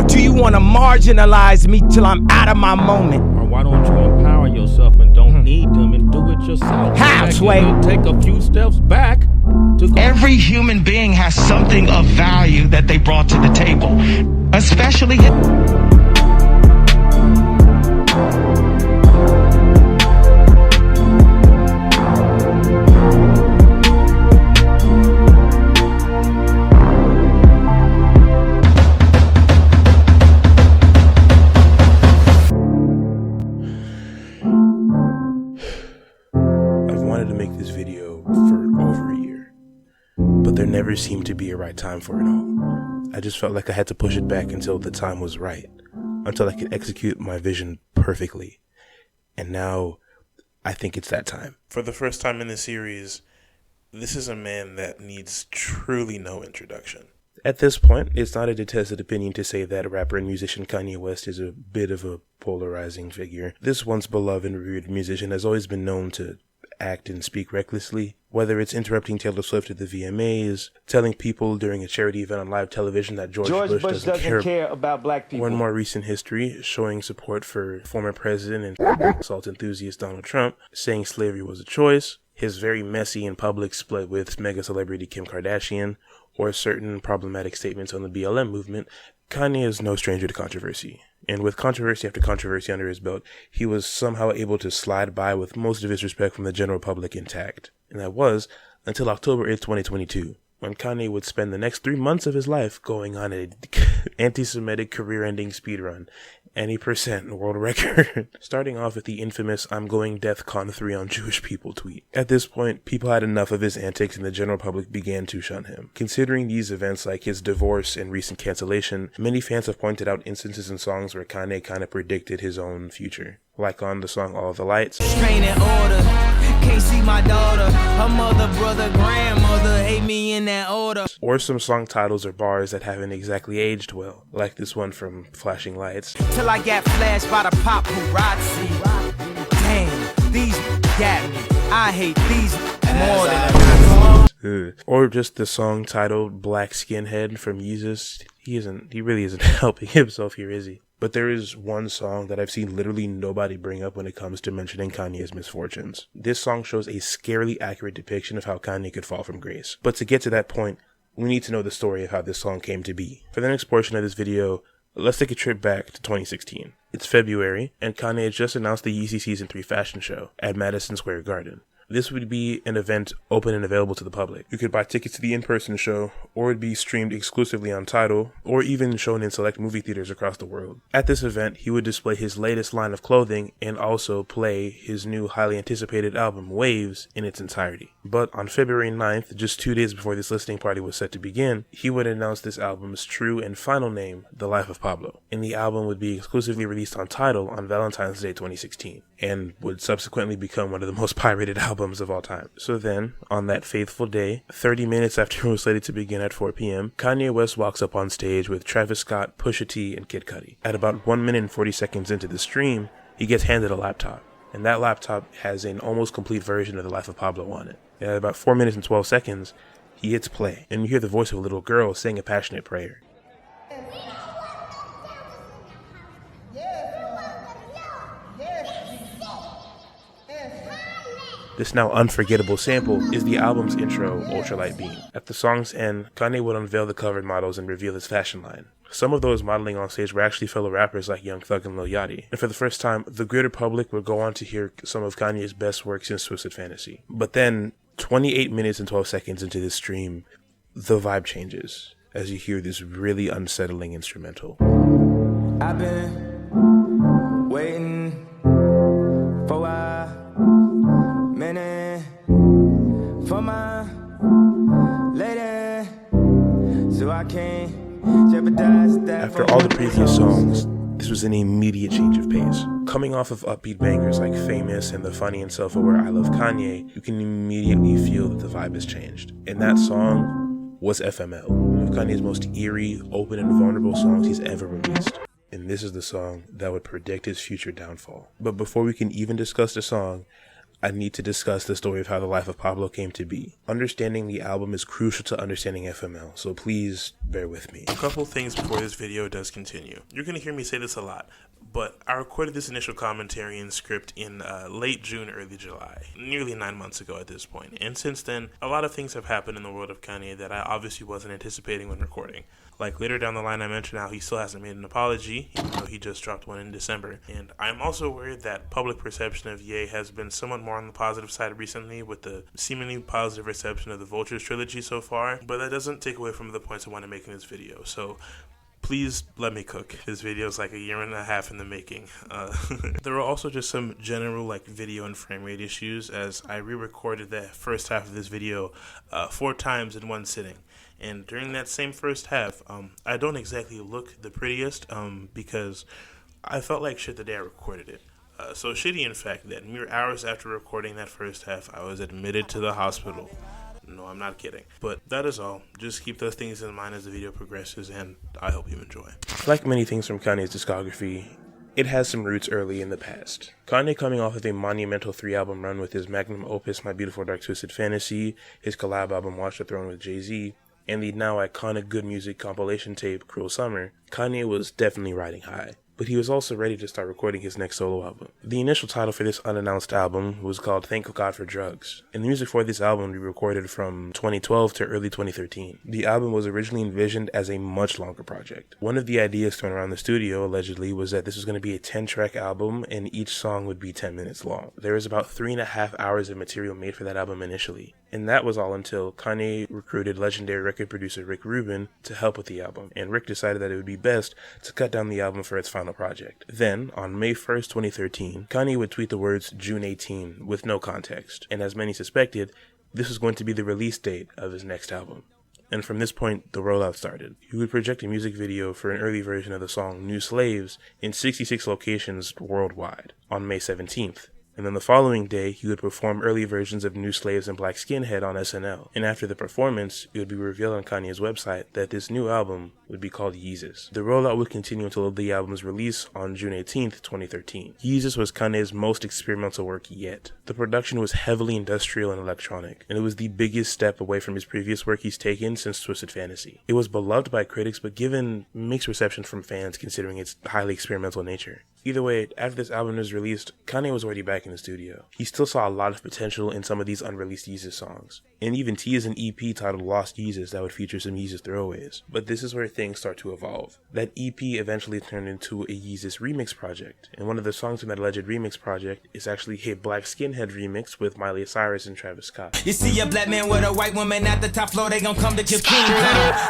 Or do you want to marginalize me till I'm out of my moment? Or why don't you empower yourself and don't need them and do it yourself? How, Sway? Take a few steps back to go. Every human being has something of value that they brought to the table, especially never seemed to be a right time for it all. I just felt like I had to push it back until the time was right, until I could execute my vision perfectly. And now, I think it's that time. For the first time in the series, this is a man that needs truly no introduction. At this point, it's not a detested opinion to say that rapper and musician Kanye West is a bit of a polarizing figure. This once beloved and revered musician has always been known to act and speak recklessly, whether it's interrupting Taylor Swift at the VMAs, telling people during a charity event on live television that George Bush doesn't care about black people, or in more recent history, showing support for former president and assault enthusiast Donald Trump, saying slavery was a choice, his very messy and public split with mega celebrity Kim Kardashian, or certain problematic statements on the BLM movement. Kanye is no stranger to controversy. And with controversy after controversy under his belt, he was somehow able to slide by with most of his respect from the general public intact. And that was until October 8th, 2022, when Kanye would spend the next 3 months of his life going on an anti-Semitic career-ending speedrun, any percent world record, starting off with the infamous "I'm going DEFCON 3 on Jewish people" tweet. At this point, people had enough of his antics and the general public began to shun him. Considering these events like his divorce and recent cancellation, many fans have pointed out instances in songs where Kanye kind of predicted his own future. Like on the song All the Lights. Strain and order. Can't see my daughter. Her mother, brother, grandmother hate me in that order. Or some song titles or bars that haven't exactly aged well, like this one from Flashing Lights. Till I got flashed by the paparazzi. Damn, these got me. I hate these more than a Or just the song titled Black Skinhead from Yeezus. He really isn't helping himself here, is he? But there is one song that I've seen literally nobody bring up when it comes to mentioning Kanye's misfortunes. This song shows a scarily accurate depiction of how Kanye could fall from grace. But to get to that point, we need to know the story of how this song came to be. For the next portion of this video, let's take a trip back to 2016. It's February, and Kanye has just announced the Yeezy Season 3 fashion show at Madison Square Garden. This would be an event open and available to the public. You could buy tickets to the in-person show, or it'd be streamed exclusively on Tidal, or even shown in select movie theaters across the world. At this event, he would display his latest line of clothing and also play his new highly anticipated album, Waves, in its entirety. But on February 9th, just 2 days before this listening party was set to begin, he would announce this album's true and final name, The Life of Pablo. And the album would be exclusively released on Tidal on Valentine's Day 2016, and would subsequently become one of the most pirated albums of all time. So then, on that faithful day, 30 minutes after it was slated to begin at 4 p.m., Kanye West walks up on stage with Travis Scott, Pusha T, and Kid Cudi. At about 1 minute and 40 seconds into the stream, he gets handed a laptop, and that laptop has an almost complete version of The Life of Pablo on it. And at about 4 minutes and 12 seconds, he hits play, and you hear the voice of a little girl saying a passionate prayer. This now unforgettable sample is the album's intro, Ultralight Beam. At the song's end, Kanye would unveil the covered models and reveal his fashion line. Some of those modeling on stage were actually fellow rappers like Young Thug and Lil Yachty. And for the first time, the greater public would go on to hear some of Kanye's best work since Twisted Fantasy. But then, 28 minutes and 12 seconds into this stream, the vibe changes as you hear this really unsettling instrumental. I've been waiting for a minute for my lady, so I can't jeopardize that. After all the previous songs, this was an immediate change of pace. Coming off of upbeat bangers like Famous and the funny and self-aware I Love Kanye, you can immediately feel that the vibe has changed. And that song was FML, one of Kanye's most eerie, open, and vulnerable songs he's ever released. And this is the song that would predict his future downfall. But before we can even discuss the song, I need to discuss the story of how the Life of Pablo came to be. Understanding the album is crucial to understanding FML, so please bear with me. A couple things before this video does continue. You're going to hear me say this a lot, but I recorded this initial commentary and script in late June, early July, nearly 9 months ago at this point. And since then, a lot of things have happened in the world of Kanye that I obviously wasn't anticipating when recording. Like later down the line, I mentioned how he still hasn't made an apology, even though he just dropped one in December. And I'm also worried that public perception of Ye has been somewhat more on the positive side recently, with the seemingly positive reception of the Vultures trilogy so far. But that doesn't take away from the points I want to make in this video. So please let me cook. This video is like a year and a half in the making. There were also just some general video and frame rate issues, as I re-recorded the first half of this video 4 times in one sitting. And during that same first half, I don't exactly look the prettiest because I felt like shit the day I recorded it. So shitty, in fact, that mere hours after recording that first half, I was admitted to the hospital. No, I'm not kidding. But that is all. Just keep those things in mind as the video progresses, and I hope you enjoy. Like many things from Kanye's discography, it has some roots early in the past. Kanye coming off of a monumental 3-album run with his magnum opus, My Beautiful Dark Twisted Fantasy, his collab album Watch the Throne with Jay-Z, and the now iconic Good Music compilation tape, Cruel Summer, Kanye was definitely riding high. But he was also ready to start recording his next solo album. The initial title for this unannounced album was called Thank God for Drugs, and the music for this album we recorded from 2012 to early 2013. The album was originally envisioned as a much longer project. One of the ideas thrown around the studio, allegedly, was that this was going to be a 10-track album and each song would be 10 minutes long. There was about 3.5 hours of material made for that album initially. And that was all until Kanye recruited legendary record producer Rick Rubin to help with the album, and Rick decided that it would be best to cut down the album for its final project. Then, on May 1st, 2013, Kanye would tweet the words June 18 with no context, and as many suspected, this was going to be the release date of his next album. And from this point, the rollout started. He would project a music video for an early version of the song New Slaves in 66 locations worldwide on May 17th. And then the following day, he would perform early versions of New Slaves and Black Skinhead on SNL. And after the performance, it would be revealed on Kanye's website that this new album would be called Yeezus. The rollout would continue until the album's release on June 18th, 2013. Yeezus was Kanye's most experimental work yet. The production was heavily industrial and electronic, and it was the biggest step away from his previous work he's taken since Twisted Fantasy. It was beloved by critics, but given mixed reception from fans considering its highly experimental nature. Either way, after this album was released, Kanye was already back in the studio. He still saw a lot of potential in some of these unreleased Yeezus songs, and even teased an EP titled Lost Yeezus that would feature some Yeezus throwaways. But this is where things start to evolve. That EP eventually turned into a Yeezus remix project, and one of the songs from that alleged remix project is actually a Black Skinhead remix with Miley Cyrus and Travis Scott. You see a black man with a white woman at the top floor, they gon' come to your king.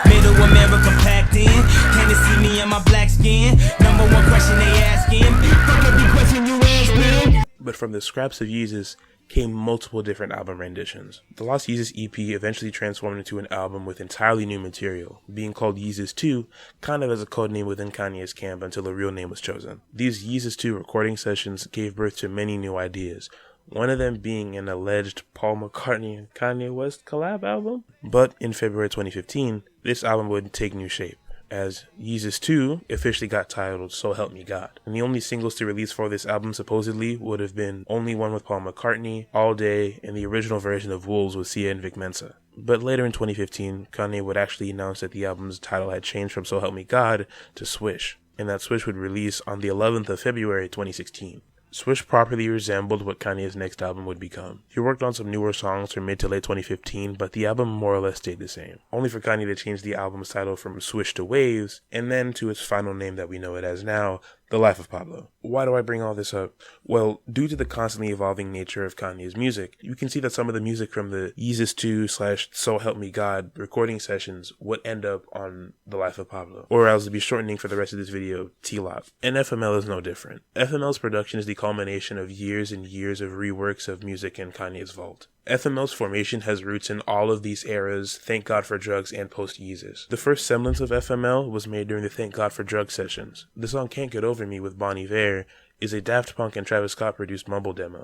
Middle America packed in. Can they see me in my black skin? Number one question they asking. Fuck every question you ask me. But from the scraps of Yeezus came multiple different album renditions. The Lost Yeezus EP eventually transformed into an album with entirely new material, being called Yeezus 2, kind of as a codename within Kanye's camp until a real name was chosen. These Yeezus 2 recording sessions gave birth to many new ideas, one of them being an alleged Paul McCartney and Kanye West collab album. But in February 2015, this album would take new shape, as Yeezus 2 officially got titled So Help Me God. And the only singles to release for this album supposedly would have been only one with Paul McCartney, All Day, and the original version of Wolves with Sia and Vic Mensa. But later in 2015, Kanye would actually announce that the album's title had changed from So Help Me God to Swish, and that Swish would release on the 11th of February 2016. Swish properly resembled what Kanye's next album would become. He worked on some newer songs from mid to late 2015, but the album more or less stayed the same. Only for Kanye to change the album's title from Swish to Waves, and then to its final name that we know it as now, The Life of Pablo. Why do I bring all this up? Well, due to the constantly evolving nature of Kanye's music, you can see that some of the music from the Yeezus 2 / So Help Me God recording sessions would end up on The Life of Pablo, or else to be shortening for the rest of this video, T-Lop. And FML is no different. FML's production is the culmination of years and years of reworks of music in Kanye's vault. FML's formation has roots in all of these eras, Thank God for Drugs and post-Yeezus. The first semblance of FML was made during the Thank God for Drugs sessions. The song Can't Get Over Me with Bon Iver is a Daft Punk and Travis Scott produced mumble demo.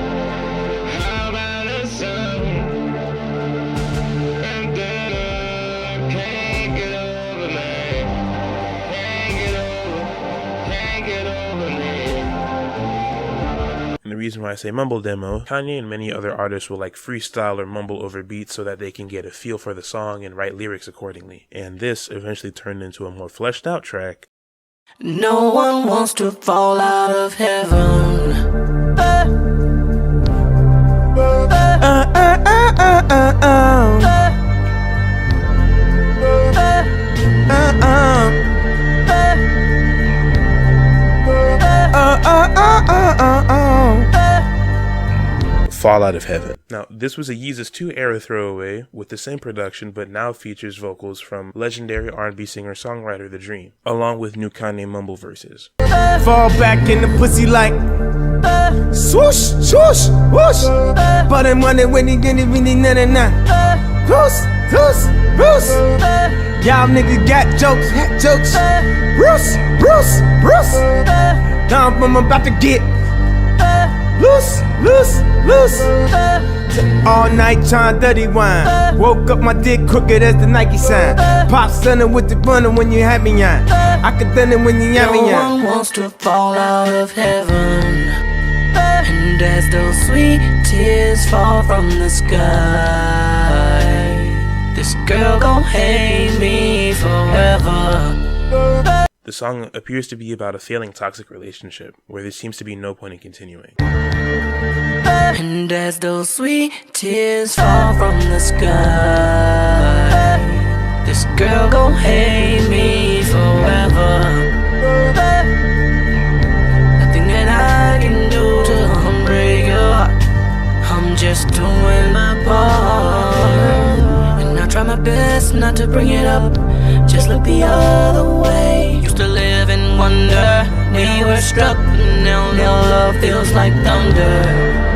And the reason reason why I say mumble demo. Kanye and many other artists will like freestyle or mumble over beats so that they can get a feel for the song and write lyrics accordingly. And this eventually turned into a more fleshed out track. No one wants to fall out of heaven. Fall Out of Heaven. Now, this was a Yeezus 2 era throwaway with the same production, but now features vocals from legendary R&B singer-songwriter The Dream, along with new Kanye mumble verses. Fall back in the pussy like swoosh, swoosh, whoosh. But I'm wondering when he get it, really na. Bruce, Bruce, Bruce. Y'all niggas got jokes, jokes. Bruce, Bruce, Bruce. Now I'm about to get loose, loose, loose. All night trying dirty wine. Woke up my dick crooked as the Nike sign. Pop stunning with the runner when you have me on. I could done it when you have me on. No one wants to fall out of heaven. And as those sweet tears fall from the sky, this girl gon' hate me forever. The song appears to be about a failing toxic relationship, where there seems to be no point in continuing. And as those sweet tears fall from the sky, this girl gon' hate me forever. Nothing that I can do to break your heart. I'm just doing my part. And I try my best not to bring it up. Just look the other way. Used to live in wonder. We were struck, but now love feels like thunder.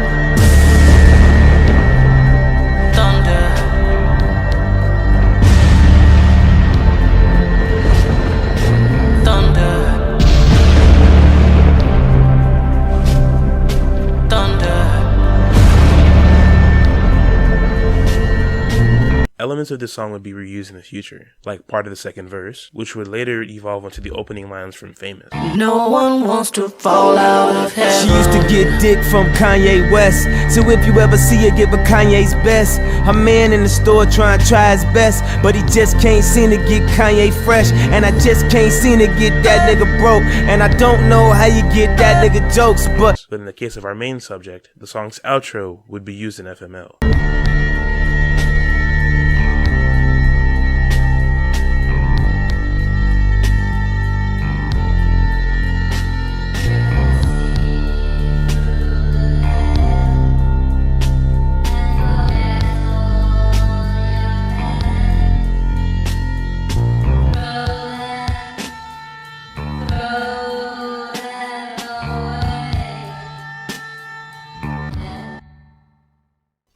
Elements of this song would be reused in the future, like part of the second verse, which would later evolve into the opening lines from Famous. No one wants to fall out of heaven. She used to get dick from Kanye West. So if you ever see her, give her Kanye's best. Her man in the store trying to try his best, but he just can't seem to get Kanye fresh. And I just can't seem to get that nigga broke. And I don't know how you get that nigga jokes, but in the case of our main subject, the song's outro would be used in FML.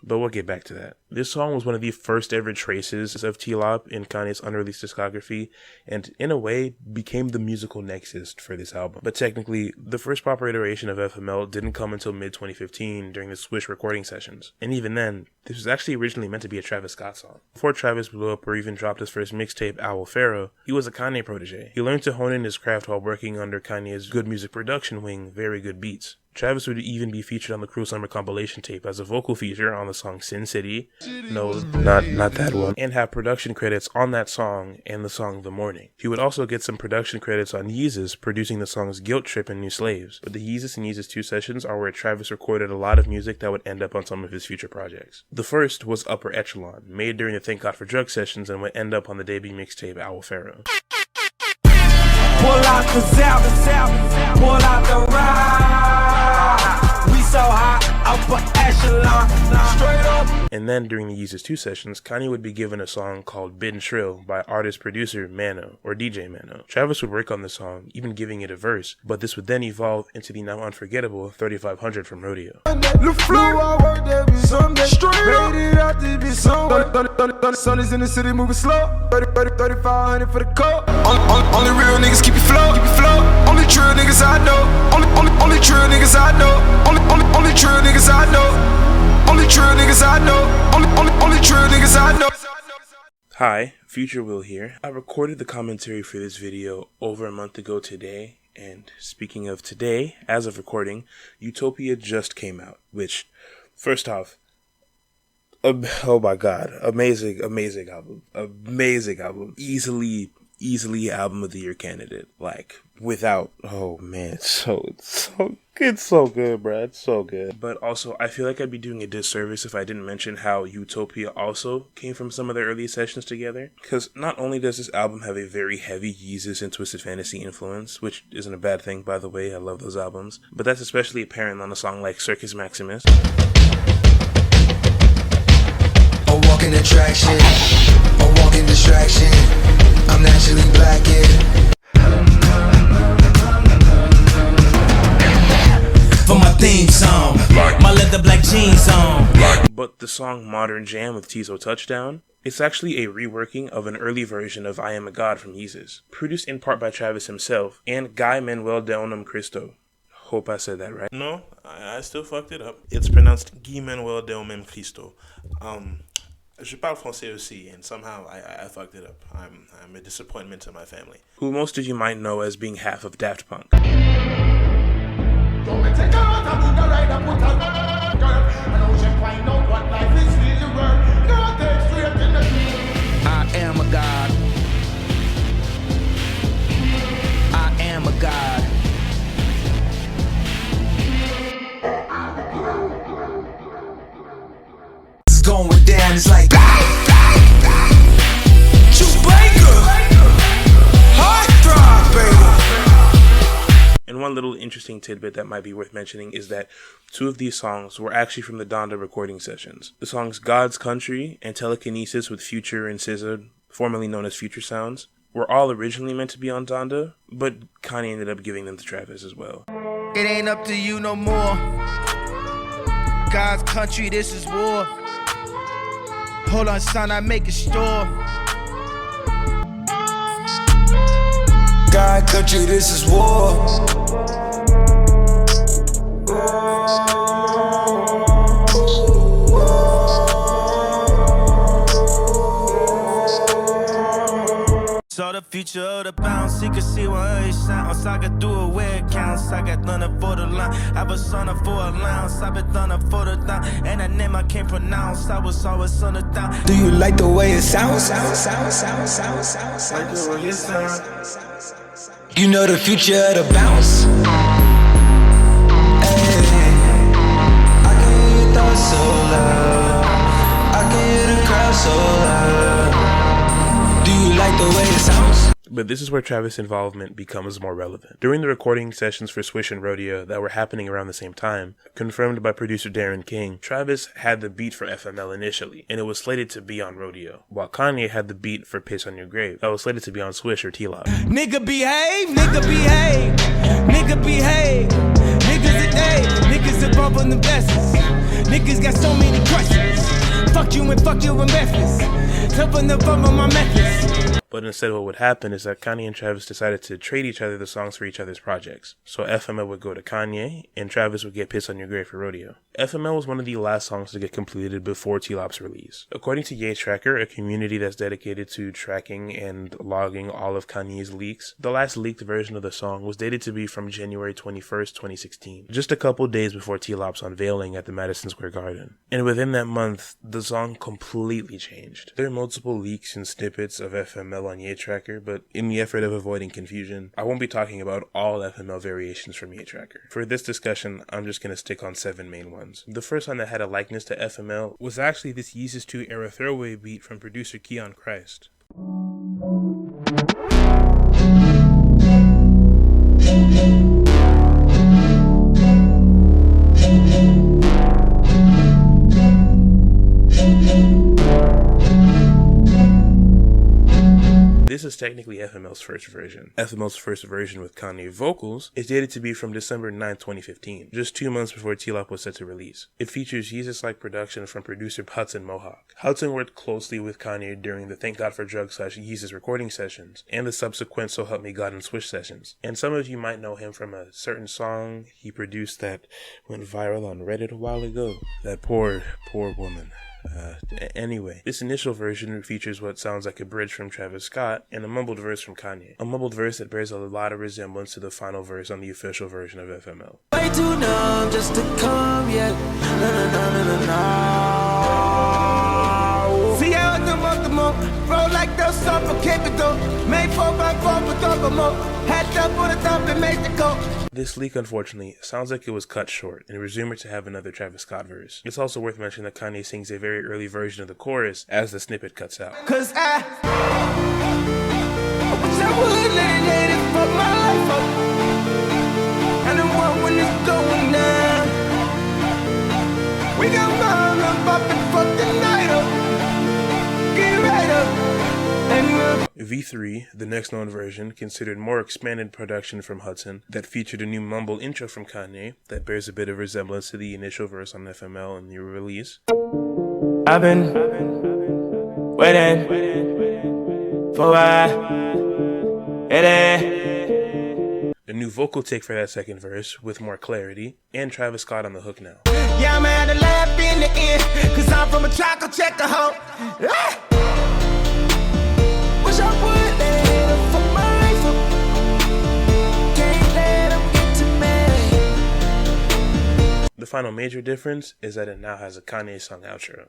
But we'll get back to that. This song was one of the first ever traces of T-Lop in Kanye's unreleased discography, and in a way became the musical nexus for this album. But technically, the first proper iteration of FML didn't come until mid-2015 during the Swish recording sessions. And even then, this was actually originally meant to be a Travis Scott song. Before Travis blew up or even dropped his first mixtape, Owl Pharaoh, he was a Kanye protege. He learned to hone in his craft while working under Kanye's good music production wing, Very Good Beats. Travis would even be featured on the Cruel Summer compilation tape as a vocal feature on the song Sin City, no, not that one, and have production credits on that song and the song The Morning. He would also get some production credits on Yeezus producing the songs Guilt Trip and New Slaves, but the Yeezus and Yeezus 2 sessions are where Travis recorded a lot of music that would end up on some of his future projects. The first was Upper Echelon, made during the Thank God for Drugs sessions and would end up on the debut mixtape Owl Pharaoh. pull out the Zap, pull out the ride. We so high, upper echelon, straight up. And then during the Yeezus 2 sessions, Kanye would be given a song called Bid and Shrill by artist-producer Mano, or DJ Mano. Travis would work on the song, even giving it a verse, but this would then evolve into the now unforgettable 3500 from Rodeo. The flow, I work there be someday. Straight it out to be somewhere. Sun is in the city moving slow. 3500 for the code. Only real niggas keep it flow. Only true niggas I know. Only true niggas I know. Only true niggas I know. Only true niggas I know. Only true niggas I know. Hi, Future Will here. I recorded the commentary for this video over a month ago today, And speaking of today, as of recording, Utopia just came out, which, first off, oh my god, amazing album. Easily album of the year candidate. Like, without, oh man, it's so good, bro. It's so good. But also, I feel like I'd be doing a disservice if I didn't mention how Utopia also came from some of their early sessions together. Because not only does this album have a very heavy Yeezus and Twisted Fantasy influence, which isn't a bad thing, by the way, I love those albums, but that's especially apparent on a song like Circus Maximus. A walking attraction, a walking distraction. I'm naturally black, yeah. For my theme song, my leather black jeans on. But the song Modern Jam with Tizo Touchdown, it's actually a reworking of an early version of I Am a God from Yeezus, produced in part by Travis himself and Guy Manuel de Onam Cristo. Hope I said that right. No, I still fucked it up. It's pronounced Guy Manuel de Onam Cristo. Je parle français aussi, and somehow I fucked it up. I'm a disappointment to my family. Who most of you might know as being half of Daft Punk. I am a god. I am a god. It's going down, it's like And one little interesting tidbit that might be worth mentioning is that two of these songs were actually from the Donda recording sessions. The songs God's Country and Telekinesis with Future and SZA, formerly known as Future Sounds, were all originally meant to be on Donda, but Kanye ended up giving them to Travis as well. It ain't up to you no more. God's country, this is war. Hold on, son, I make a store. God country, this is war. Saw the future of the bounce, you can see what it sounds. I got do it where it counts. I got none for the line. I was on for a lounge. I been done for the down. And a name I can't pronounce. I was always on the down. Do you like the way it sounds? You know the future of the bounce. Hey, I can hear your thoughts so loud. I can hear the crowd so loud. Do you like the way it sounds? But this is where Travis' involvement becomes more relevant. During the recording sessions for Swish and Rodeo that were happening around the same time, confirmed by producer Darren King, Travis had the beat for FML initially, and it was slated to be on Rodeo, while Kanye had the beat for Piss on Your Grave, that was slated to be on Swish or T-Lop. Nigga behave, nigga behave, nigga behave. Niggas today, niggas are bumping the blessings. Niggas got so many questions. Fuck you and Memphis. Helping the bump on my methods. But instead what would happen is that Kanye and Travis decided to trade each other the songs for each other's projects. So FML would go to Kanye, and Travis would get Piss on Your Grave for Rodeo. FML was one of the last songs to get completed before T-Lop's release. According to Ye Tracker, a community that's dedicated to tracking and logging all of Kanye's leaks, the last leaked version of the song was dated to be from January 21st, 2016, just a couple days before T-Lop's unveiling at the Madison Square Garden. And within that month, the song completely changed. There are multiple leaks and snippets of FML on Ye Tracker, but in the effort of avoiding confusion, I won't be talking about all FML variations from Ye Tracker. For this discussion, I'm just going to stick on 7 main ones. The first one that had a likeness to FML was actually this Yeezus 2 era throwaway beat from producer Keon Christ. This is technically FML's first version. FML's first version with Kanye vocals is dated to be from December 9, 2015, just 2 months before T-Lop was set to release. It features Yeezus-like production from producer Hudson Mohawk. Hudson worked closely with Kanye during the Thank God for Drugs / Yeezus recording sessions and the subsequent So Help Me God and Swish sessions. And some of you might know him from a certain song he produced that went viral on Reddit a while ago. That poor woman. Anyway, this initial version features what sounds like a bridge from Travis Scott and a mumbled verse from Kanye. A mumbled verse that bears a lot of resemblance to the final verse on the official version of FML. Way too numb just to come yet. No, no, no, no, no, no. See how the more roll like those suffocate the door. Made 4x4 for double more. Had up on the top and made the go. This leak, unfortunately, sounds like it was cut short, and it was rumored to have another Travis Scott verse. It's also worth mentioning that Kanye sings a very early version of the chorus as the snippet cuts out. Cause I wish I would let it for my life up. I don't want when it's going down. We got round up and fuck the night up. Get right up. V3, the next known version, considered more expanded production from Hudson that featured a new mumble intro from Kanye that bears a bit of resemblance to the initial verse on FML and the release. I've been waiting for a new vocal take for that second verse with more clarity, and Travis Scott on the hook now. Yeah, I'm at a laugh in the end, cause I'm from a chocolate checker hoe. Wish I would let it for my life up. Can't let him get to me. The final major difference is that it now has a Kanye song outro.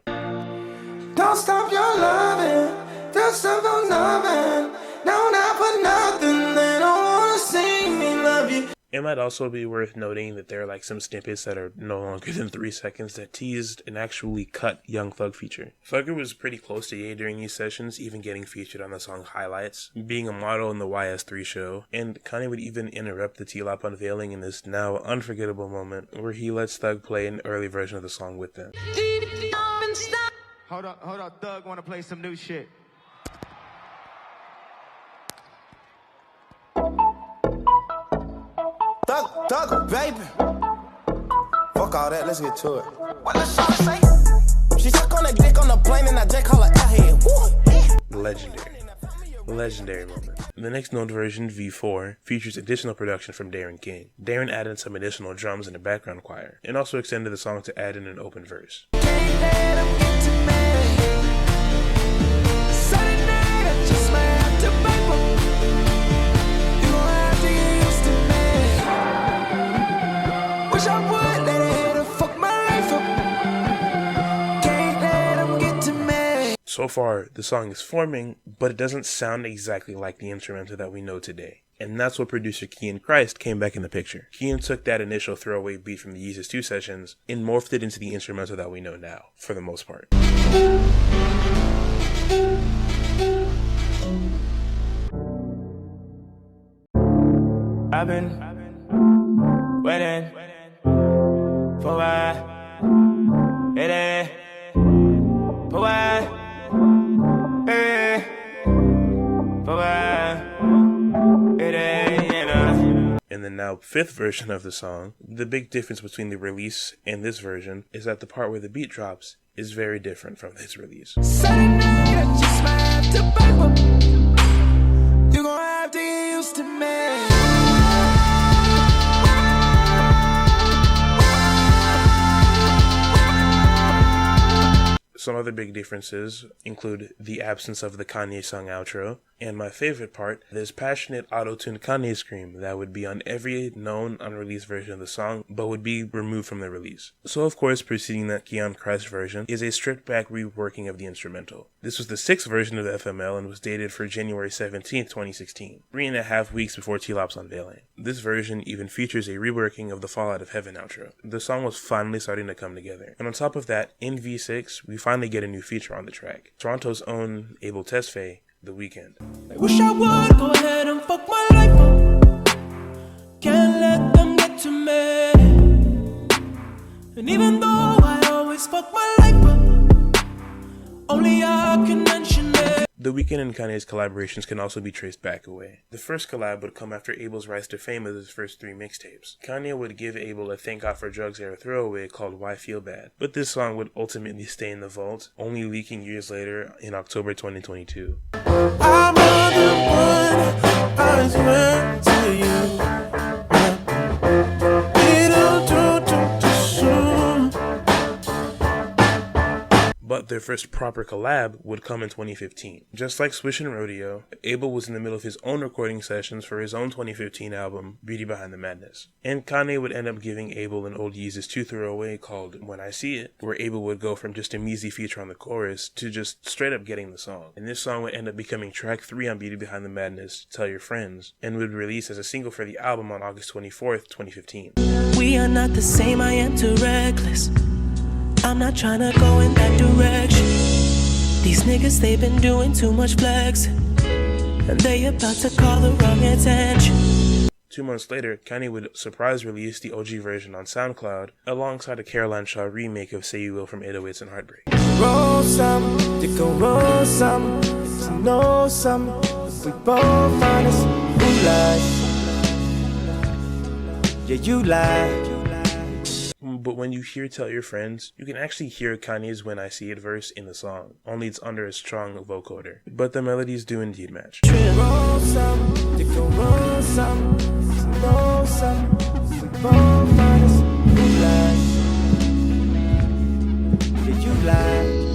Don't stop your loving, don't stop your loving. No, not for nothing, they don't wanna see me love you. It might also be worth noting that there are like some snippets that are no longer than 3 seconds that teased an actually cut Young Thug feature. Thugger was pretty close to Ye during these sessions, even getting featured on the song Highlights, being a model in the YS3 show, and Kanye would even interrupt the T-Lop unveiling in this now unforgettable moment where he lets Thug play an early version of the song with them. Hold up, Thug wanna play some new shit. Thug, baby. Fuck all that, let's get to it. What the song say? She suck on that dick on the plane and I just call her ahead. Legendary moment. The next known version, V4, features additional production from Darren King. Darren added some additional drums in the background choir, and also extended the song to add in an open verse. So far, the song is forming, but it doesn't sound exactly like the instrumental that we know today. And that's what producer Kian Christ came back in the picture. Kian took that initial throwaway beat from the Yeezus 2 sessions and morphed it into the instrumental that we know now, for the most part. I've been waiting for it is for In the now 5th version of the song, the big difference between the release and this version is that the part where the beat drops is very different from this release. You gon' have to get used to me. Some other big differences include the absence of the Kanye song outro, and my favorite part, this passionate auto-tuned Kanye scream that would be on every known unreleased version of the song, but would be removed from the release. So of course, preceding that Kian Christ version is a stripped back reworking of the instrumental. This was the 6th version of the FML and was dated for January 17th, 2016, 3.5 weeks before T-Lop's unveiling. This version even features a reworking of the Fallout of Heaven outro. The song was finally starting to come together. And on top of that, in V6, we finally get a new feature on the track. Toronto's own Abel Tesfaye, The Weeknd. I wish I would go ahead and fuck my life up. Can't let them get to me. And even though I always fuck my life up, only I can mention it. The Weeknd and Kanye's collaborations can also be traced back away. The first collab would come after Abel's rise to fame with his first 3 mixtapes. Kanye would give Abel a Thank God for Drugs era throwaway called Why Feel Bad, but this song would ultimately stay in the vault, only leaking years later in October 2022. I'm the one I swear to you. But their first proper collab would come in 2015. Just like Swish and Rodeo, Abel was in the middle of his own recording sessions for his own 2015 album, Beauty Behind the Madness. And Kanye would end up giving Abel an old Yeezus 2 throwaway called When I See It, where Abel would go from just a measly feature on the chorus to just straight up getting the song. And this song would end up becoming track 3 on Beauty Behind the Madness, Tell Your Friends, and would release as a single for the album on August 24th, 2015. We are not the same, I am too reckless. I'm not trying to go in that direction. These niggas, they've been doing too much flexing, and they about to call the wrong attention. 2 months later, Kanye would surprise release the OG version on SoundCloud alongside a Caroline Shaw remake of Say You Will from 808s and Heartbreak. Roll some, they gon' roll some. If you know some, if we both honest, who lies? Yeah, you lie. But when you hear Tell Your Friends, you can actually hear Kanye's When I See It verse in the song, only it's under a strong vocoder. But the melodies do indeed match. Roll some, they gon' roll some. If you know some, if we both honest, who lies? Yeah, you lie.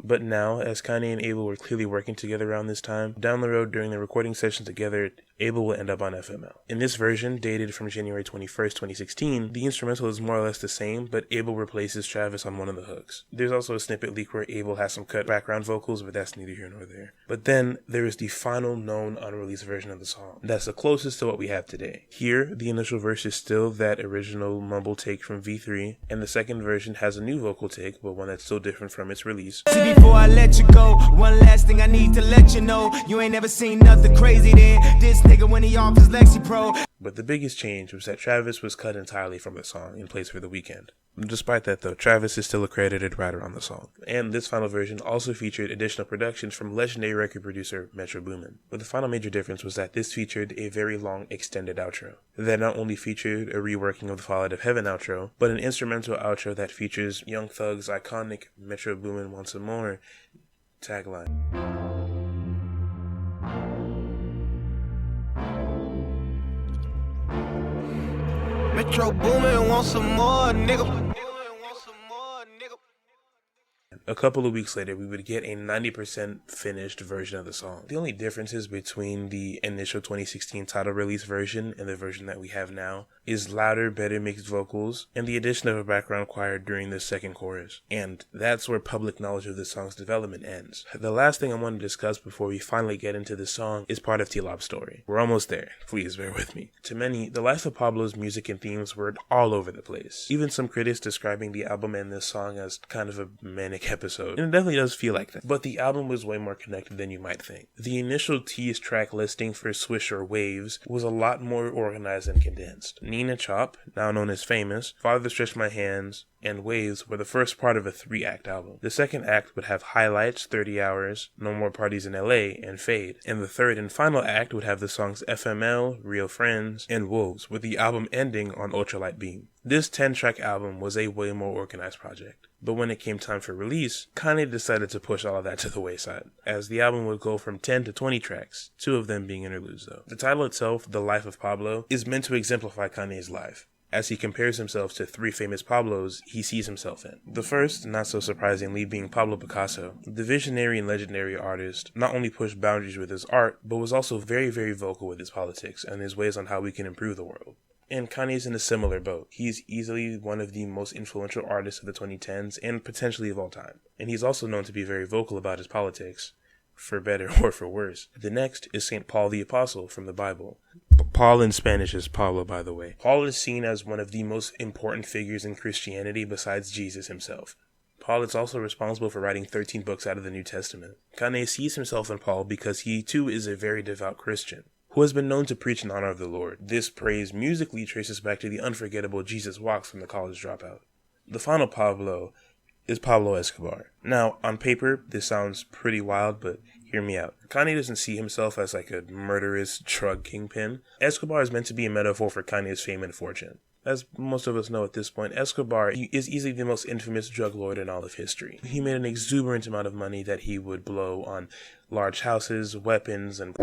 But now, as Kanye and Abel were clearly working together around this time, down the road during the recording sessions together, Abel will end up on FML. In this version, dated from January 21st, 2016, the instrumental is more or less the same, but Abel replaces Travis on one of the hooks. There's also a snippet leak where Abel has some cut background vocals, but that's neither here nor there. But then, there is the final known unreleased version of the song. That's the closest to what we have today. Here, the initial verse is still that original mumble take from V3, and the second version has a new vocal take, but one that's still different from its release. Before I let you go, one last thing I need to let you know. You ain't never seen nothing crazy than this nigga when he off his Lexi Pro. But the biggest change was that Travis was cut entirely from the song in place for The Weeknd. Despite that though, Travis is still a credited writer on the song. And this final version also featured additional productions from legendary record producer Metro Boomin. But the final major difference was that this featured a very long extended outro. That not only featured a reworking of the Fall Out of Heaven outro, but an instrumental outro that features Young Thug's iconic Metro Boomin Want Some More tagline. Metro Boomin want some more, nigga. A couple of weeks later, we would get a 90% finished version of the song. The only differences between the initial 2016 title release version and the version that we have now is louder, better mixed vocals, and the addition of a background choir during the second chorus. And that's where public knowledge of the song's development ends. The last thing I want to discuss before we finally get into the song is part of T-Lop's story. We're almost there. Please bear with me. To many, the life of Pablo's music and themes were all over the place. Even some critics describing the album and this song as kind of a manic episode. And it definitely does feel like that. But the album was way more connected than you might think. The initial tease track listing for Swish or Waves was a lot more organized and condensed. Nina Chop, now known as Famous, Father Stretch My Hands, and Waves were the first part of a 3-act album. The second act would have Highlights, 30 Hours, No More Parties in LA, and Fade. And the third and final act would have the songs FML, Real Friends, and Wolves, with the album ending on Ultralight Beam. This 10-track album was a way more organized project. But when it came time for release, Kanye decided to push all of that to the wayside, as the album would go from 10 to 20 tracks, 2 of them being interludes though. The title itself, The Life of Pablo, is meant to exemplify Kanye's life, as he compares himself to 3 famous Pablos he sees himself in. The first, not so surprisingly, being Pablo Picasso. The visionary and legendary artist not only pushed boundaries with his art, but was also very, very vocal with his politics and his ways on how we can improve the world. And Kanye's in a similar boat. He's easily one of the most influential artists of the 2010s and potentially of all time. And he's also known to be very vocal about his politics, for better or for worse. The next is St. Paul the Apostle from the Bible. Paul in Spanish is Paulo, by the way. Paul is seen as one of the most important figures in Christianity besides Jesus himself. Paul is also responsible for writing 13 books out of the New Testament. Kanye sees himself in Paul because he too is a very devout Christian, who has been known to preach in honor of the Lord. This praise musically traces back to the unforgettable Jesus Walks from The College Dropout. The final Pablo is Pablo Escobar. Now, on paper, this sounds pretty wild, but hear me out. Kanye doesn't see himself as like a murderous drug kingpin. Escobar is meant to be a metaphor for Kanye's fame and fortune. As most of us know at this point, Escobar is easily the most infamous drug lord in all of history. He made an exuberant amount of money that he would blow on large houses, weapons, and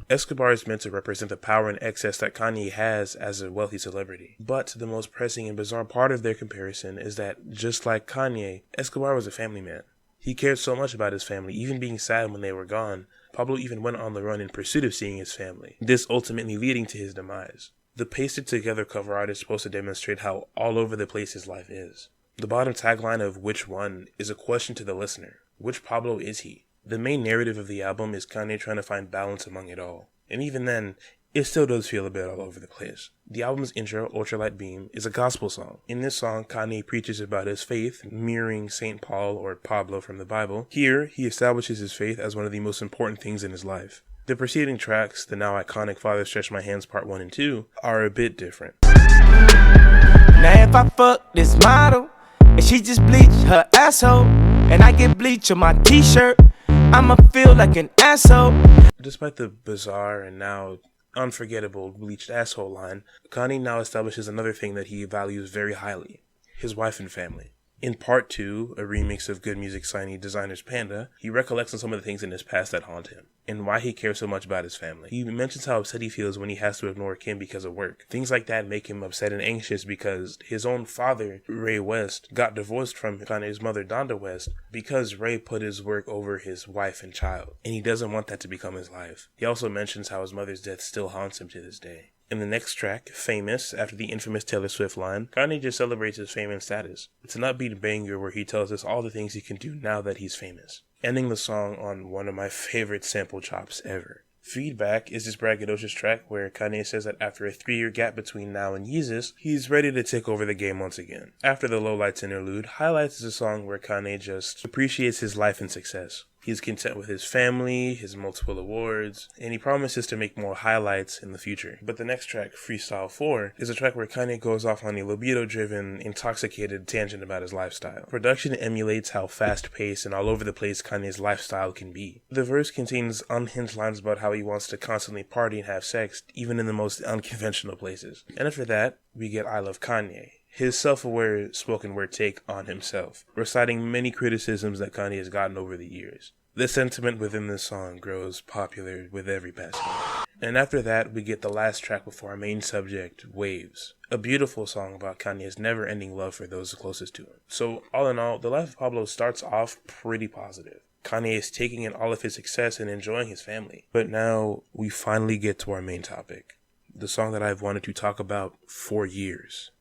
Escobar is meant to represent the power and excess that Kanye has as a wealthy celebrity. But the most pressing and bizarre part of their comparison is that, just like Kanye, Escobar was a family man. He cared so much about his family, even being sad when they were gone. Pablo even went on the run in pursuit of seeing his family, this ultimately leading to his demise. The pasted together cover art is supposed to demonstrate how all over the place his life is. The bottom tagline of Which One is a question to the listener. Which Pablo is he? The main narrative of the album is Kanye trying to find balance among it all. And even then, it still does feel a bit all over the place. The album's intro, Ultralight Beam, is a gospel song. In this song, Kanye preaches about his faith, mirroring St. Paul or Pablo from the Bible. Here, he establishes his faith as one of the most important things in his life. The preceding tracks, the now iconic Father Stretch My Hands Part 1 and 2, are a bit different. Now if I fuck this model, and she just bleach her asshole, and I get bleach on my t-shirt, I'ma feel like an asshole. Despite the bizarre and now unforgettable bleached asshole line, Kanye now establishes another thing that he values very highly: his wife and family. In Part 2, a remix of Good Music signee Designer's Panda, he recollects on some of the things in his past that haunt him, and why he cares so much about his family. He mentions how upset he feels when he has to ignore Kim because of work. Things like that make him upset and anxious because his own father, Ray West, got divorced from Kanye's mother, Donda West, because Ray put his work over his wife and child, and he doesn't want that to become his life. He also mentions how his mother's death still haunts him to this day. In the next track, Famous, after the infamous Taylor Swift line, Kanye just celebrates his fame and status. It's an upbeat banger where he tells us all the things he can do now that he's famous, ending the song on one of my favorite sample chops ever. Feedback is this braggadocious track where Kanye says that after a 3-year gap between now and Yeezus, he's ready to take over the game once again. After the Lowlights interlude, Highlights is a song where Kanye just appreciates his life and success. He's content with his family, his multiple awards, and he promises to make more highlights in the future. But the next track, Freestyle 4, is a track where Kanye goes off on a libido-driven, intoxicated tangent about his lifestyle. Production emulates how fast-paced and all over the place Kanye's lifestyle can be. The verse contains unhinged lines about how he wants to constantly party and have sex, even in the most unconventional places. And after that, we get I Love Kanye, his self-aware spoken word take on himself, reciting many criticisms that Kanye has gotten over the years. The sentiment within this song grows popular with every passing year. And after that, we get the last track before our main subject, Waves, a beautiful song about Kanye's never-ending love for those closest to him. So, all in all, The Life of Pablo starts off pretty positive. Kanye is taking in all of his success and enjoying his family. But now, we finally get to our main topic, the song that I've wanted to talk about for years.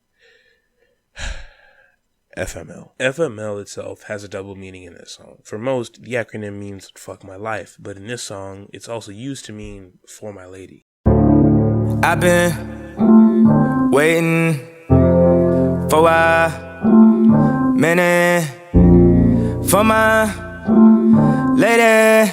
FML. FML itself has a double meaning in this song. For most, the acronym means fuck my life, but in this song, it's also used to mean for my lady. I've been waiting for a minute for my lady,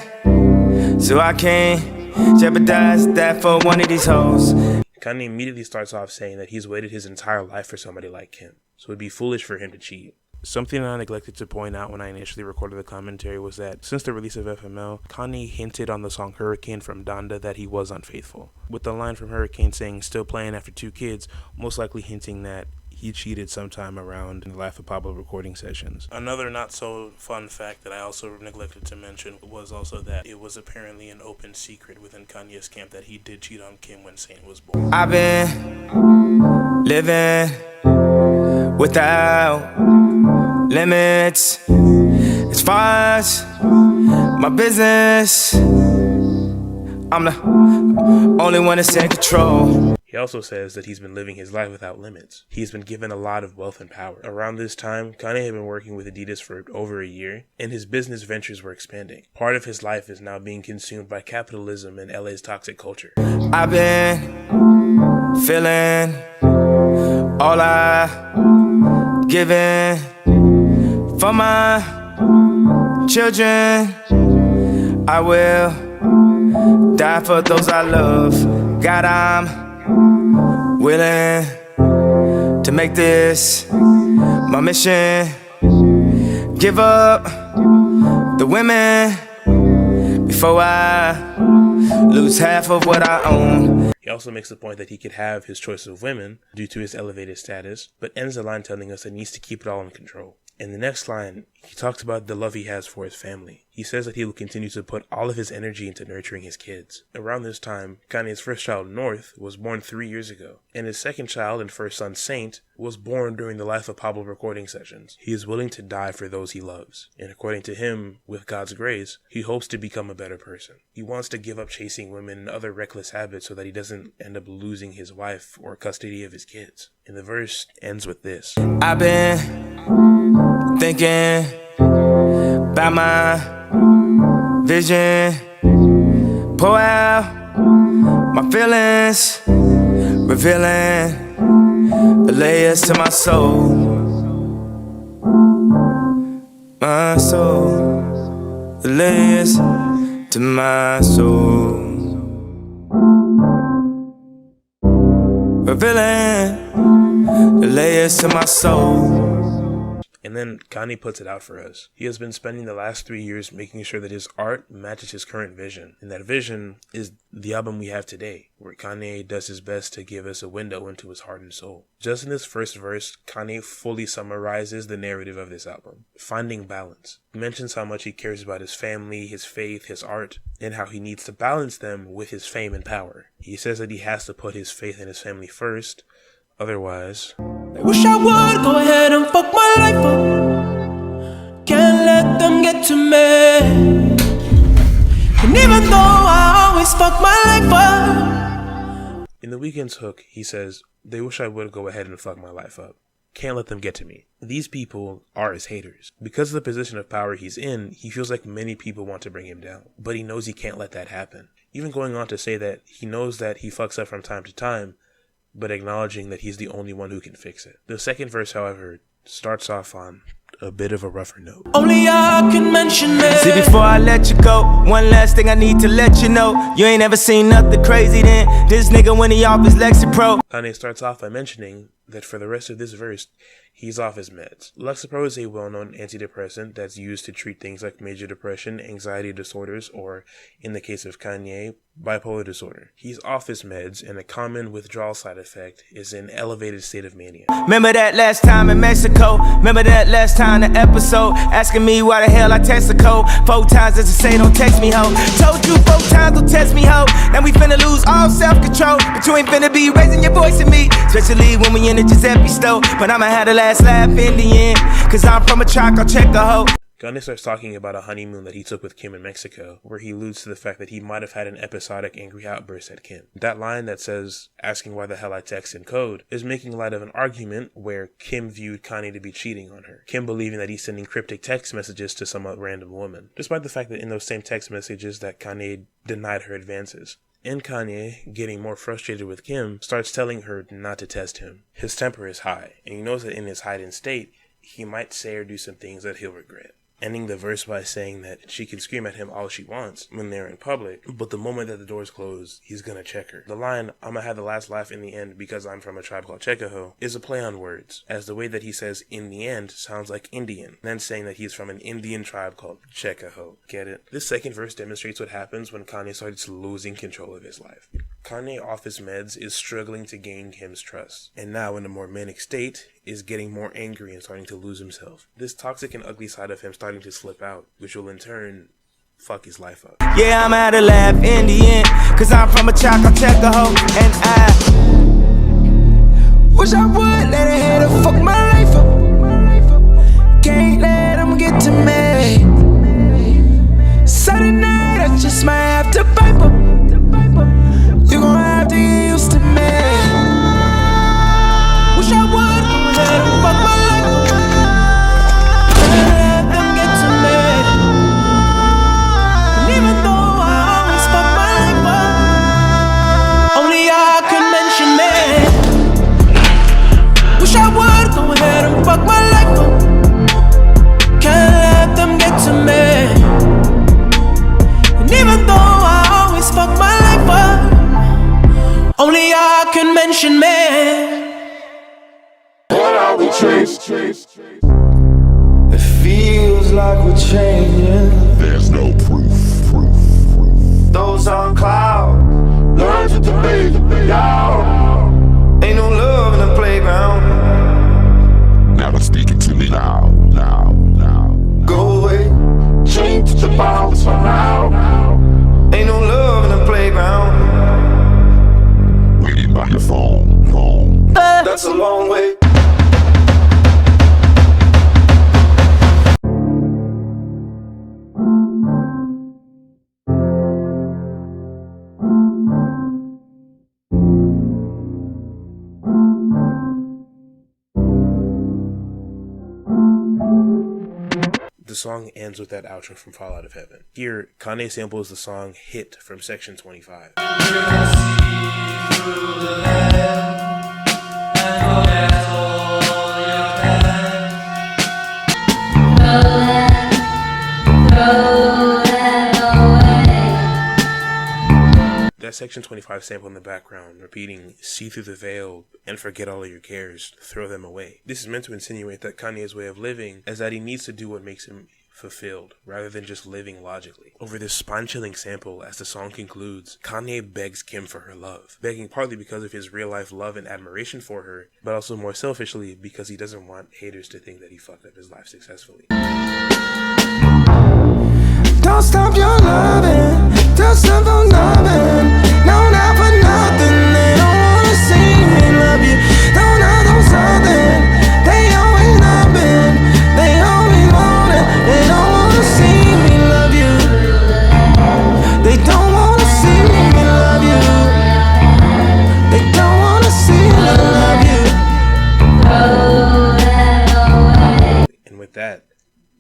so I can't jeopardize that for one of these hoes. Kanye immediately starts off saying that he's waited his entire life for somebody like Kim, so it'd be foolish for him to cheat. Something I neglected to point out when I initially recorded the commentary was that since the release of FML, Kanye hinted on the song Hurricane from Donda that he was unfaithful, with the line from Hurricane saying still playing after 2 kids, most likely hinting that he cheated sometime around in the Life of Pablo recording sessions. Another not so fun fact that I also neglected to mention was also that it was apparently an open secret within Kanye's camp that he did cheat on Kim when Saint was born. I've been living without limits as far as my business. I'm the only one that's in control. He also says that he's been living his life without limits. He's been given a lot of wealth and power. Around this time, Kanye had been working with Adidas for over a year, and his business ventures were expanding. Part of his life is now being consumed by capitalism and LA's toxic culture. I've been feeling all I given for my children. I will die for those I love. God, I'm willing to make this my mission. Give up the women before I lose half of what I own. He also makes the point that he could have his choice of women due to his elevated status, but ends the line telling us that he needs to keep it all in control. In the next line, he talks about the love he has for his family. He says that he will continue to put all of his energy into nurturing his kids. Around this time, Kanye's first child, North, was born 3 years ago, and his second child and first son, Saint, was born during the Life of Pablo recording sessions. He is willing to die for those he loves, and according to him, with God's grace, he hopes to become a better person. He wants to give up chasing women and other reckless habits so that he doesn't end up losing his wife or custody of his kids. And the verse ends with this. I've been thinking about my vision, pour out my feelings, revealing the layers to my soul, the layers to my soul, revealing the layers to my soul. And then Kanye puts it out for us. He has been spending the last 3 years making sure that his art matches his current vision. And that vision is the album we have today, where Kanye does his best to give us a window into his heart and soul. Just in this first verse, Kanye fully summarizes the narrative of this album. Finding balance. He mentions how much he cares about his family, his faith, his art, and how he needs to balance them with his fame and power. He says that he has to put his faith and his family first. Otherwise, I wish I would go ahead and fuck my life up. Can't let them get to me. And even though I always fuck my life up. In The Weeknd's hook, he says, they wish I would go ahead and fuck my life up. Can't let them get to me. These people are his haters. Because of the position of power he's in, he feels like many people want to bring him down. But he knows he can't let that happen. Even going on to say that he knows that he fucks up from time to time, but acknowledging that he's the only one who can fix it. The second verse, however, starts off on a bit of a rougher note. Only I can mention it. See, before I let you go, one last thing I need to let you know. You ain't ever seen nothing crazy then. This nigga when he off his Lexapro. Kanye starts off by mentioning that for the rest of this verse, he's off his meds. Lexapro is a well-known antidepressant that's used to treat things like major depression, anxiety disorders, or, in the case of Kanye, bipolar disorder. He's off his meds, and a common withdrawal side effect is an elevated state of mania. Remember that last time in Mexico? Remember that last time the episode? Asking me why the hell I text the code 4 times just to say don't text me, ho. Told you 4 times don't text me, ho. Now we finna lose all self-control, but you ain't finna be raising your voice at me, especially when we in the Giuseppe store. But I'ma have the last laugh in the end, cause I'm from a track, I'll check a hoe. Kanye starts talking about a honeymoon that he took with Kim in Mexico, where he alludes to the fact that he might have had an episodic angry outburst at Kim. That line that says, asking why the hell I text in code, is making light of an argument where Kim viewed Kanye to be cheating on her. Kim believing that he's sending cryptic text messages to some random woman, despite the fact that in those same text messages that Kanye denied her advances. And Kanye, getting more frustrated with Kim, starts telling her not to test him. His temper is high, and he knows that in his heightened state, he might say or do some things that he'll regret. Ending the verse by saying that she can scream at him all she wants when they're in public, but the moment that the doors close, he's gonna check her. The line, I'ma have the last laugh in the end because I'm from a tribe called Chekaho, is a play on words, as the way that he says in the end sounds like Indian, then saying that he's from an Indian tribe called Chekaho. Get it? This second verse demonstrates what happens when Kanye starts losing control of his life. Kanye off his meds is struggling to gain Kim's trust, and now in a more manic state, is getting more angry and starting to lose himself. This toxic and ugly side of him starting to slip out, which will in turn fuck his life up. Yeah, I'm at a laugh in the end, cause I'm from a track, I'll check a hoe. And I wish I would let a hater fuck my life up. Can't let him get to me. Saturday night, I just might have to pipe up. You gon' have to get used to me. Wish I would let him fuck my life up. Can't let them get to me. And even though I always fuck my life up, only I can mention me. Wish I would go ahead and fuck my life up. Can't let them get to me. And even though I always fuck my life up, only I can mention me. What are we chasing? It feels like we're changing. There's no proof. Those on cloud learn to debate, y'all. Ain't no love in the playground. Now they're speaking to me now. The song ends with that outro from Fall Out of Heaven. Here, Kanye samples the song Hit from Section 25. That Section 25 sample in the background, repeating, "See through the veil and forget all of your cares, throw them away." This is meant to insinuate that Kanye's way of living is that he needs to do what makes him fulfilled, rather than just living logically. Over this spine-chilling sample, as the song concludes, Kanye begs Kim for her love, begging partly because of his real-life love and admiration for her, but also more selfishly because he doesn't want haters to think that he fucked up his life successfully. Don't stop your loving, don't stop for nothing. No, not for nothing. They don't wanna see me love you. Don't know those something. They always loving, they always want it. They don't wanna see me love you. They don't wanna see me love you. They don't wanna see me love you. And with that,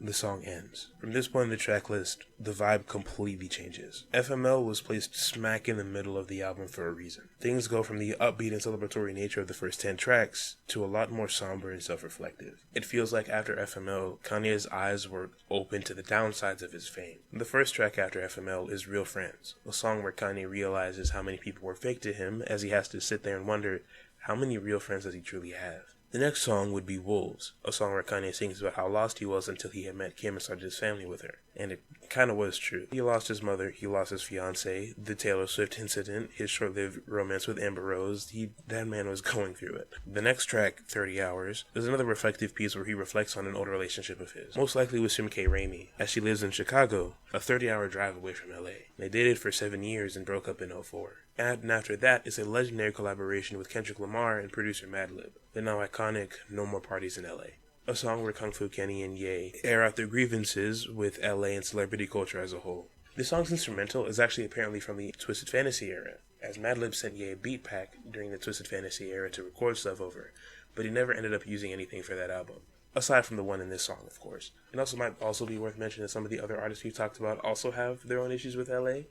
the song ends. From this point in the track list, the vibe completely changes. FML was placed smack in the middle of the album for a reason. Things go from the upbeat and celebratory nature of the first 10 tracks to a lot more somber and self-reflective. It feels like after FML, Kanye's eyes were open to the downsides of his fame. The first track after FML is Real Friends, a song where Kanye realizes how many people were fake to him as he has to sit there and wonder, how many real friends does he truly have? The next song would be Wolves, a song where Kanye sings about how lost he was until he had met Kim and started his family with her. And it kind of was true. He lost his mother, he lost his fiancée, the Taylor Swift incident, his short-lived romance with Amber Rose. That man was going through it. The next track, 30 Hours, is another reflective piece where he reflects on an old relationship of his, most likely with Sim K. Raimi, as she lives in Chicago, a 30-hour drive away from LA. They dated for 7 years and broke up in 2004. And after that is a legendary collaboration with Kendrick Lamar and producer Madlib, the now iconic No More Parties in LA. A song where Kung Fu Kenny and Ye air out their grievances with LA and celebrity culture as a whole. The song's instrumental is actually apparently from the Twisted Fantasy era, as Madlib sent Ye a beat pack during the Twisted Fantasy era to record stuff over, but he never ended up using anything for that album. Aside from the one in this song, of course. It also might also be worth mentioning that some of the other artists we've talked about also have their own issues with LA,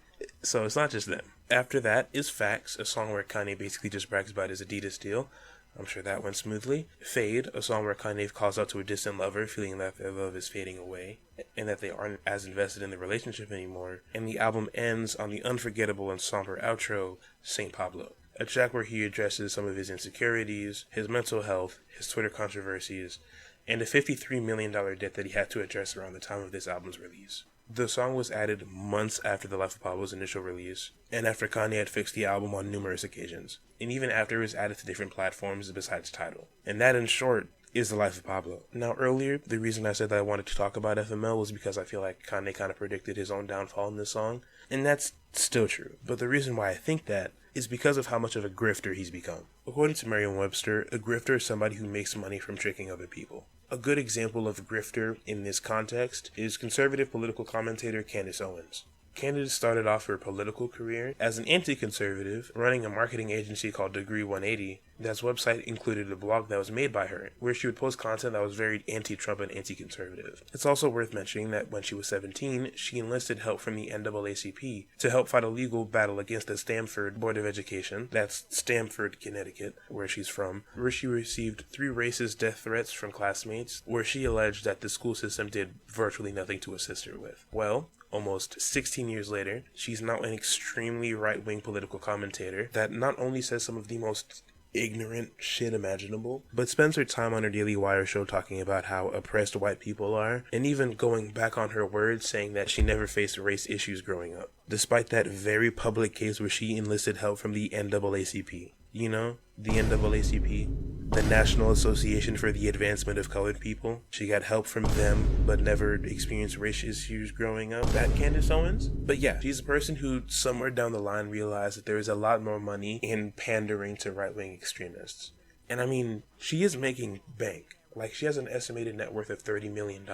so it's not just them. After that is Facts, a song where Kanye basically just brags about his Adidas deal. I'm sure that went smoothly. Fade, a song where Kanye calls out to a distant lover, feeling that their love is fading away, and that they aren't as invested in the relationship anymore. And the album ends on the unforgettable and somber outro, St. Pablo, a track where he addresses some of his insecurities, his mental health, his Twitter controversies, and a $53 million debt that he had to address around the time of this album's release. The song was added months after The Life of Pablo's initial release, and after Kanye had fixed the album on numerous occasions, and even after it was added to different platforms besides Tidal. And that, in short, is The Life of Pablo. Now, earlier, the reason I said that I wanted to talk about FML was because I feel like Kanye kind of predicted his own downfall in this song, and that's still true. But the reason why I think that is because of how much of a grifter he's become. According to Merriam-Webster, a grifter is somebody who makes money from tricking other people. A good example of a grifter in this context is conservative political commentator Candace Owens. Candace started off her political career as an anti-conservative, running a marketing agency called Degree 180. That's website included a blog that was made by her, where she would post content that was very anti-Trump and anti-conservative. It's also worth mentioning that when she was 17, she enlisted help from the NAACP to help fight a legal battle against the Stamford Board of Education, that's Stamford, Connecticut, where she's from, where she received 3 racist death threats from classmates, where she alleged that the school system did virtually nothing to assist her with. Well, almost 16 years later, she's now an extremely right-wing political commentator that not only says some of the most ignorant shit imaginable, but spends her time on her Daily Wire show talking about how oppressed white people are, and even going back on her words saying that she never faced race issues growing up, despite that very public case where she enlisted help from the NAACP. You know, the NAACP, the National Association for the Advancement of Colored People. She got help from them, but never experienced race issues growing up. That Candace Owens? But yeah, she's a person who somewhere down the line realized that there is a lot more money in pandering to right-wing extremists. And I mean, she is making bank. Like, she has an estimated net worth of $30 million,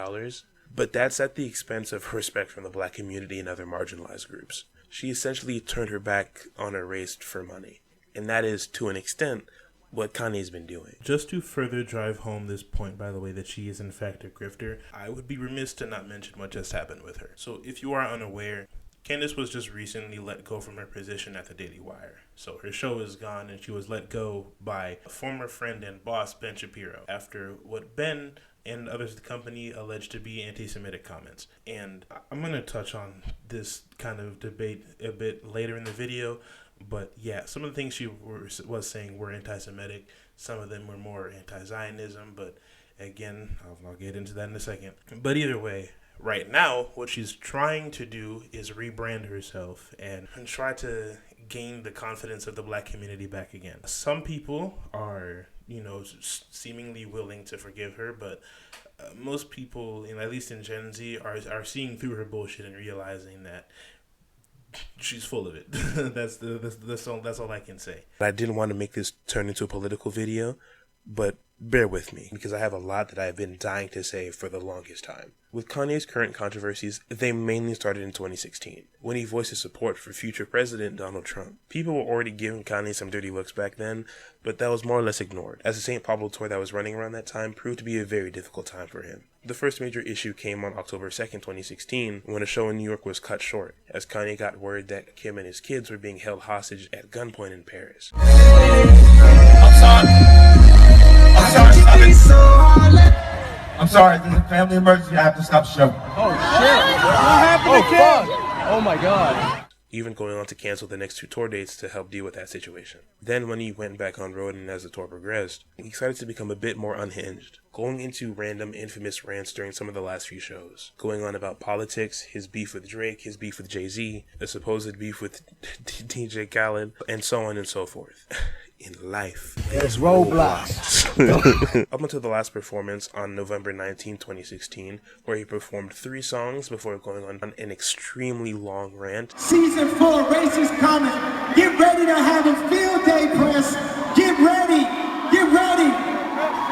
but that's at the expense of respect from the black community and other marginalized groups. She essentially turned her back on her race for money. And that is, to an extent, what Kanye's been doing. Just to further drive home this point, by the way, that she is in fact a grifter, I would be remiss to not mention what just happened with her. So if you are unaware, Candace was just recently let go from her position at the Daily Wire. So her show is gone, and she was let go by a former friend and boss, Ben Shapiro, after what Ben and others of the company alleged to be anti-Semitic comments. And I'm going to touch on this kind of debate a bit later in the video, but yeah, some of the things she was saying were anti-Semitic. Some of them were more anti-Zionism, but again, I'll get into that in a second. But either way, right now, what she's trying to do is rebrand herself and try to gain the confidence of the black community back again. Some people are, seemingly willing to forgive her, but most people, at least in Gen Z, are seeing through her bullshit and realizing that she's full of it. That's all I can say. I didn't want to make this turn into a political video, but bear with me, because I have a lot that I've been dying to say for the longest time. With Kanye's current controversies, they mainly started in 2016, when he voiced his support for future President Donald Trump. People were already giving Kanye some dirty looks back then, but that was more or less ignored, as the St. Pablo tour that was running around that time proved to be a very difficult time for him. The first major issue came on October 2nd, 2016, when a show in New York was cut short, as Kanye got word that Kim and his kids were being held hostage at gunpoint in Paris. I'm sorry, there's a family emergency. I have to stop the show. Oh, shit. What happened to Kim? Oh, my God. Even going on to cancel the next 2 tour dates to help deal with that situation. Then when he went back on road and as the tour progressed, he started to become a bit more unhinged, going into random infamous rants during some of the last few shows, going on about politics, his beef with Drake, his beef with Jay-Z, a supposed beef with DJ Khaled, and so on and so forth. In life, there's roadblocks. Up until the last performance on November 19, 2016, where he performed 3 songs before going on an extremely long rant. Season 4 racist comments. Get ready to have a field day, press. Get ready,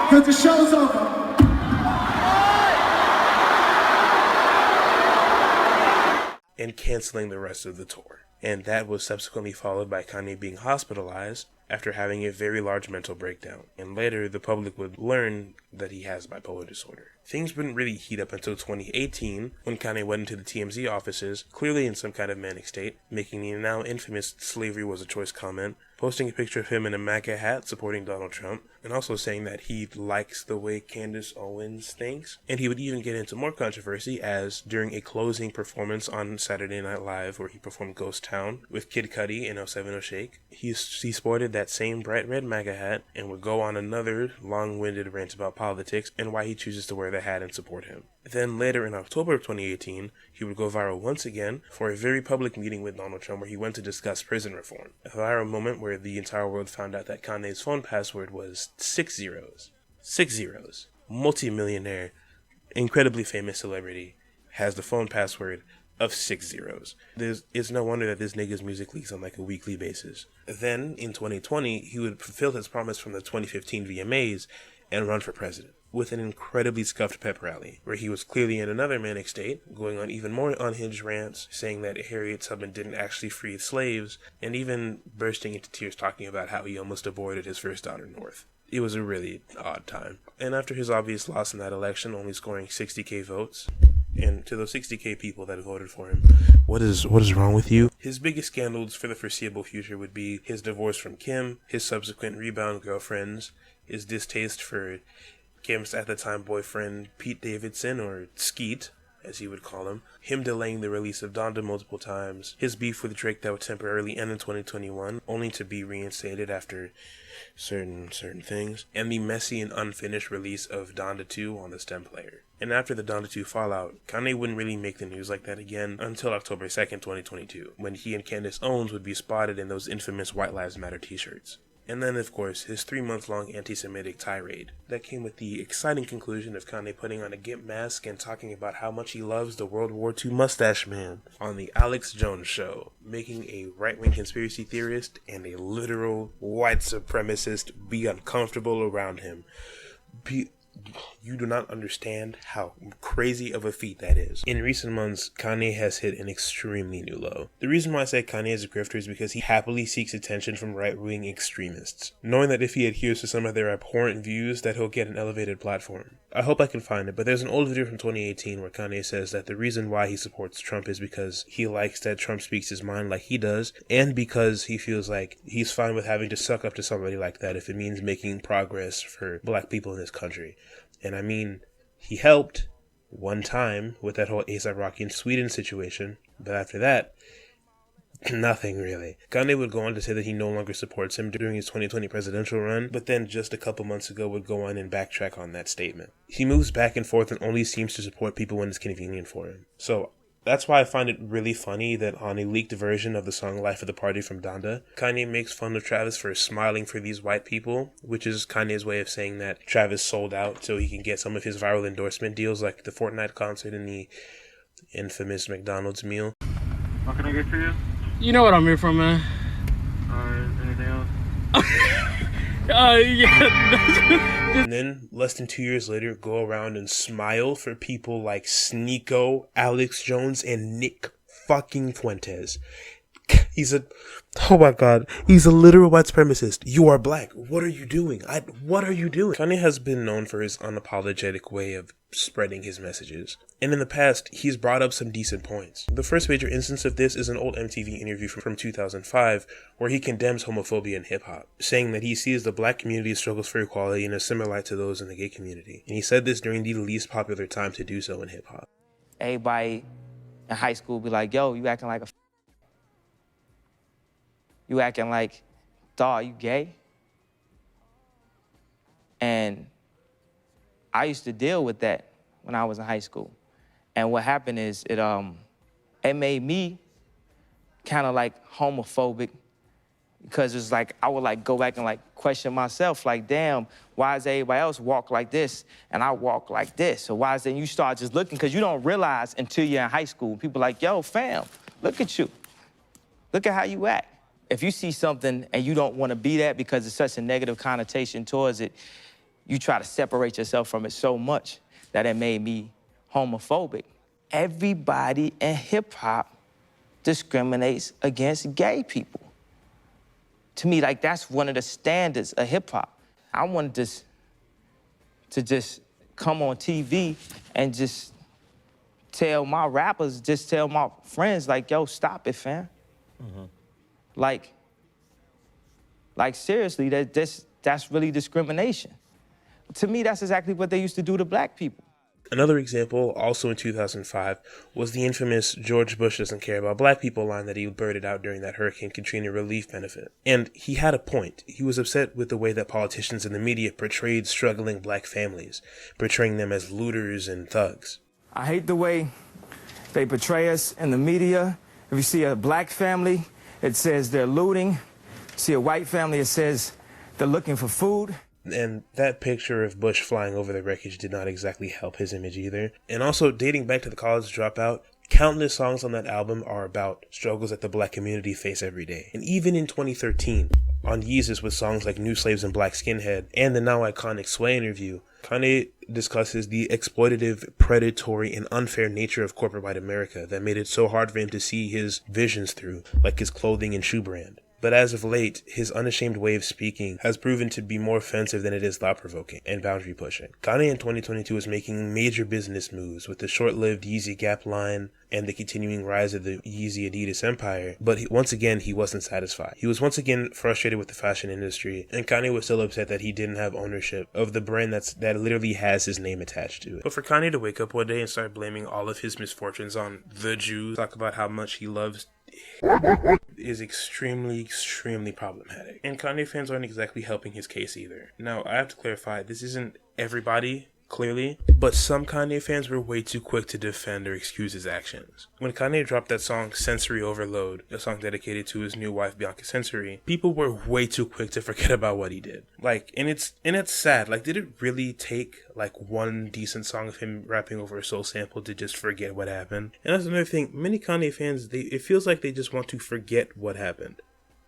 because the show's over. And canceling the rest of the tour. And that was subsequently followed by Kanye being hospitalized after having a very large mental breakdown. And later, the public would learn that he has bipolar disorder. Things wouldn't really heat up until 2018, when Kanye went into the TMZ offices, clearly in some kind of manic state, making the now infamous "slavery was a choice" comment, posting a picture of him in a MAGA hat supporting Donald Trump, and also saying that he likes the way Candace Owens thinks. And he would even get into more controversy, as during a closing performance on Saturday Night Live, where he performed Ghost Town with Kid Cudi and 070 Shake, he sported that same bright red MAGA hat and would go on another long-winded rant about politics and why he chooses to wear the hat and support him. Then later in October of 2018, he would go viral once again for a very public meeting with Donald Trump where he went to discuss prison reform. A viral moment where the entire world found out that Kanye's phone password was 6 zeros. 6 zeros. Multi-millionaire, incredibly famous celebrity has the phone password of 6 zeros. It's no wonder that this nigga's music leaks on like a weekly basis. Then, in 2020, he would fulfill his promise from the 2015 VMAs and run for president, with an incredibly scuffed pep rally, where he was clearly in another manic state, going on even more unhinged rants, saying that Harriet Tubman didn't actually free slaves, and even bursting into tears talking about how he almost aborted his first daughter north. It was a really odd time. And after his obvious loss in that election, only scoring 60k votes, and to those 60k people that voted for him, what is wrong with you? His biggest scandals for the foreseeable future would be his divorce from Kim, his subsequent rebound girlfriends, his distaste for Kim's at the time boyfriend Pete Davidson, or Skeet, as he would call him delaying the release of Donda multiple times, his beef with Drake that would temporarily end in 2021, only to be reinstated after certain things, and the messy and unfinished release of Donda 2 on the stem player. And after the Donda 2 fallout, Kanye wouldn't really make the news like that again until October 2nd, 2022, when he and Candace Owens would be spotted in those infamous White Lives Matter t-shirts. And then, of course, his 3-month-long anti-Semitic tirade that came with the exciting conclusion of Kanye putting on a gimp mask and talking about how much he loves the World War II mustache man on the Alex Jones Show, making a right-wing conspiracy theorist and a literal white supremacist be uncomfortable around him. You do not understand how crazy of a feat that is. In recent months, Kanye has hit an extremely new low. The reason why I say Kanye is a grifter is because he happily seeks attention from right-wing extremists, knowing that if he adheres to some of their abhorrent views, that he'll get an elevated platform. I hope I can find it, but there's an old video from 2018 where Kanye says that the reason why he supports Trump is because he likes that Trump speaks his mind like he does, and because he feels like he's fine with having to suck up to somebody like that if it means making progress for black people in this country. And I mean, he helped one time with that whole A$AP Rocky and Sweden situation, but after that, nothing really. Kanye would go on to say that he no longer supports him during his 2020 presidential run, but then just a couple months ago would go on and backtrack on that statement. He moves back and forth and only seems to support people when it's convenient for him. So that's why I find it really funny that on a leaked version of the song Life of the Party from Donda, Kanye makes fun of Travis for smiling for these white people, which is Kanye's way of saying that Travis sold out so he can get some of his viral endorsement deals like the Fortnite concert and the infamous McDonald's meal. What can I get for you? You know what I'm here from, man. Anything else? Yeah. And then, less than 2 years later, go around and smile for people like Sneeko, Alex Jones, and Nick fucking Fuentes. He's a literal white supremacist. You are black. What are you doing? What are you doing? Kanye has been known for his unapologetic way of spreading his messages. And in the past, he's brought up some decent points. The first major instance of this is an old MTV interview from 2005, where he condemns homophobia in hip-hop, saying that he sees the black community's struggles for equality in a similar light to those in the gay community. And he said this during the least popular time to do so in hip-hop. Everybody in high school be like, yo, you acting like a You acting like, dawg, you gay? And I used to deal with that when I was in high school. And what happened is it made me kind of like homophobic, because it's like I would like go back and like question myself, like, damn, why does everybody else walk like this and I walk like this? So why is it you start just looking, because you don't realize until you're in high school. People like, yo, fam, look at you. Look at how you act. If you see something and you don't want to be that because it's such a negative connotation towards it, you try to separate yourself from it so much that it made me homophobic. Everybody in hip-hop discriminates against gay people. To me, like, that's one of the standards of hip-hop. I wanted this to just come on TV and just tell my rappers, just tell my friends, like, yo, stop it, fam. Mm-hmm. Like seriously, that's really discrimination. To me, that's exactly what they used to do to black people. Another example, also in 2005, was the infamous George Bush doesn't care about black people line that he blurted out during that Hurricane Katrina relief benefit. And he had a point. He was upset with the way that politicians and the media portrayed struggling black families, portraying them as looters and thugs. I hate the way they portray us in the media. If you see a black family, it says they're looting. See a white family, it says they're looking for food. And that picture of Bush flying over the wreckage did not exactly help his image either. And also, dating back to the College Dropout, countless songs on that album are about struggles that the black community face every day. And even in 2013, on Yeezus with songs like New Slaves and Black Skinhead, and the now iconic Sway interview, Kanye discusses the exploitative, predatory, and unfair nature of corporate white America that made it so hard for him to see his visions through, like his clothing and shoe brand. But as of late, his unashamed way of speaking has proven to be more offensive than it is thought-provoking and boundary-pushing. Kanye in 2022 is making major business moves with the short-lived Yeezy Gap line and the continuing rise of the Yeezy Adidas empire, but once again, he wasn't satisfied. He was once again frustrated with the fashion industry, and Kanye was still upset that he didn't have ownership of the brand that literally has his name attached to it. But for Kanye to wake up one day and start blaming all of his misfortunes on the Jews, talk about how much he loves is extremely problematic. And Kanye fans aren't exactly helping his case either. Now, I have to clarify, this isn't everybody, clearly, but some Kanye fans were way too quick to defend or excuse his actions. When Kanye dropped that song Sensory Overload, a song dedicated to his new wife Bianca Sensory, people were way too quick to forget about what he did. And it's sad. Did it really take one decent song of him rapping over a soul sample to just forget what happened? And that's another thing, many Kanye fans, it feels like they just want to forget what happened.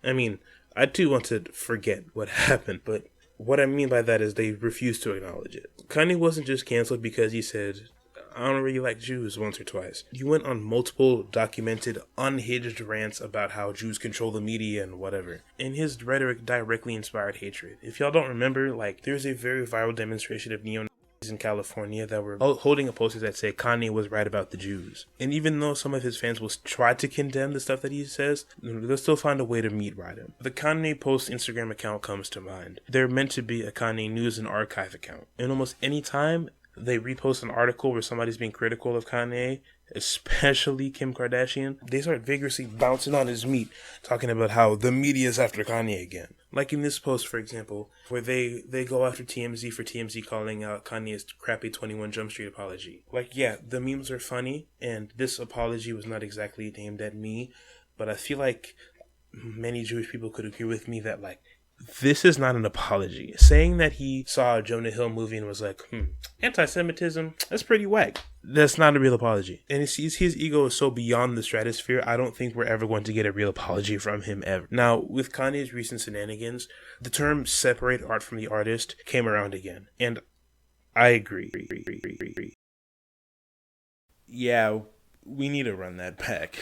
I mean, I too want to forget what happened, but What I mean by that is they refuse to acknowledge it. Kanye wasn't just canceled because he said, I don't really like Jews once or twice. He went on multiple documented, unhinged rants about how Jews control the media and whatever. And his rhetoric directly inspired hatred. If y'all don't remember, like, there's a very viral demonstration of neo-Nazis in California that were holding a poster that said Kanye was right about the Jews. And even though some of his fans will try to condemn the stuff that he says, they'll still find a way to meat ride him. The Kanye Post Instagram account comes to mind. They're meant to be a Kanye News and Archive account. And almost any time they repost an article where somebody's being critical of Kanye, especially Kim Kardashian, they start vigorously bouncing on his meat, talking about how the media's after Kanye again. Like in this post, for example, where they go after TMZ for TMZ calling out Kanye's crappy 21 Jump Street apology. Like, yeah, the memes are funny, and this apology was not exactly aimed at me, but I feel like many Jewish people could agree with me that, like, this is not an apology. Saying that he saw a Jonah Hill movie and was like, anti-Semitism, that's pretty whack. That's not a real apology. And his ego is so beyond the stratosphere, I don't think we're ever going to get a real apology from him ever. Now, with Kanye's recent shenanigans, the term separate art from the artist came around again. And I agree. Yeah, we need to run that back.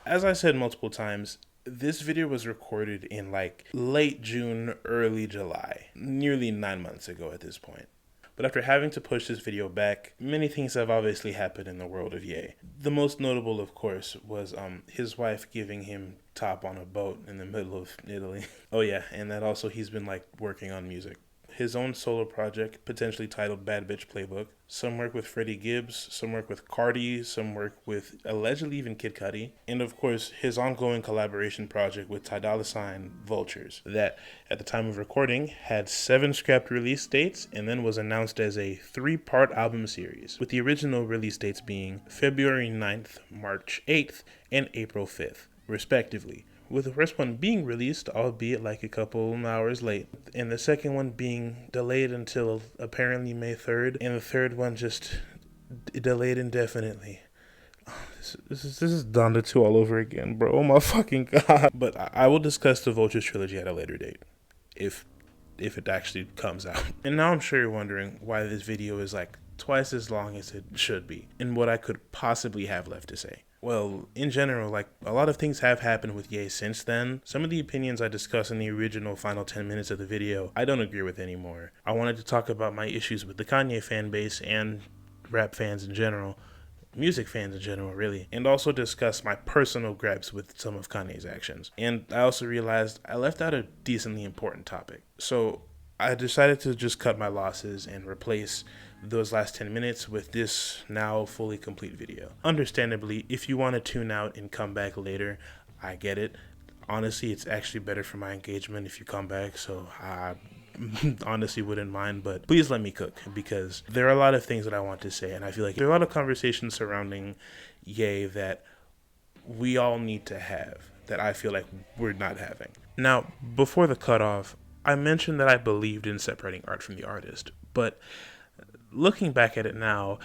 As I said multiple times, this video was recorded in like late June, early July, nearly 9 months ago at this point. But after having to push this video back, many things have obviously happened in the world of Ye. The most notable, of course, was his wife giving him top on a boat in the middle of Italy. Oh yeah, and that also he's been like working on music. His own solo project, potentially titled Bad Bitch Playbook. Some work with Freddie Gibbs, some work with Cardi, some work with allegedly even Kid Cudi. And of course, his ongoing collaboration project with Ty Dolla $ign, Vultures, that at the time of recording had 7 scrapped release dates and then was announced as a 3-part album series, with the original release dates being February 9th, March 8th, and April 5th, respectively, with the first one being released, albeit like a couple hours late, and the second one being delayed until apparently May 3rd, and the third one just delayed indefinitely. This is Donda 2 all over again, bro. Oh my fucking god. But I will discuss the Vultures trilogy at a later date, if it actually comes out. And now I'm sure you're wondering why this video is like twice as long as it should be, and what I could possibly have left to say. Well, in general, like, a lot of things have happened with Ye since then. Some of the opinions I discussed in the original final 10 minutes of the video, I don't agree with anymore. I wanted to talk about my issues with the Kanye fan base and rap fans in general, music fans in general, really, and also discuss my personal gripes with some of Kanye's actions. And I also realized I left out a decently important topic. So I decided to just cut my losses and replace those last 10 minutes with this now fully complete video. Understandably, if you want to tune out and come back later, I get it. Honestly, it's actually better for my engagement if you come back, so I honestly wouldn't mind, but please let me cook, because there are a lot of things that I want to say, and I feel like there are a lot of conversations surrounding Ye that we all need to have, that I feel like we're not having. Now, before the cutoff, I mentioned that I believed in separating art from the artist, but looking back at it now,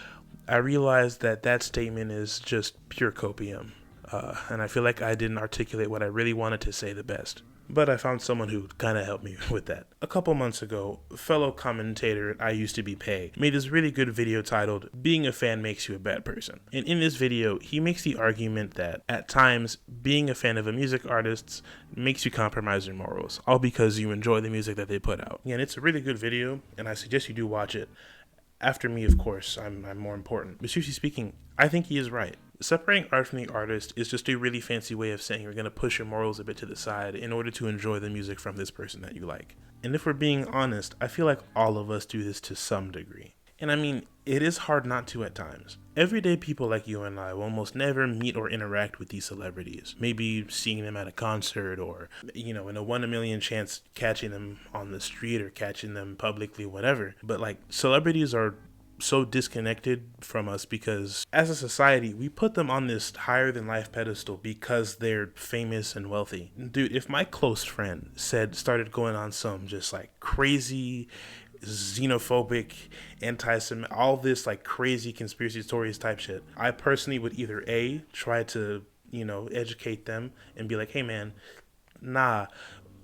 I realized that that statement is just pure copium, and I feel like I didn't articulate what I really wanted to say the best. But I found someone who kind of helped me with that. A couple months ago, fellow commentator I Used to Be Pay made this really good video titled, Being a Fan Makes You a Bad Person. And in this video, he makes the argument that, at times, being a fan of a music artist makes you compromise your morals, all because you enjoy the music that they put out. And it's a really good video, and I suggest you do watch it. After me, of course, I'm more important. But seriously speaking, I think he is right. Separating art from the artist is just a really fancy way of saying you're going to push your morals a bit to the side in order to enjoy the music from this person that you like. And if we're being honest, I feel like all of us do this to some degree. And I mean, it is hard not to at times. Everyday people like you and I will almost never meet or interact with these celebrities. Maybe seeing them at a concert, or, in a 1 in a million chance catching them on the street or catching them publicly, whatever. But like, celebrities are so disconnected from us because as a society we put them on this higher than life pedestal because they're famous and wealthy. Dude, if my close friend started going on some just like crazy xenophobic, anti-Semitic, all this like crazy conspiracy stories type shit, I personally would either A, try to educate them and be like, hey man, nah,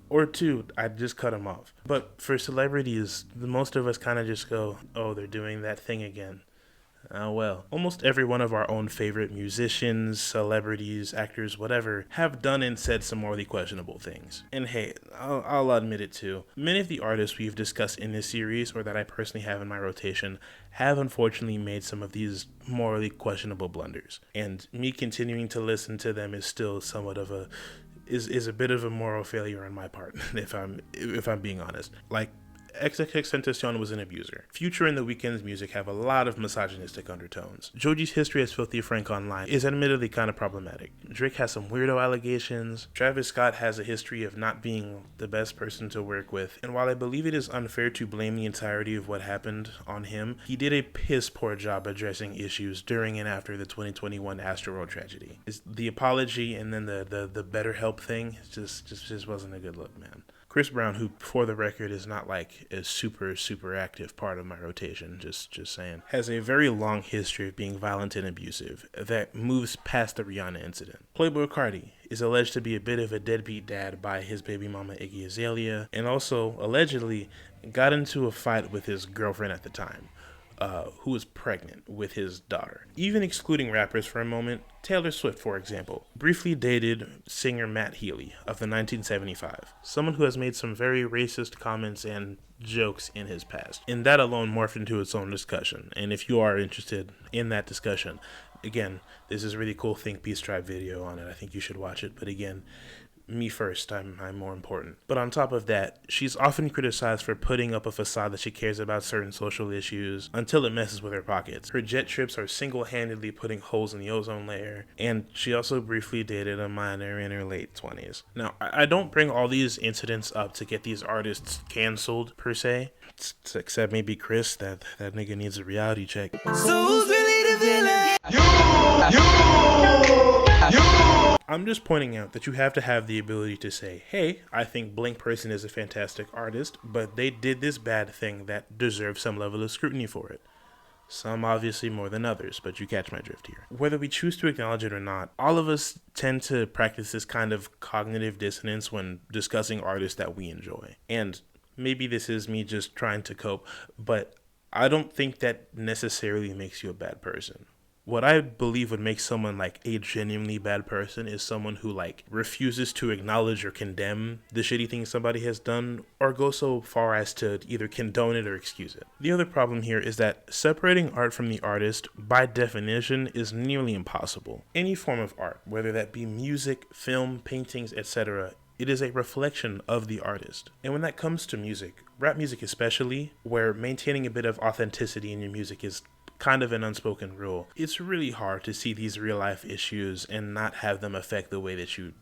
Or two, I'd just cut them off. But for celebrities, most of us kind of just go, oh, they're doing that thing again. Oh well. Almost every one of our own favorite musicians, celebrities, actors, whatever, have done and said some morally questionable things. And hey, I'll admit it too. Many of the artists we've discussed in this series, or that I personally have in my rotation, have unfortunately made some of these morally questionable blunders. And me continuing to listen to them is still somewhat of a is a bit of a moral failure on my part, if I'm being honest. Like, XXXTentacion was an abuser. Future and The Weeknd's music have a lot of misogynistic undertones. Joji's history as Filthy Frank online is admittedly kind of problematic. Drake has some weirdo allegations. Travis Scott has a history of not being the best person to work with. And while I believe it is unfair to blame the entirety of what happened on him, he did a piss poor job addressing issues during and after the 2021 Astroworld tragedy. The apology and then the BetterHelp thing just wasn't a good look, man. Chris Brown, who, for the record, is not like a super active part of my rotation, just saying, has a very long history of being violent and abusive that moves past the Rihanna incident. Playboi Carti is alleged to be a bit of a deadbeat dad by his baby mama Iggy Azalea, and also allegedly got into a fight with his girlfriend at the time, who was pregnant with his daughter. Even excluding rappers for a moment, Taylor Swift, for example, briefly dated singer Matt Healy of the 1975, someone who has made some very racist comments and jokes in his past. And that alone morphed into its own discussion. And if you are interested in that discussion, again, this is a really cool Think Peace Tribe video on it. I think you should watch it. But again, me first, I'm more important. But on top of that, she's often criticized for putting up a facade that she cares about certain social issues until it messes with her pockets. Her jet trips are single-handedly putting holes in the ozone layer, and she also briefly dated a minor in her late 20s. Now, I don't bring all these incidents up to get these artists canceled, per se, except maybe Chris, that nigga needs a reality check. So who's really the villain? I'm just pointing out that you have to have the ability to say, hey, I think blank person is a fantastic artist, but they did this bad thing that deserves some level of scrutiny for it. Some obviously more than others, but you catch my drift here. Whether we choose to acknowledge it or not, all of us tend to practice this kind of cognitive dissonance when discussing artists that we enjoy. And maybe this is me just trying to cope, but I don't think that necessarily makes you a bad person. What I believe would make someone like a genuinely bad person is someone who like refuses to acknowledge or condemn the shitty thing somebody has done, or go so far as to either condone it or excuse it. The other problem here is that separating art from the artist, by definition, is nearly impossible. Any form of art, whether that be music, film, paintings, etc., it is a reflection of the artist. And when that comes to music, rap music especially, where maintaining a bit of authenticity in your music is kind of an unspoken rule, it's really hard to see these real life issues and not have them affect the way that you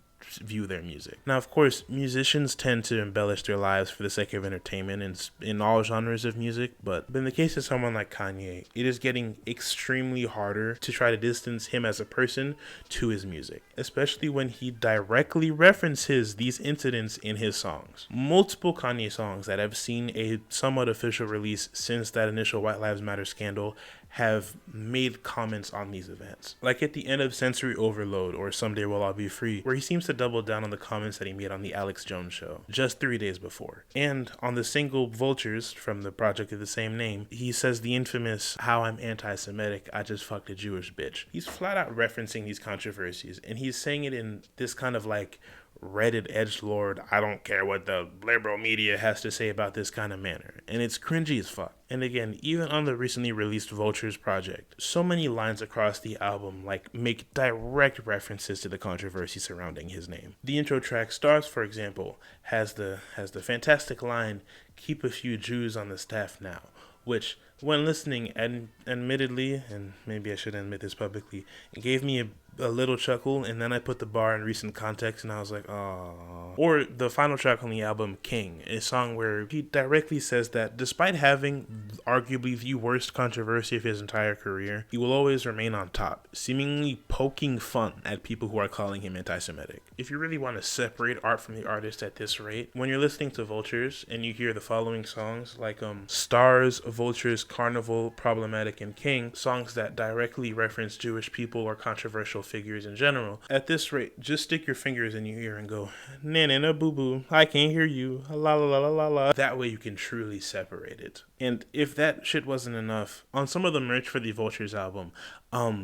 view their music. Now, of course, musicians tend to embellish their lives for the sake of entertainment in all genres of music, but in the case of someone like Kanye, it is getting extremely harder to try to distance him as a person to his music, especially when he directly references these incidents in his songs. Multiple Kanye songs that have seen a somewhat official release since that initial White Lives Matter scandal have made comments on these events. Like at the end of Sensory Overload or Someday We'll All Be Free, where he seems to double down on the comments that he made on the Alex Jones show just 3 days before. And on the single Vultures from the project of the same name, he says the infamous, "How I'm anti-Semitic, I just fucked a Jewish bitch." He's flat out referencing these controversies, and he's saying it in this kind of like Reddit edgelord, I don't care what the liberal media has to say about this kind of manner. And it's cringy as fuck. And again, even on the recently released Vultures project, so many lines across the album like make direct references to the controversy surrounding his name. The intro track Stars, for example, has the fantastic line, "Keep a few Jews on the staff now," which, when listening, admittedly, and maybe I should admit this publicly, it gave me a little chuckle, and then I put the bar in recent context and I was like, aww. Or the final track on the album, King, a song where he directly says that despite having arguably the worst controversy of his entire career, he will always remain on top, seemingly poking fun at people who are calling him anti-Semitic. If you really want to separate art from the artist at this rate, when you're listening to Vultures and you hear the following songs like Stars, Vultures, Carnival, Problematic, and King, songs that directly reference Jewish people or controversial figures in general. At this rate, just stick your fingers in your ear and go, na boo boo, I can't hear you, la la la la la la. That way you can truly separate it. And if that shit wasn't enough, on some of the merch for the Vultures album,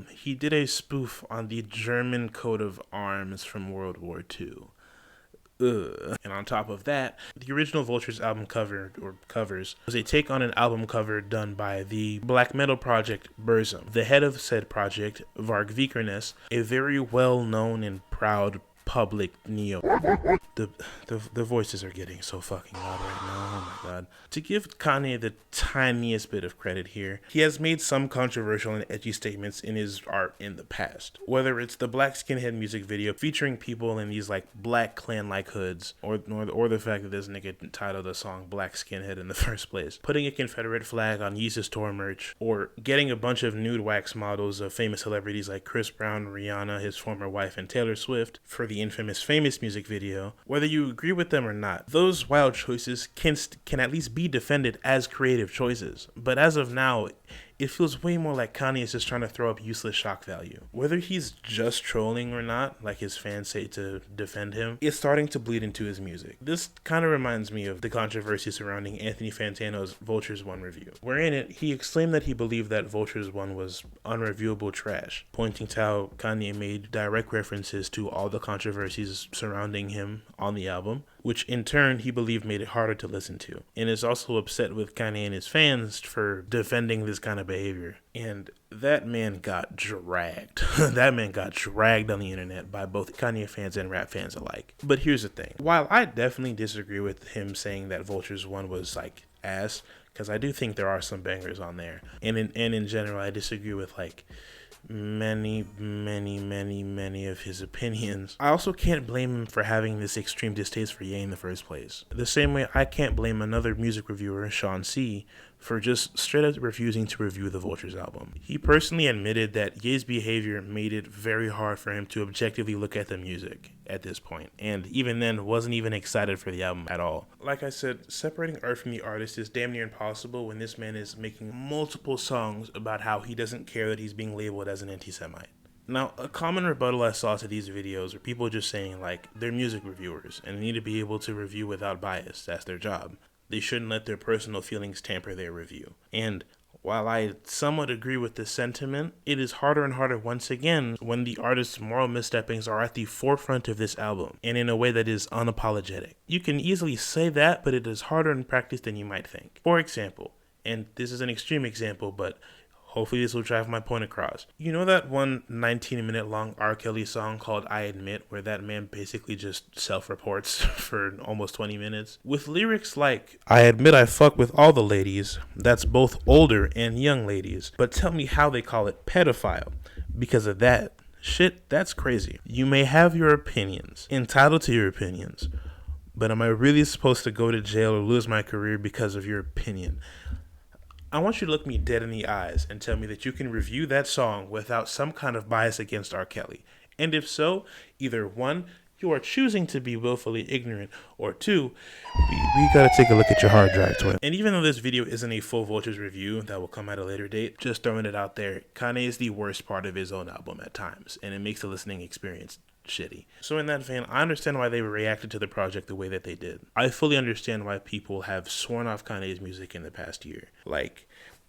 he did a spoof on the German coat of arms from World War II. And on top of that, the original Vultures album cover, or covers, was a take on an album cover done by the black metal project Burzum. The head of said project, Varg Vikernes, a very well-known and proud public neo. The voices are getting so fucking loud right now. Oh my god. To give Kanye the tiniest bit of credit here, he has made some controversial and edgy statements in his art in the past. Whether it's the Black Skinhead music video featuring people in these like black clan-like hoods, or the fact that this nigga titled the song Black Skinhead in the first place, putting a Confederate flag on Yeezus tour merch, or getting a bunch of nude wax models of famous celebrities like Chris Brown, Rihanna, his former wife, and Taylor Swift for the infamous Famous music video. Whether you agree with them or not, those wild choices can at least be defended as creative choices. But as of now, it feels way more like Kanye is just trying to throw up useless shock value. Whether he's just trolling or not, like his fans say to defend him, it's starting to bleed into his music. This kind of reminds me of the controversy surrounding Anthony Fantano's Vultures 1 review, where in it, he exclaimed that he believed that Vultures 1 was unreviewable trash, pointing to how Kanye made direct references to all the controversies surrounding him on the album, which in turn he believed made it harder to listen to, and is also upset with Kanye and his fans for defending this kind of behavior. And that man got dragged. That man got dragged on the internet by both Kanye fans and rap fans alike. But here's the thing. While I definitely disagree with him saying that Vultures 1 was like ass, because I do think there are some bangers on there, and in general I disagree with like many of his opinions, I also can't blame him for having this extreme distaste for Ye in the first place. The same way I can't blame another music reviewer, Sean C., for just straight up refusing to review the Vultures album. He personally admitted that Ye's behavior made it very hard for him to objectively look at the music at this point, and even then wasn't even excited for the album at all. Like I said, separating art from the artist is damn near impossible when this man is making multiple songs about how he doesn't care that he's being labeled as an anti-Semite. Now, a common rebuttal I saw to these videos are people just saying like they're music reviewers and need to be able to review without bias. That's their job. They shouldn't let their personal feelings tamper their review. And while I somewhat agree with this sentiment, it is harder and harder once again when the artist's moral missteppings are at the forefront of this album, and in a way that is unapologetic. You can easily say that, but it is harder in practice than you might think. For example, and this is an extreme example, but hopefully this will drive my point across. You know that one 19-minute long R. Kelly song called I Admit, where that man basically just self-reports for almost 20 minutes? With lyrics like, I admit I fuck with all the ladies, that's both older and young ladies, but tell me how they call it pedophile. Because of that. Shit, that's crazy. You may have your opinions, entitled to your opinions, but am I really supposed to go to jail or lose my career because of your opinion? I want you to look me dead in the eyes and tell me that you can review that song without some kind of bias against R. Kelly. And if so, either 1, you are choosing to be willfully ignorant, or 2, we gotta take a look at your hard drive, twin. And even though this video isn't a full Vultures review that will come at a later date, just throwing it out there, Kanye is the worst part of his own album at times, and it makes the listening experience shitty. So in that vein, I understand why they reacted to the project the way that they did. I fully understand why people have sworn off Kanye's music in the past year. Like,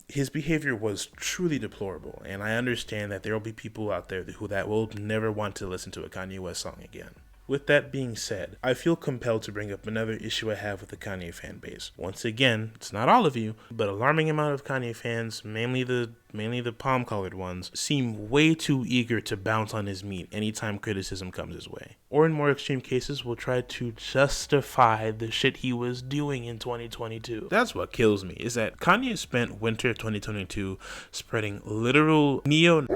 his behavior was truly deplorable, and I understand that there will be people out there who will never want to listen to a Kanye West song again. With that being said, I feel compelled to bring up another issue I have with the Kanye fan base. Once again, it's not all of you, but alarming amount of Kanye fans, mainly the palm-colored ones, seem way too eager to bounce on his meat anytime criticism comes his way. Or in more extreme cases, will try to justify the shit he was doing in 2022. That's what kills me, is that Kanye spent winter 2022 spreading literal neo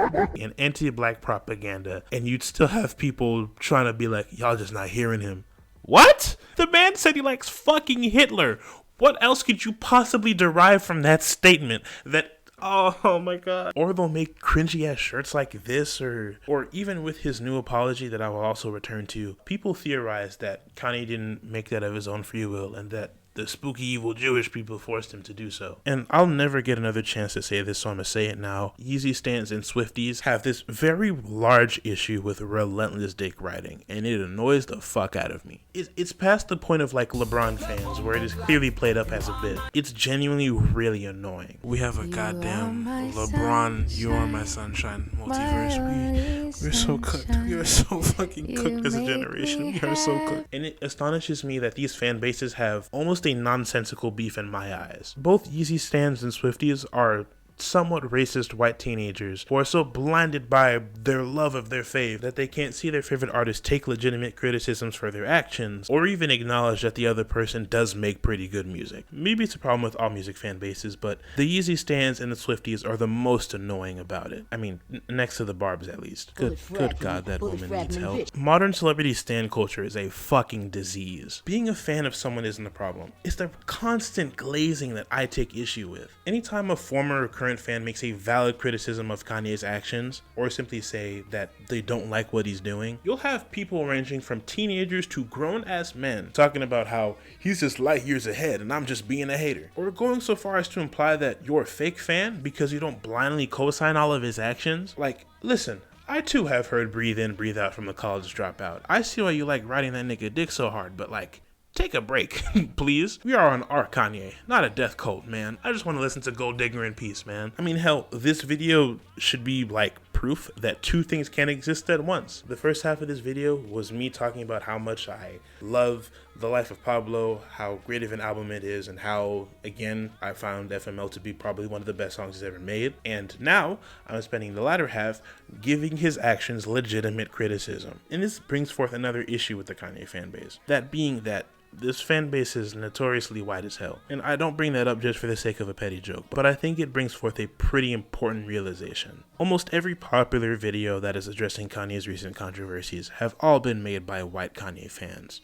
and anti-black propaganda, and you'd still have people trying to be like, y'all just not hearing him. What? The man said he likes fucking Hitler. What else could you possibly derive from that statement that, oh my god. Or they'll make cringy ass shirts like this, or even with his new apology that I will also return to, people theorize that Kanye didn't make that of his own free will, and that the spooky evil Jewish people forced him to do so. And I'll never get another chance to say this, so I'm gonna say it now. Yeezy Stans and Swifties have this very large issue with relentless dick riding, and it annoys the fuck out of me. It's past the point of like LeBron fans, where it is clearly played up as a bit. It's genuinely really annoying. We have a goddamn LeBron, You're My Sunshine multiverse. We're so cooked. We are so fucking cooked as a generation. We are so cooked. And it astonishes me that these fan bases have almost a nonsensical beef in my eyes. Both Yeezy Stans and Swifties are somewhat racist white teenagers who are so blinded by their love of their fave that they can't see their favorite artist take legitimate criticisms for their actions, or even acknowledge that the other person does make pretty good music. Maybe it's a problem with all music fan bases, but the Yeezy Stans and the Swifties are the most annoying about it. I mean, next to the Barbs at least. Good God, that woman needs help. Modern celebrity stan culture is a fucking disease. Being a fan of someone isn't the problem. It's the constant glazing that I take issue with. Anytime a former or current fan makes a valid criticism of Kanye's actions, or simply say that they don't like what he's doing, you'll have people ranging from teenagers to grown-ass men talking about how he's just light years ahead and I'm just being a hater, or going so far as to imply that you're a fake fan because you don't blindly co-sign all of his actions. Like, listen, I too have heard Breathe In, Breathe Out from the College Dropout. I see why you like riding that nigga dick so hard, but like, take a break, please. We are on our Kanye, not a death cult, man. I just want to listen to Gold Digger in peace, man. I mean, hell, this video should be like proof that two things can't exist at once. The first half of this video was me talking about how much I love The Life of Pablo, how great of an album it is, and how, again, I found FML to be probably one of the best songs he's ever made. And now, I'm spending the latter half giving his actions legitimate criticism. And this brings forth another issue with the Kanye fanbase. That being that this fan base is notoriously white as hell. And I don't bring that up just for the sake of a petty joke, but I think it brings forth a pretty important realization. Almost every popular video that is addressing Kanye's recent controversies have all been made by white Kanye fans,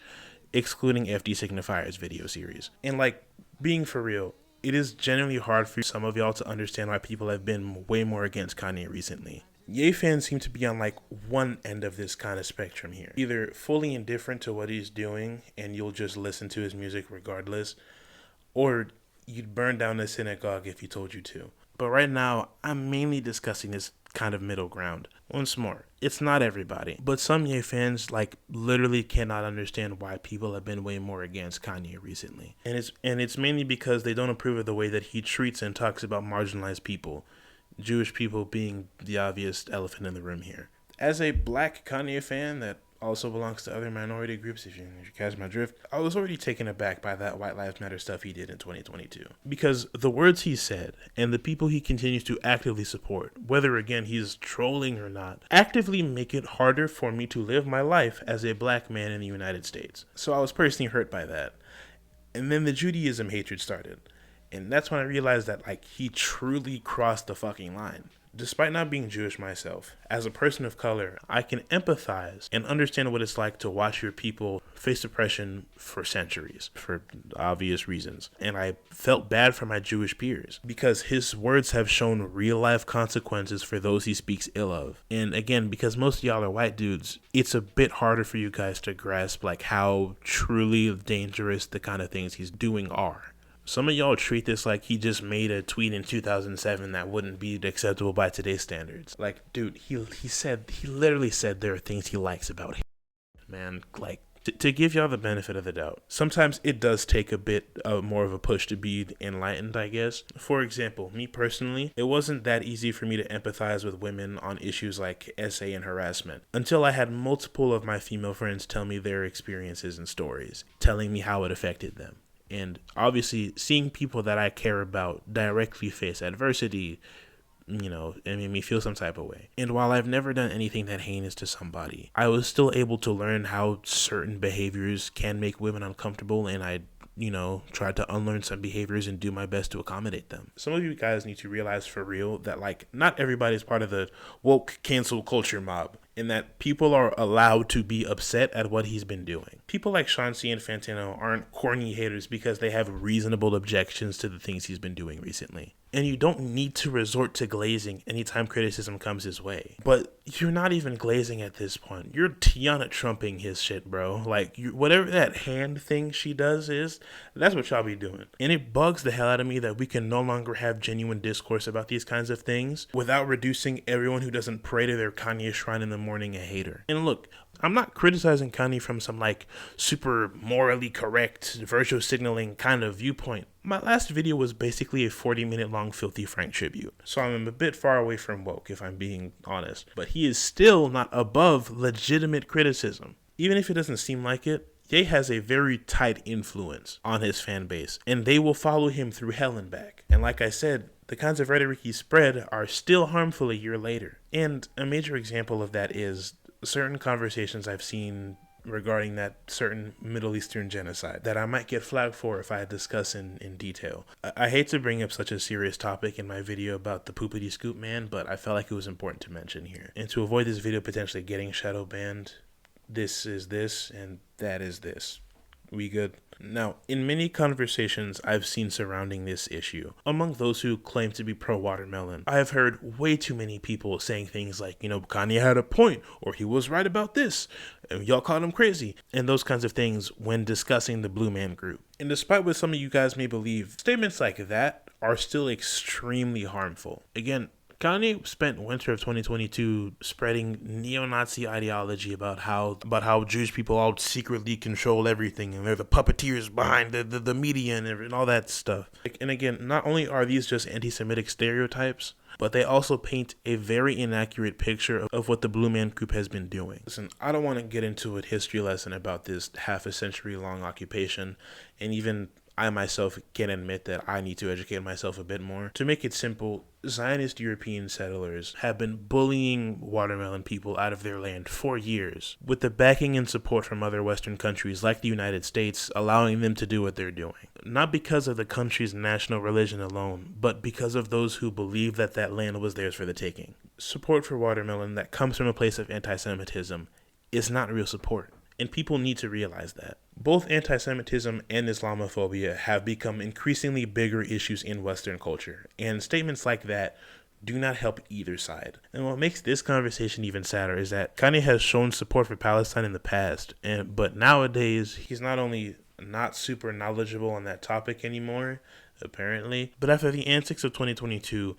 excluding FD Signifier's video series. And like, being for real, it is genuinely hard for some of y'all to understand why people have been way more against Kanye recently. Ye fans seem to be on like one end of this kind of spectrum here. Either fully indifferent to what he's doing and you'll just listen to his music regardless, or you'd burn down the synagogue if he told you to. But right now, I'm mainly discussing this kind of middle ground. Once more, it's not everybody, but some Ye fans like literally cannot understand why people have been way more against Kanye recently. And it's mainly because they don't approve of the way that he treats and talks about marginalized people. Jewish people being the obvious elephant in the room here. As a black Kanye fan that also belongs to other minority groups, if you catch my drift, I was already taken aback by that White Lives Matter stuff he did in 2022. Because the words he said and the people he continues to actively support, whether again he's trolling or not, actively make it harder for me to live my life as a black man in the United States. So I was personally hurt by that. And then the Judaism hatred started. And that's when I realized that, like, he truly crossed the fucking line. Despite not being Jewish myself, as a person of color, I can empathize and understand what it's like to watch your people face oppression for centuries, for obvious reasons. And I felt bad for my Jewish peers, because his words have shown real-life consequences for those he speaks ill of. And again, because most of y'all are white dudes, it's a bit harder for you guys to grasp, like, how truly dangerous the kind of things he's doing are. Some of y'all treat this like he just made a tweet in 2007 that wouldn't be acceptable by today's standards. Like, dude, he literally said there are things he likes about him. Man, like, to give y'all the benefit of the doubt, sometimes it does take a bit more of a push to be enlightened, I guess. For example, me personally, it wasn't that easy for me to empathize with women on issues like SA and harassment until I had multiple of my female friends tell me their experiences and stories, telling me how it affected them. And obviously, seeing people that I care about directly face adversity, you know, it made me feel some type of way. And while I've never done anything that heinous to somebody, I was still able to learn how certain behaviors can make women uncomfortable, and I, you know, tried to unlearn some behaviors and do my best to accommodate them. Some of you guys need to realize for real that, like, not everybody's part of the woke cancel culture mob. and that people are allowed to be upset at what he's been doing. People like Chauncey and Fantano aren't corny haters because they have reasonable objections to the things he's been doing recently. And you don't need to resort to glazing anytime criticism comes his way. But you're not even glazing at this point. You're Tiana Trumping his shit, bro. Like, whatever that hand thing she does is, that's what y'all be doing. And it bugs the hell out of me that we can no longer have genuine discourse about these kinds of things without reducing everyone who doesn't pray to their Kanye shrine in the morning a hater. And look, I'm not criticizing Kanye from some like super morally correct, virtue signaling kind of viewpoint. My last video was basically a 40-minute long Filthy Frank tribute, so I'm a bit far away from woke if I'm being honest. But he is still not above legitimate criticism. Even if it doesn't seem like it, Ye has a very tight influence on his fan base, and they will follow him through hell and back. And like I said, the kinds of rhetoric he spread are still harmful a year later. And a major example of that is certain conversations I've seen regarding that certain Middle Eastern genocide that I might get flagged for if I discuss in detail. I hate to bring up such a serious topic in my video about the Poopity Scoop man, but I felt like it was important to mention here. And to avoid this video potentially getting shadow banned, this is this and that is this. We good? Now, in many conversations I've seen surrounding this issue, among those who claim to be pro-watermelon, I have heard way too many people saying things like, Kanye had a point, or he was right about this, and y'all called him crazy, and those kinds of things when discussing the Blue Man Group. And despite what some of you guys may believe, statements like that are still extremely harmful. Again, Kanye spent winter of 2022 spreading neo-Nazi ideology about how Jewish people all secretly control everything and they're the puppeteers behind the media and all that stuff. And again, not only are these just anti-Semitic stereotypes, but they also paint a very inaccurate picture of what the Blue Man Group has been doing. Listen, I don't want to get into a history lesson about this half a century long occupation, and even I myself can admit that I need to educate myself a bit more. To make it simple, Zionist European settlers have been bullying watermelon people out of their land for years, with the backing and support from other Western countries like the United States allowing them to do what they're doing. Not because of the country's national religion alone, but because of those who believe that that land was theirs for the taking. Support for watermelon that comes from a place of anti-Semitism is not real support. And people need to realize that. Both anti-Semitism and Islamophobia have become increasingly bigger issues in Western culture, and statements like that do not help either side. And what makes this conversation even sadder is that Kanye has shown support for Palestine in the past, but nowadays he's not only not super knowledgeable on that topic anymore, apparently, but after the antics of 2022,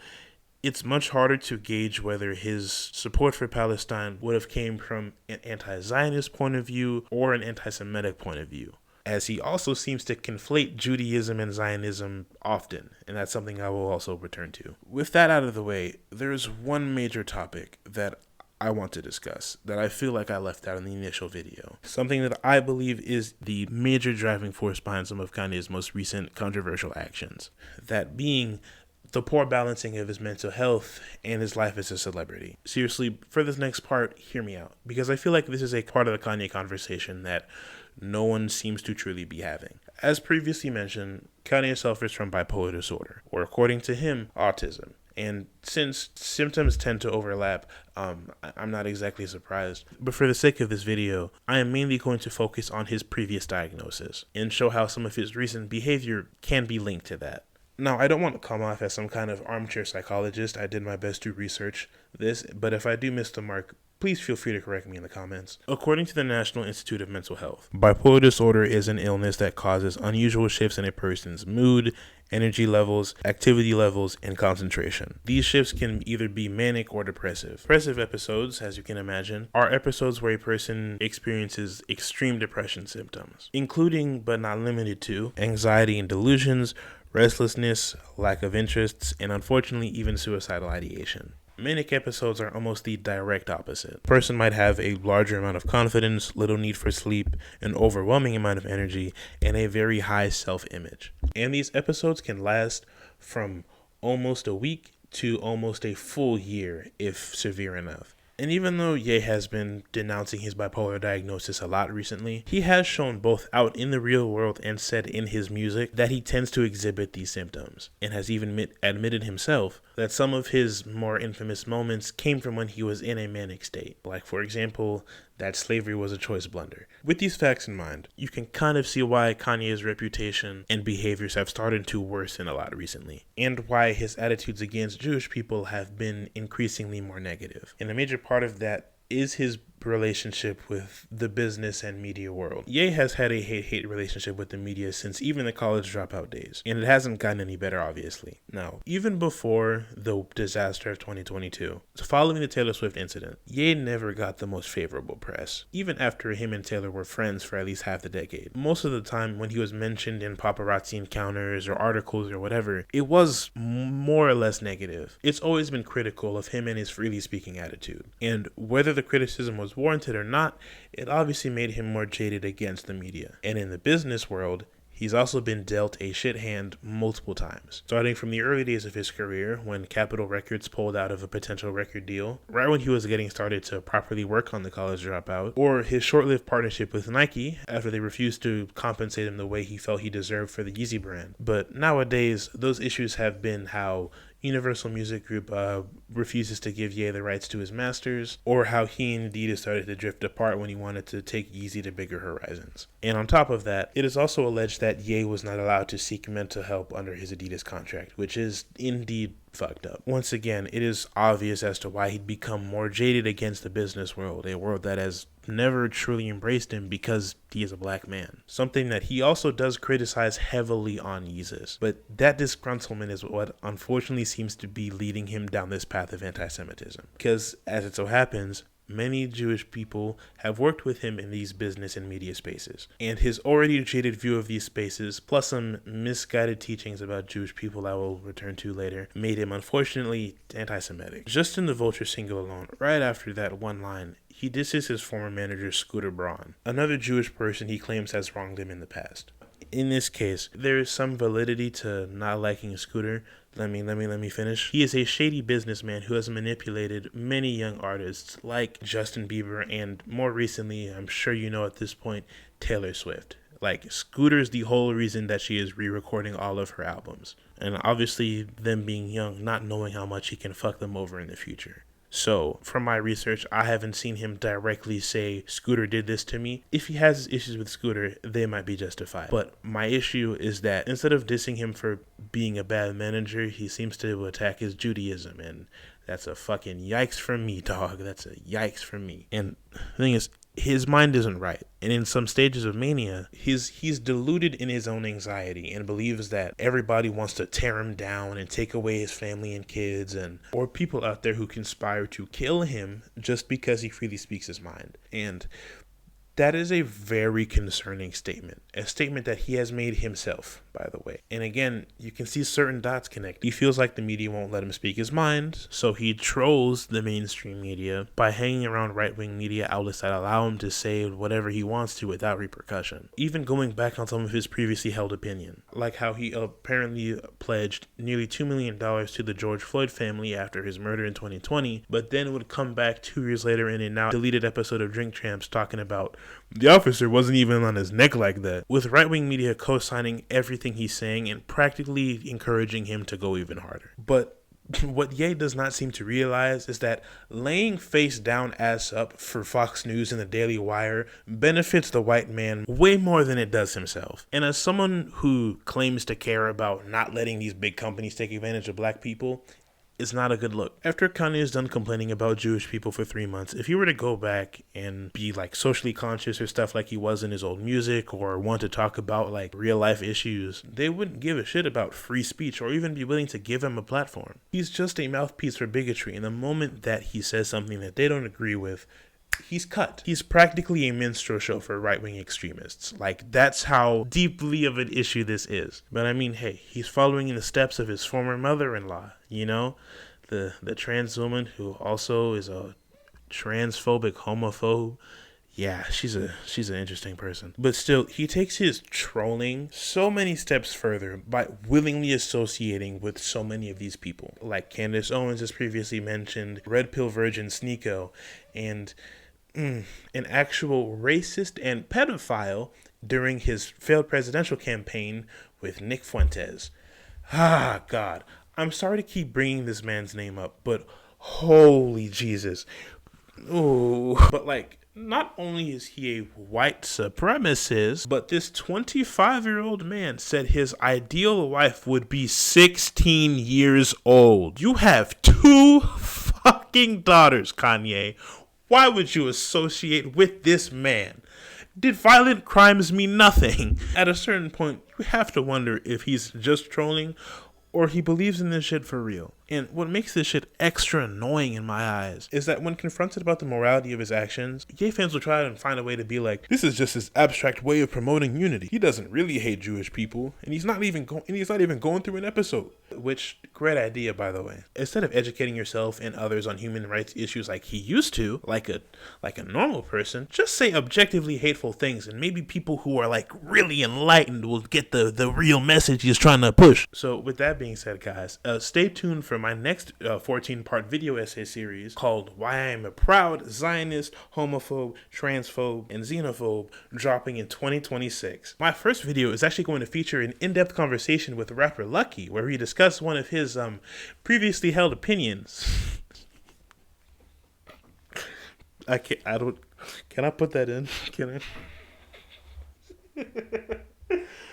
it's much harder to gauge whether his support for Palestine would have came from an anti-Zionist point of view or an anti-Semitic point of view, as he also seems to conflate Judaism and Zionism often, and that's something I will also return to. With that out of the way, there is one major topic that I want to discuss that I feel like I left out in the initial video. Something that I believe is the major driving force behind some of Kanye's most recent controversial actions. That being the poor balancing of his mental health and his life as a celebrity. Seriously, for this next part, hear me out, because I feel like this is a part of the Kanye conversation that no one seems to truly be having. As previously mentioned, Kanye suffers from bipolar disorder, or according to him, autism. And since symptoms tend to overlap, I'm not exactly surprised. But for the sake of this video, I am mainly going to focus on his previous diagnosis and show how some of his recent behavior can be linked to that. Now, I don't want to come off as some kind of armchair psychologist. I did my best to research this, but if I do miss the mark, please feel free to correct me in the comments. According to the National Institute of Mental Health, bipolar disorder is an illness that causes unusual shifts in a person's mood, energy levels, activity levels, and concentration. These shifts can either be manic or depressive. Depressive episodes, as you can imagine, are episodes where a person experiences extreme depression symptoms, including but not limited to anxiety and delusions, restlessness, lack of interests, and unfortunately even suicidal ideation. Manic episodes are almost the direct opposite. A person might have a larger amount of confidence, little need for sleep, an overwhelming amount of energy, and a very high self-image. And these episodes can last from almost a week to almost a full year if severe enough. And even though Ye has been denouncing his bipolar diagnosis a lot recently, he has shown both out in the real world and said in his music that he tends to exhibit these symptoms, and has even admitted himself that some of his more infamous moments came from when he was in a manic state. Like, for example, that slavery was a choice blunder. With these facts in mind, you can kind of see why Kanye's reputation and behaviors have started to worsen a lot recently, and why his attitudes against Jewish people have been increasingly more negative. And a major part of that is his relationship with the business and media world. Ye has had a hate-hate relationship with the media since even the college dropout days, and it hasn't gotten any better, obviously. Now, even before the disaster of 2022, following the Taylor Swift incident, Ye never got the most favorable press, even after him and Taylor were friends for at least half the decade. Most of the time, when he was mentioned in paparazzi encounters or articles or whatever, it was more or less negative. It's always been critical of him and his freely speaking attitude, and whether the criticism was warranted or not, it obviously made him more jaded against the media. And in the business world, he's also been dealt a shit hand multiple times. Starting from the early days of his career, when Capitol Records pulled out of a potential record deal, right when he was getting started to properly work on the college dropout, or his short-lived partnership with Nike after they refused to compensate him the way he felt he deserved for the Yeezy brand. But nowadays, those issues have been how Universal Music Group refuses to give Ye the rights to his masters, or how he and Adidas started to drift apart when he wanted to take Yeezy to bigger horizons. And on top of that, it is also alleged that Ye was not allowed to seek mental help under his Adidas contract, which is indeed fucked up. Once again, it is obvious as to why he'd become more jaded against the business world, a world that has never truly embraced him because he is a black man. Something that he also does criticize heavily on Yeezus. But that disgruntlement is what unfortunately seems to be leading him down this path of anti-Semitism. Because, as it so happens, many Jewish people have worked with him in these business and media spaces, and his already jaded view of these spaces, plus some misguided teachings about Jewish people I will return to later, made him unfortunately anti-Semitic. Just in the Vulture single alone, right after that one line, he disses his former manager Scooter Braun, another Jewish person he claims has wronged him in the past. In this case, there is some validity to not liking Scooter. Let me finish. He is a shady businessman who has manipulated many young artists like Justin Bieber and, more recently, I'm sure you know at this point, Taylor Swift. Like, Scooter's the whole reason that she is re-recording all of her albums. And obviously, them being young, not knowing how much he can fuck them over in the future. So, from my research, I haven't seen him directly say, Scooter did this to me. If he has issues with Scooter, they might be justified. But my issue is that instead of dissing him for being a bad manager, he seems to attack his Judaism. And that's a fucking yikes from me, dog. That's a yikes from me. And the thing is, his mind isn't right. And in some stages of mania, he's deluded in his own anxiety and believes that everybody wants to tear him down and take away his family and kids, or people out there who conspire to kill him just because he freely speaks his mind. And that is a very concerning statement. A statement that he has made himself, by the way. And again, you can see certain dots connect. He feels like the media won't let him speak his mind, so he trolls the mainstream media by hanging around right-wing media outlets that allow him to say whatever he wants to without repercussion. Even going back on some of his previously held opinion, like how he apparently pledged nearly $2 million to the George Floyd family after his murder in 2020, but then would come back 2 years later in a now deleted episode of Drink Champs talking about the officer wasn't even on his neck like that, with right-wing media co-signing everything he's saying and practically encouraging him to go even harder. But what Ye does not seem to realize is that laying face down ass up for Fox News and the Daily Wire benefits the white man way more than it does himself. And as someone who claims to care about not letting these big companies take advantage of black people, it's not a good look. After Kanye is done complaining about Jewish people for 3 months, if he were to go back and be like socially conscious or stuff like he was in his old music, or want to talk about like real life issues, they wouldn't give a shit about free speech or even be willing to give him a platform. He's just a mouthpiece for bigotry, and the moment that he says something that they don't agree with, he's cut. He's practically a minstrel show for right-wing extremists. Like, that's how deeply of an issue this is. But I mean, hey, he's following in the steps of his former mother-in-law, you know? The trans woman who also is a transphobic homophobe. Yeah, she's an interesting person. But still, he takes his trolling so many steps further by willingly associating with so many of these people. Like Candace Owens, as previously mentioned, Red Pill Virgin Sneeko, and an actual racist and pedophile during his failed presidential campaign with Nick Fuentes. Ah, God. I'm sorry to keep bringing this man's name up, but holy Jesus. Ooh. But like, not only is he a white supremacist, but this 25-year-old man said his ideal wife would be 16 years old. You have 2 fucking daughters, Kanye. Why would you associate with this man? Did violent crimes mean nothing? At a certain point, you have to wonder if he's just trolling or he believes in this shit for real. And what makes this shit extra annoying in my eyes is that when confronted about the morality of his actions, gay fans will try and find a way to be like, this is just his abstract way of promoting unity. He doesn't really hate Jewish people, and he's not even going through an episode. Which, great idea, by the way. Instead of educating yourself and others on human rights issues like he used to, like a normal person, just say objectively hateful things, and maybe people who are like really enlightened will get the real message he's trying to push. So with that being said, guys, stay tuned for my next 14-part video essay series called Why I Am a Proud Zionist, Homophobe, Transphobe, and Xenophobe, dropping in 2026. My first video is actually going to feature an in-depth conversation with rapper Lucky, where he discussed one of his previously held opinions. Can I put that in? Can I?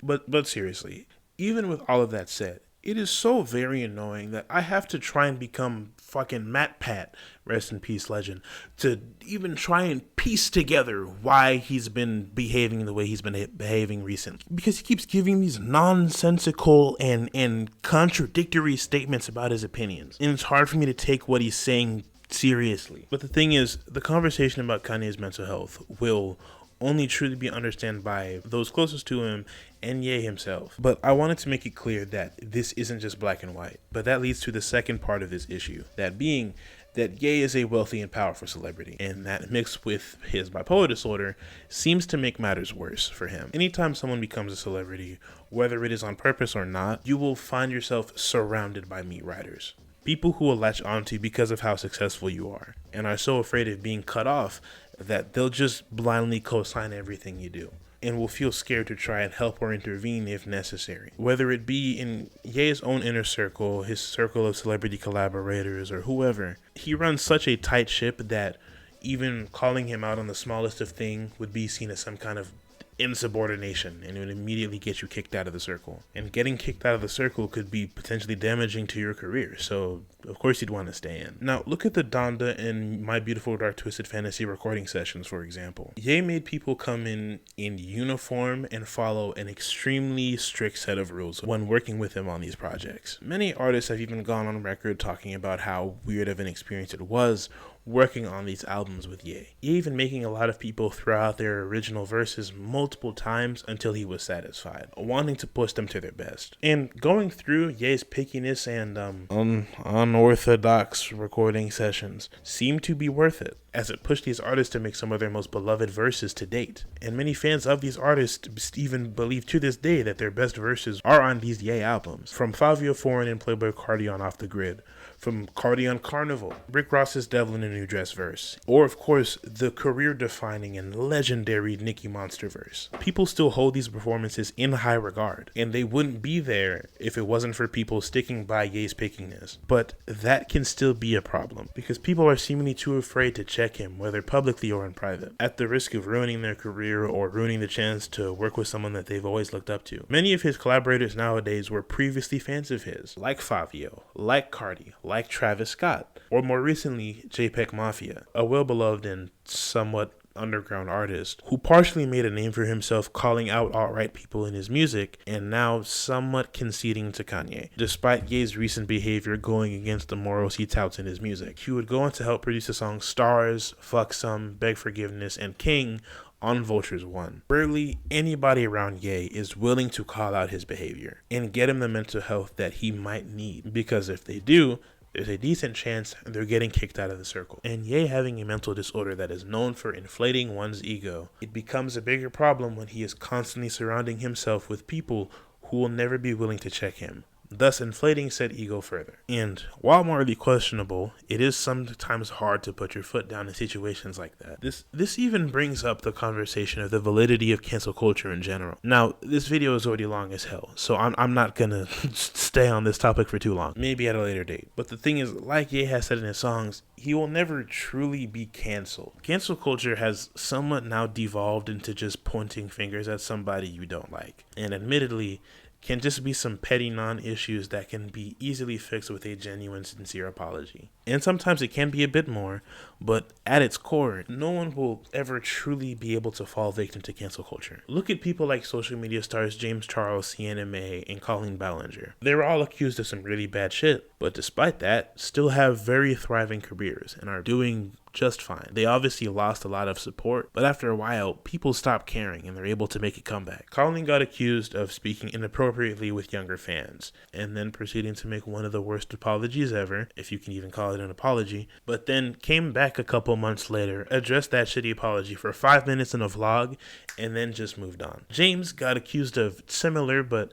But seriously, even with all of that said, it is so very annoying that I have to try and become fucking Matt Pat, rest in peace legend, to even try and piece together why he's been behaving the way he's been behaving recently. Because he keeps giving these nonsensical and contradictory statements about his opinions. And it's hard for me to take what he's saying seriously. But the thing is, the conversation about Kanye's mental health will only truly be understood by those closest to him and Ye himself. But I wanted to make it clear that this isn't just black and white. But that leads to the second part of this issue, that being that Ye is a wealthy and powerful celebrity, and that mixed with his bipolar disorder seems to make matters worse for him. Anytime someone becomes a celebrity, whether it is on purpose or not, you will find yourself surrounded by meat riders. People who will latch onto you because of how successful you are, and are so afraid of being cut off that they'll just blindly co-sign everything you do, and will feel scared to try and help or intervene if necessary. Whether it be in Ye's own inner circle, his circle of celebrity collaborators, or whoever, he runs such a tight ship that even calling him out on the smallest of things would be seen as some kind of insubordination, and it would immediately get you kicked out of the circle. And getting kicked out of the circle could be potentially damaging to your career, so of course you'd want to stay in. Now look at the Donda and My Beautiful Dark Twisted Fantasy recording sessions, for example. Ye made people come in uniform and follow an extremely strict set of rules when working with him on these projects. Many artists have even gone on record talking about how weird of an experience it was working on these albums with Ye. Ye even making a lot of people throw out their original verses multiple times until he was satisfied, wanting to push them to their best. And going through Ye's pickiness and unorthodox recording sessions seemed to be worth it, as it pushed these artists to make some of their most beloved verses to date. And many fans of these artists even believe to this day that their best verses are on these Ye albums. From Fabio Foreign and Playboi Carti on Off the Grid, from Cardi on Carnival, Rick Ross's Devil in a New Dress verse, or of course the career-defining and legendary Nicki Monster verse. People still hold these performances in high regard, and they wouldn't be there if it wasn't for people sticking by Ye's pickiness. But that can still be a problem, because people are seemingly too afraid to check him, whether publicly or in private, at the risk of ruining their career or ruining the chance to work with someone that they've always looked up to. Many of his collaborators nowadays were previously fans of his, like Fabio, like Cardi, like Travis Scott, or more recently JPEG Mafia, a well-beloved and somewhat underground artist who partially made a name for himself calling out alt-right people in his music, and now somewhat conceding to Kanye, despite Ye's recent behavior going against the morals he touts in his music. He would go on to help produce the songs Stars, Fuck Some, Beg Forgiveness, and King on Vultures 1. Rarely anybody around Ye is willing to call out his behavior and get him the mental health that he might need, because if they do, there's a decent chance they're getting kicked out of the circle. And Ye having a mental disorder that is known for inflating one's ego, it becomes a bigger problem when he is constantly surrounding himself with people who will never be willing to check him, thus inflating said ego further. And while morally questionable, it is sometimes hard to put your foot down in situations like that. This even brings up the conversation of the validity of cancel culture in general. Now, this video is already long as hell, so I'm not gonna stay on this topic for too long, maybe at a later date. But the thing is, like Ye has said in his songs, he will never truly be canceled. Cancel culture has somewhat now devolved into just pointing fingers at somebody you don't like. And admittedly, can just be some petty non-issues that can be easily fixed with a genuine, sincere apology. And sometimes it can be a bit more, but at its core, no one will ever truly be able to fall victim to cancel culture. Look at people like social media stars James Charles, Sienna May, and Colleen Ballinger. They were all accused of some really bad shit, but despite that, still have very thriving careers and are doing just fine. They obviously lost a lot of support, but after a while, people stopped caring and they're able to make a comeback. Colleen got accused of speaking inappropriately with younger fans, and then proceeding to make one of the worst apologies ever, if you can even call it an apology, but then came back a couple months later, addressed that shitty apology for 5 minutes in a vlog, and then just moved on. James got accused of similar but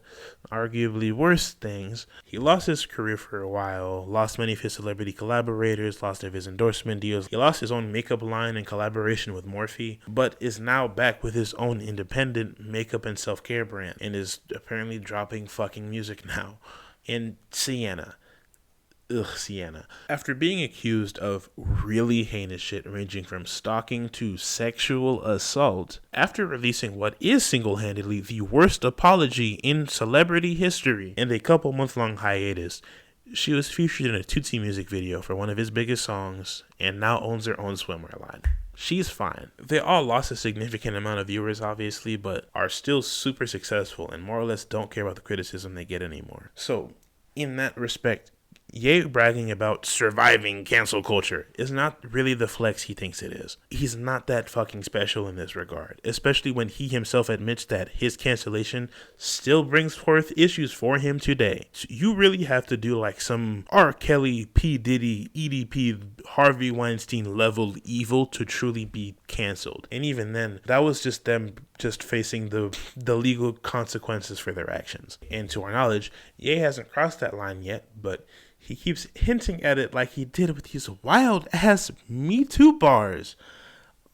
arguably worse things. He lost his career for a while, lost many of his celebrity collaborators, lost of his endorsement deals. He lost his own makeup line in collaboration with Morphe, but is now back with his own independent makeup and self-care brand, and is apparently dropping fucking music now. And Sienna. After being accused of really heinous shit ranging from stalking to sexual assault, after releasing what is single-handedly the worst apology in celebrity history and a couple month-long hiatus, she was featured in a Tootsie music video for one of his biggest songs and now owns her own swimwear line. She's fine. They all lost a significant amount of viewers, obviously, but are still super successful and more or less don't care about the criticism they get anymore. So, in that respect, Ye bragging about surviving cancel culture is not really the flex he thinks it is. He's not that fucking special in this regard, especially when he himself admits that his cancellation still brings forth issues for him today. So you really have to do like some R. Kelly, P. Diddy, EDP, Harvey Weinstein level evil to truly be canceled. And even then, that was just them just facing the legal consequences for their actions. And to our knowledge, Ye hasn't crossed that line yet, but he keeps hinting at it like he did with these wild-ass Me Too bars.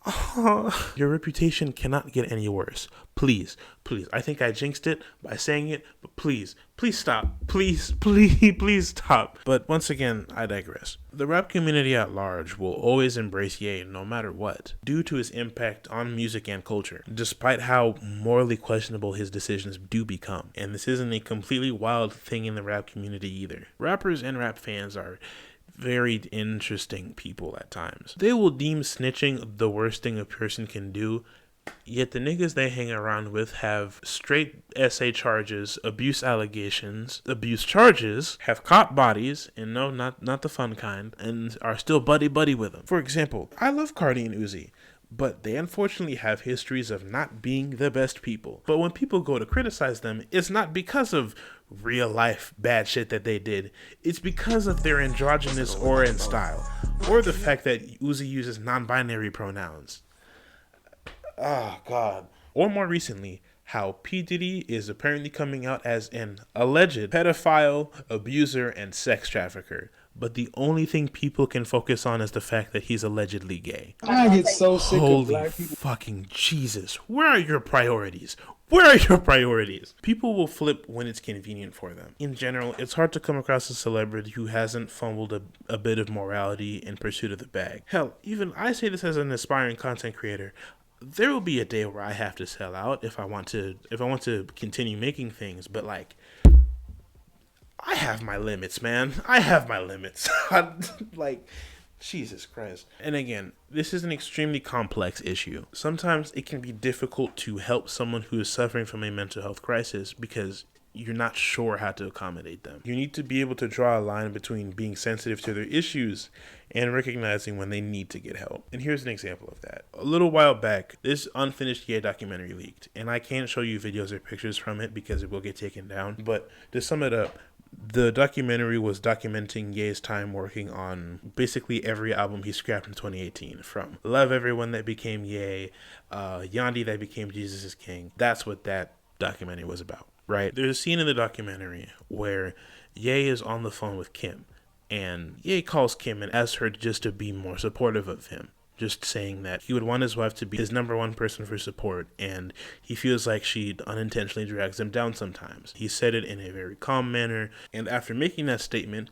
Oh, your reputation cannot get any worse. Please, I think I jinxed it by saying it, but please stop. Please stop. But once again, I digress. The rap community at large will always embrace Ye no matter what, due to his impact on music and culture, despite how morally questionable his decisions do become. And this isn't a completely wild thing in the rap community either. Rappers and rap fans are very interesting people at times. They will deem snitching the worst thing a person can do, yet the niggas they hang around with have straight SA charges, abuse allegations, abuse charges, have caught bodies, and no, not the fun kind, and are still buddy with them. For example, I love Cardi and Uzi, but they unfortunately have histories of not being the best people. But when people go to criticize them, it's not because of real life bad shit that they did. It's because of their androgynous aura and style, or the fact that Uzi uses non-binary pronouns. Oh, God. Or more recently, how P. Diddy is apparently coming out as an alleged pedophile, abuser, and sex trafficker. But the only thing people can focus on is the fact that he's allegedly gay. I get so sick of black Holy people. fucking Jesus. Where are your priorities? Where are your priorities? People will flip when it's convenient for them. In general, it's hard to come across a celebrity who hasn't fumbled a bit of morality in pursuit of the bag. Hell, even I say this as an aspiring content creator. There will be a day where I have to sell out if I want to continue making things, but like, I have my limits, man. I have my limits. Like, Jesus Christ. And again, this is an extremely complex issue. Sometimes it can be difficult to help someone who is suffering from a mental health crisis because you're not sure how to accommodate them. You need to be able to draw a line between being sensitive to their issues and recognizing when they need to get help. And here's an example of that. A little while back, this unfinished Ye documentary leaked, and I can't show you videos or pictures from it because it will get taken down. But to sum it up, The documentary was documenting Ye's time working on basically every album he scrapped in 2018, from Love Everyone that became Ye, Yandhi that became Jesus is King. That's what that documentary was about, right? There's a scene in the documentary where Ye is on the phone with Kim, and Ye calls Kim and asks her just to be more supportive of him. Just saying that he would want his wife to be his number one person for support, and he feels like she unintentionally drags him down sometimes. He said it in a very calm manner, and after making that statement,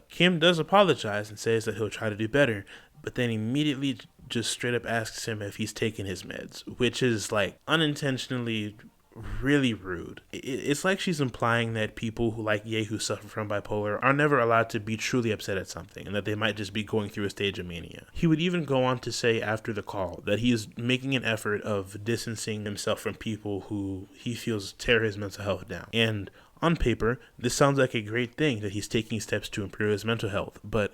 Kim does apologize and says that he'll try to do better, but then immediately just straight up asks him if he's taking his meds, which is like unintentionally really rude. It's like she's implying that people who like Ye who suffer from bipolar are never allowed to be truly upset at something, and that they might just be going through a stage of mania. He would even go on to say after the call that he is making an effort of distancing himself from people who he feels tear his mental health down. And on paper, this sounds like a great thing, that he's taking steps to improve his mental health, but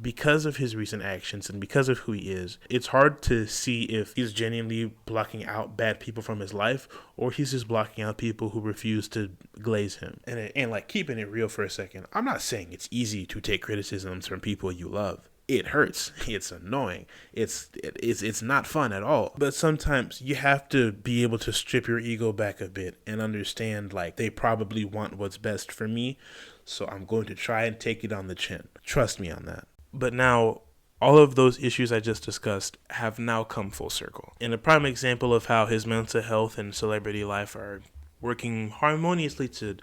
because of his recent actions and because of who he is, it's hard to see if he's genuinely blocking out bad people from his life, or he's just blocking out people who refuse to glaze him. And like, keeping it real for a second, I'm not saying it's easy to take criticisms from people you love. It hurts. It's annoying. It's not fun at all. But sometimes you have to be able to strip your ego back a bit and understand, like, they probably want what's best for me, so I'm going to try and take it on the chin. Trust me on that. But now, all of those issues I just discussed have now come full circle. And a prime example of how his mental health and celebrity life are working harmoniously to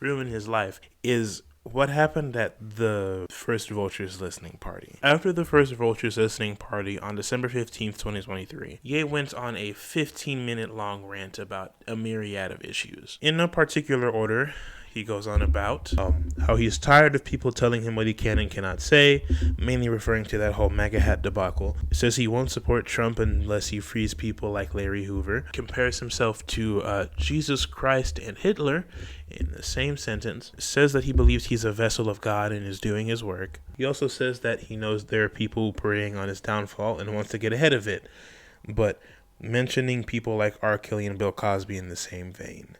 ruin his life is what happened at the First Vultures listening party. After the First Vultures listening party on December 15th, 2023, Ye went on a 15-minute long rant about a myriad of issues. In no particular order, he goes on about how he's tired of people telling him what he can and cannot say, mainly referring to that whole MAGA hat debacle. Says he won't support Trump unless he frees people like Larry Hoover. Compares himself to Jesus Christ and Hitler in the same sentence. Says that he believes he's a vessel of God and is doing his work. He also says that he knows there are people preying on his downfall and wants to get ahead of it, but mentioning people like R. Kelly and Bill Cosby in the same vein.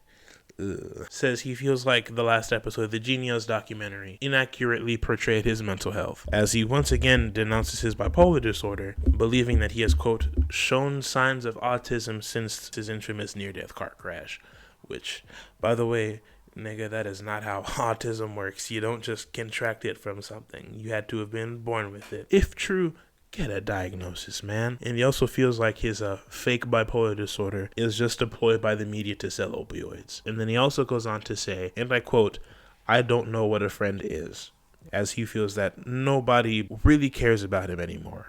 Says he feels like the last episode of the Genius documentary inaccurately portrayed his mental health, as he once again denounces his bipolar disorder, believing that he has, quote, shown signs of autism since his infamous near-death car crash. Which, by the way, nigga, that is not how autism works. You don't just contract it from something. You had to have been born with it. If true, get a diagnosis, man. And he also feels like his fake bipolar disorder is just a ploy by the media to sell opioids. And then he also goes on to say, and I quote, "I don't know what a friend is," as he feels that nobody really cares about him anymore.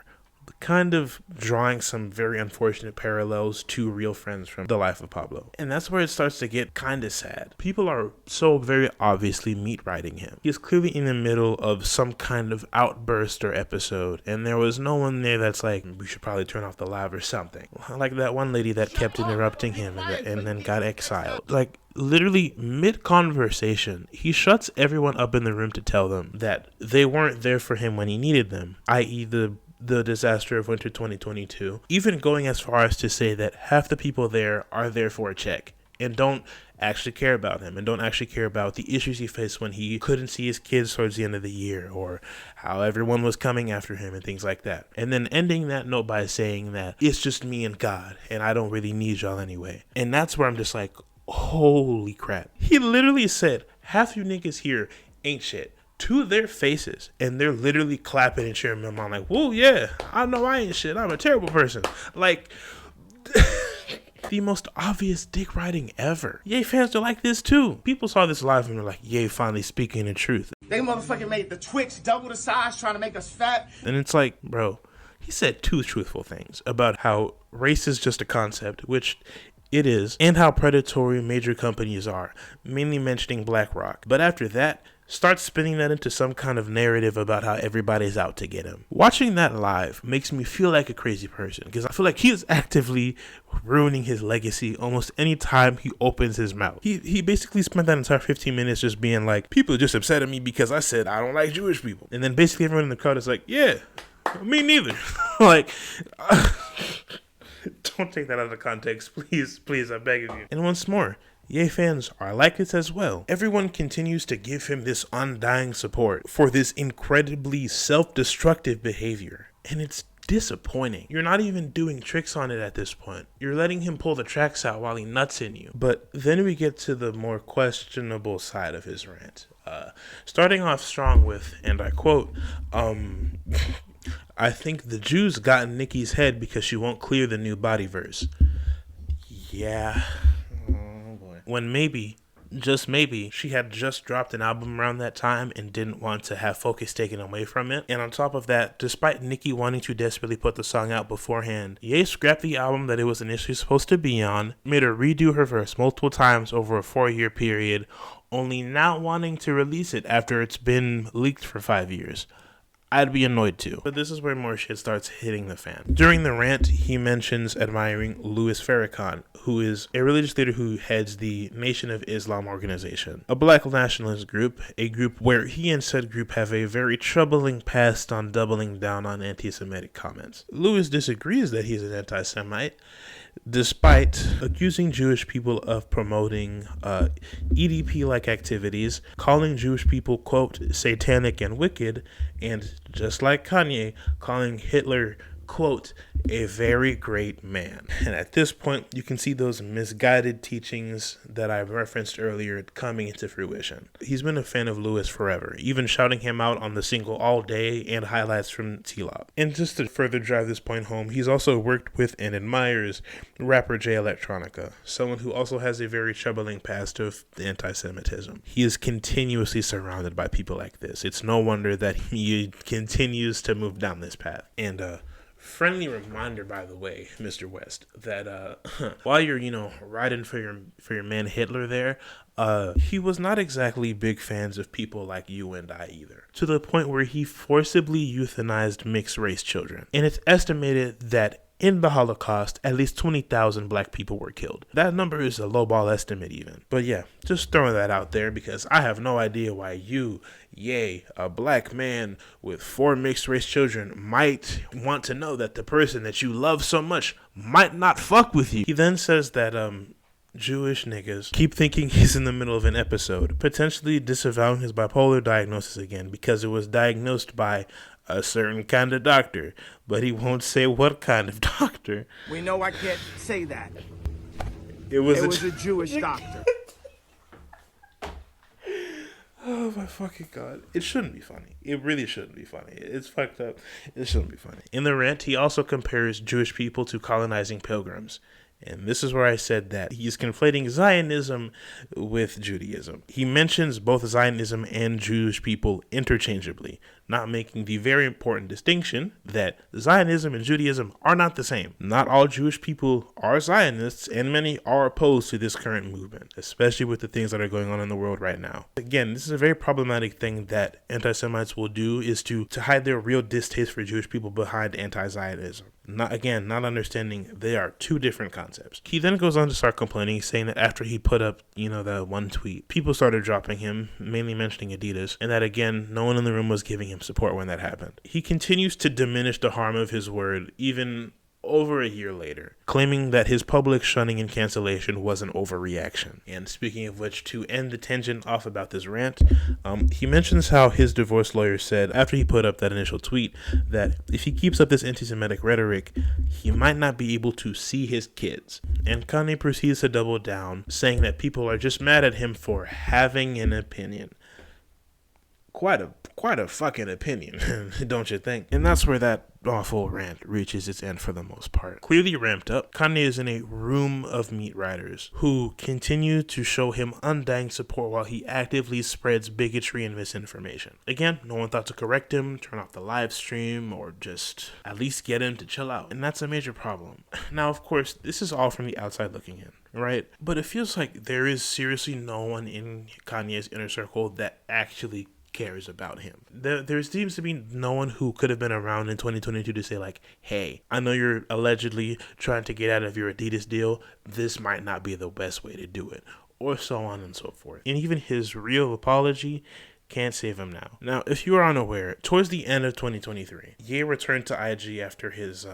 Kind of drawing some very unfortunate parallels to real friends from the life of Pablo. And that's where it starts to get kind of sad. People are so very obviously meat riding him. He's clearly in the middle of some kind of outburst or episode, and there was no one there that's like, we should probably turn off the live or something. Like that one lady that kept interrupting him and then got exiled. Like, literally mid-conversation, he shuts everyone up in the room to tell them that they weren't there for him when he needed them, i.e. the disaster of winter 2022, even going as far as to say that half the people there are there for a check and don't actually care about him and don't actually care about the issues he faced when he couldn't see his kids towards the end of the year, or how everyone was coming after him and things like that. And then ending that note by saying that it's just me and God and I don't really need y'all anyway. And that's where I'm just like, holy crap. He literally said, half you niggas here ain't shit, to their faces, and they're literally clapping and cheering them on like, whoa, yeah, I know I ain't shit, I'm a terrible person. Like, the most obvious dick riding ever. Ye fans are like this too. People saw this live and were like, Ye finally speaking the truth. They motherfucking made the Twix double the size trying to make us fat. And it's like, bro, he said two truthful things about how race is just a concept, which it is, and how predatory major companies are, mainly mentioning BlackRock. But after that, start spinning that into some kind of narrative about how everybody's out to get him. Watching that live makes me feel like a crazy person, because I feel like he is actively ruining his legacy almost any time he opens his mouth. He basically spent that entire 15 minutes just being like, people are just upset at me because I said I don't like Jewish people. And then basically everyone in the crowd is like, yeah, me neither. Like, don't take that out of context, please, I beg of you. And once more, Ye fans are like this as well. Everyone continues to give him this undying support for this incredibly self-destructive behavior. And it's disappointing. You're not even doing tricks on it at this point. You're letting him pull the tracks out while he nuts in you. But then we get to the more questionable side of his rant. Starting off strong with, and I quote, I think the Jews got in Nicki's head because she won't clear the new body verse. Yeah. Oh boy. When maybe, just maybe, she had just dropped an album around that time and didn't want to have focus taken away from it. And on top of that, despite Nicki wanting to desperately put the song out beforehand, Ye scrapped the album that it was initially supposed to be on, made her redo her verse multiple times over a 4-year period, only now wanting to release it after it's been leaked for 5 years. I'd be annoyed too. But this is where more shit starts hitting the fan. During the rant, he mentions admiring Louis Farrakhan, who is a religious leader who heads the Nation of Islam organization, a black nationalist group, a group where he and said group have a very troubling past on doubling down on anti-Semitic comments. Louis disagrees that he's an anti-Semite, despite accusing Jewish people of promoting EDP-like activities, calling Jewish people, quote, satanic and wicked, and just like Kanye, calling Hitler, quote, a very great man. And at this point, you can see those misguided teachings that I referenced earlier coming into fruition. He's been a fan of Louis forever, even shouting him out on the single All Day and highlights from T-Lop. And just to further drive this point home, he's also worked with and admires rapper Jay Electronica, someone who also has a very troubling past of anti-Semitism. He is continuously surrounded by people like this. It's no wonder that he continues to move down this path. And friendly reminder, by the way, Mr. West, that while you're, riding for your man Hitler there, he was not exactly big fans of people like you and I either, to the point where he forcibly euthanized mixed race children. And it's estimated that in the Holocaust, at least 20,000 black people were killed. That number is a lowball estimate even. But yeah, just throwing that out there because I have no idea why you, a black man with 4 mixed race children, might want to know that the person that you love so much might not fuck with you. He then says that Jewish niggas keep thinking he's in the middle of an episode, potentially disavowing his bipolar diagnosis again because it was diagnosed by a certain kind of doctor, but he won't say what kind of doctor. We know I can't say that. It was a Jewish doctor. Oh my fucking god. It shouldn't be funny. It really shouldn't be funny. It's fucked up. It shouldn't be funny. In the rant, he also compares Jewish people to colonizing pilgrims. And this is where I said that he's conflating Zionism with Judaism. He mentions both Zionism and Jewish people interchangeably, not making the very important distinction that Zionism and Judaism are not the same. Not all Jewish people are Zionists, and many are opposed to this current movement, especially with the things that are going on in the world right now. Again, this is a very problematic thing that anti-Semites will do, is to hide their real distaste for Jewish people behind anti-Zionism. Not understanding they are two different concepts. He then goes on to start complaining, saying that after he put up, that one tweet, people started dropping him, mainly mentioning Adidas, and that again, no one in the room was giving him support when that happened. He continues to diminish the harm of his word, even over a year later, claiming that his public shunning and cancellation was an overreaction. And speaking of which, to end the tangent off about this rant, he mentions how his divorce lawyer said after he put up that initial tweet that if he keeps up this anti-Semitic rhetoric, he might not be able to see his kids. And Kanye proceeds to double down, saying that people are just mad at him for having an opinion. Quite a fucking opinion, don't you think? And that's where that awful rant reaches its end for the most part. Clearly ramped up, Kanye is in a room of meat riders who continue to show him undying support while he actively spreads bigotry and misinformation. Again, no one thought to correct him, turn off the live stream, or just at least get him to chill out. And that's a major problem. Now, of course, this is all from the outside looking in, right? But it feels like there is seriously no one in Kanye's inner circle that actually cares about him. There seems to be no one who could have been around in 2022 to say like, hey, I know you're allegedly trying to get out of your Adidas deal. This might not be the best way to do it, or so on and so forth. And even his real apology Can't save him now. Now, if you are unaware, towards the end of 2023, Ye returned to IG after his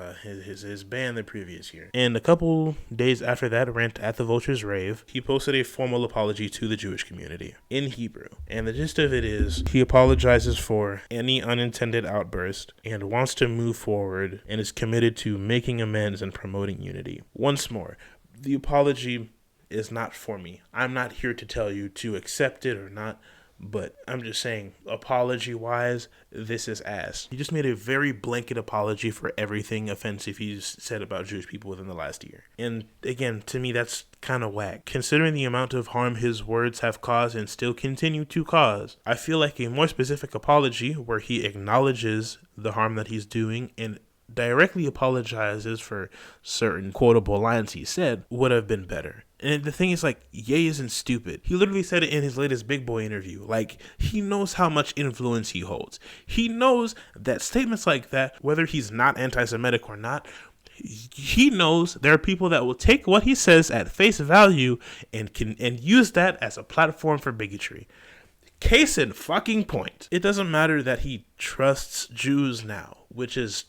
ban the previous year. And a couple days after that rant at the Vultures rave, he posted a formal apology to the Jewish community in Hebrew. And the gist of it is, he apologizes for any unintended outburst and wants to move forward and is committed to making amends and promoting unity. Once more, the apology is not for me. I'm not here to tell you to accept it or not, but I'm just saying, apology-wise, this is ass. He just made a very blanket apology for everything offensive he's said about Jewish people within the last year. And again, to me, that's kind of whack. Considering the amount of harm his words have caused and still continue to cause, I feel like a more specific apology where he acknowledges the harm that he's doing and directly apologizes for certain quotable lines he said would have been better. And the thing is, like, Ye isn't stupid. He literally said it in his latest Big Boy interview. Like, he knows how much influence he holds. He knows that statements like that, whether he's not anti-Semitic or not, he knows there are people that will take what he says at face value and use that as a platform for bigotry. Case in fucking point. It doesn't matter that he trusts Jews now, which is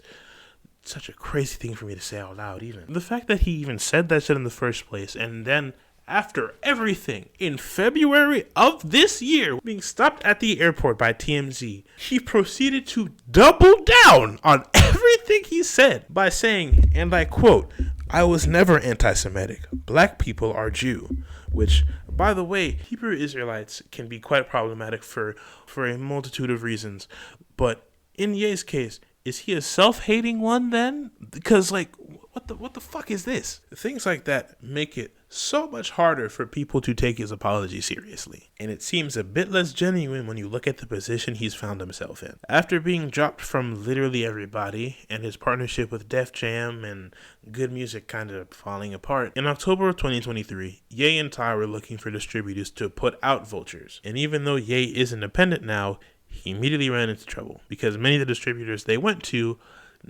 such a crazy thing for me to say out loud even. The fact that he even said that shit in the first place, and then after everything, in February of this year, being stopped at the airport by TMZ, he proceeded to double down on everything he said by saying, and I quote, "I was never anti-Semitic. Black people are Jew." Which, by the way, Hebrew Israelites can be quite problematic for a multitude of reasons. But in Ye's case, is he a self-hating one then? Because, like, what the fuck is this? Things like that make it so much harder for people to take his apology seriously. And it seems a bit less genuine when you look at the position he's found himself in. After being dropped from literally everybody, and his partnership with Def Jam and good music kind of falling apart, in October of 2023, Ye and Ty were looking for distributors to put out Vultures. And even though Ye is independent now, he immediately ran into trouble because many of the distributors they went to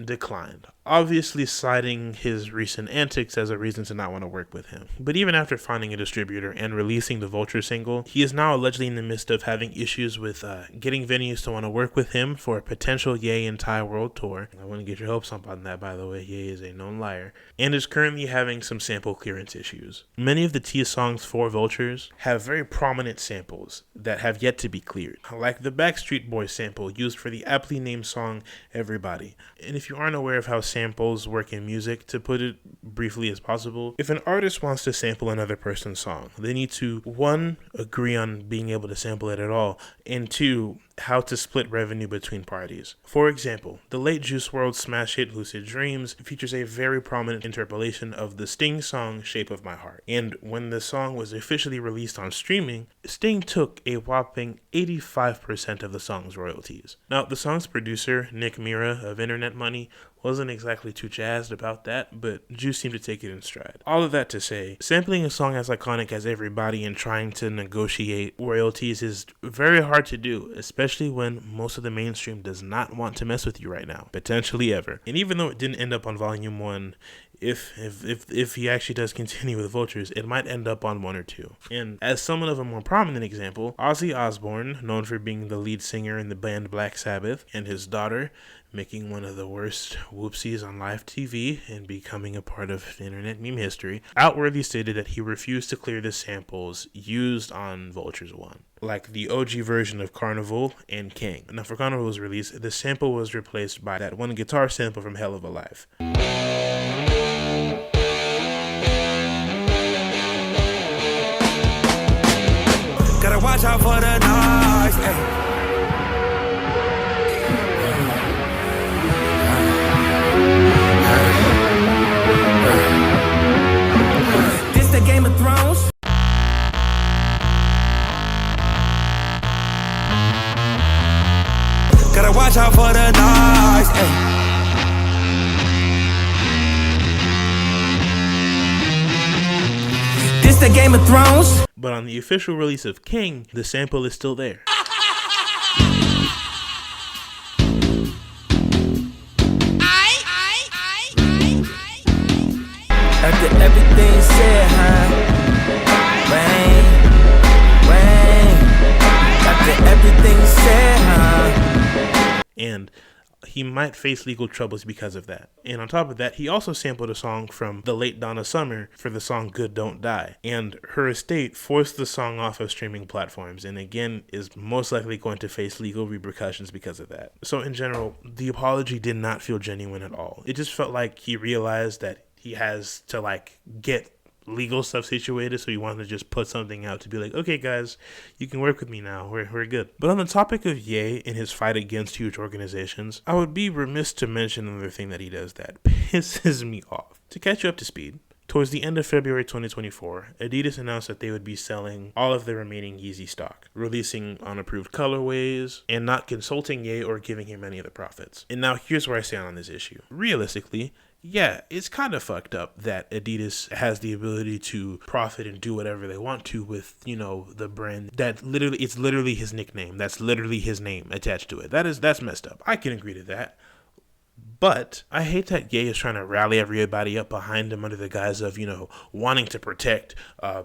declined, obviously citing his recent antics as a reason to not want to work with him. But even after finding a distributor and releasing the Vulture single, he is now allegedly in the midst of having issues with getting venues to want to work with him for a potential Ye and Ty world tour. I wouldn't get your hopes up on that, by the way. Ye is a known liar. And is currently having some sample clearance issues. Many of the T songs for Vultures have very prominent samples that have yet to be cleared, like the Backstreet Boys sample used for the aptly named song Everybody. And if you aren't aware of how samples work in music, to put it briefly as possible, if an artist wants to sample another person's song, they need to, 1, agree on being able to sample it at all, and 2, how to split revenue between parties. For example, the late Juice WRLD smash hit Lucid Dreams features a very prominent interpolation of the Sting song Shape of My Heart. And when the song was officially released on streaming, Sting took a whopping 85% of the song's royalties. Now, the song's producer, Nick Mira of Internet Money, wasn't exactly too jazzed about that, but Juice seemed to take it in stride. All of that to say, sampling a song as iconic as Everybody and trying to negotiate royalties is very hard to do, especially when most of the mainstream does not want to mess with you right now, potentially ever. And even though it didn't end up on Volume 1, if he actually does continue with Vultures, it might end up on 1 or 2. And as someone of a more prominent example, Ozzy Osbourne, known for being the lead singer in the band Black Sabbath, and his daughter making one of the worst whoopsies on live TV and becoming a part of internet meme history, outwardly stated that he refused to clear the samples used on Vultures 1, like the OG version of Carnival and King. Now, for Carnival's release, the sample was replaced by that one guitar sample from Hell of a Life. Gotta watch out for the noise. Ay. This the Game of Thrones. Gotta watch out for the noise. Ay. This the Game of Thrones. But on the official release of King, the sample is still there. After everything said, rain. After everything said. he might face legal troubles because of that. And on top of that, he also sampled a song from the late Donna Summer for the song Good Don't Die. And her estate forced the song off of streaming platforms, and again is most likely going to face legal repercussions because of that. So in general, the apology did not feel genuine at all. It just felt like he realized that he has to like get legal stuff situated, so he wanted to just put something out to be like, okay guys, you can work with me now, we're good. But on the topic of Ye and his fight against huge organizations, I would be remiss to mention another thing that he does that pisses me off. To catch you up to speed, towards the end of February 2024, Adidas announced that they would be selling all of their remaining Yeezy stock, releasing unapproved colorways, and not consulting Ye or giving him any of the profits. And now here's where I stand on this issue. Realistically, yeah, it's kind of fucked up that Adidas has the ability to profit and do whatever they want to with, you know, the brand that it's literally his nickname. That's literally his name attached to it. That's messed up. I can agree to that. But I hate that Ye is trying to rally everybody up behind him under the guise of, you know, wanting to protect,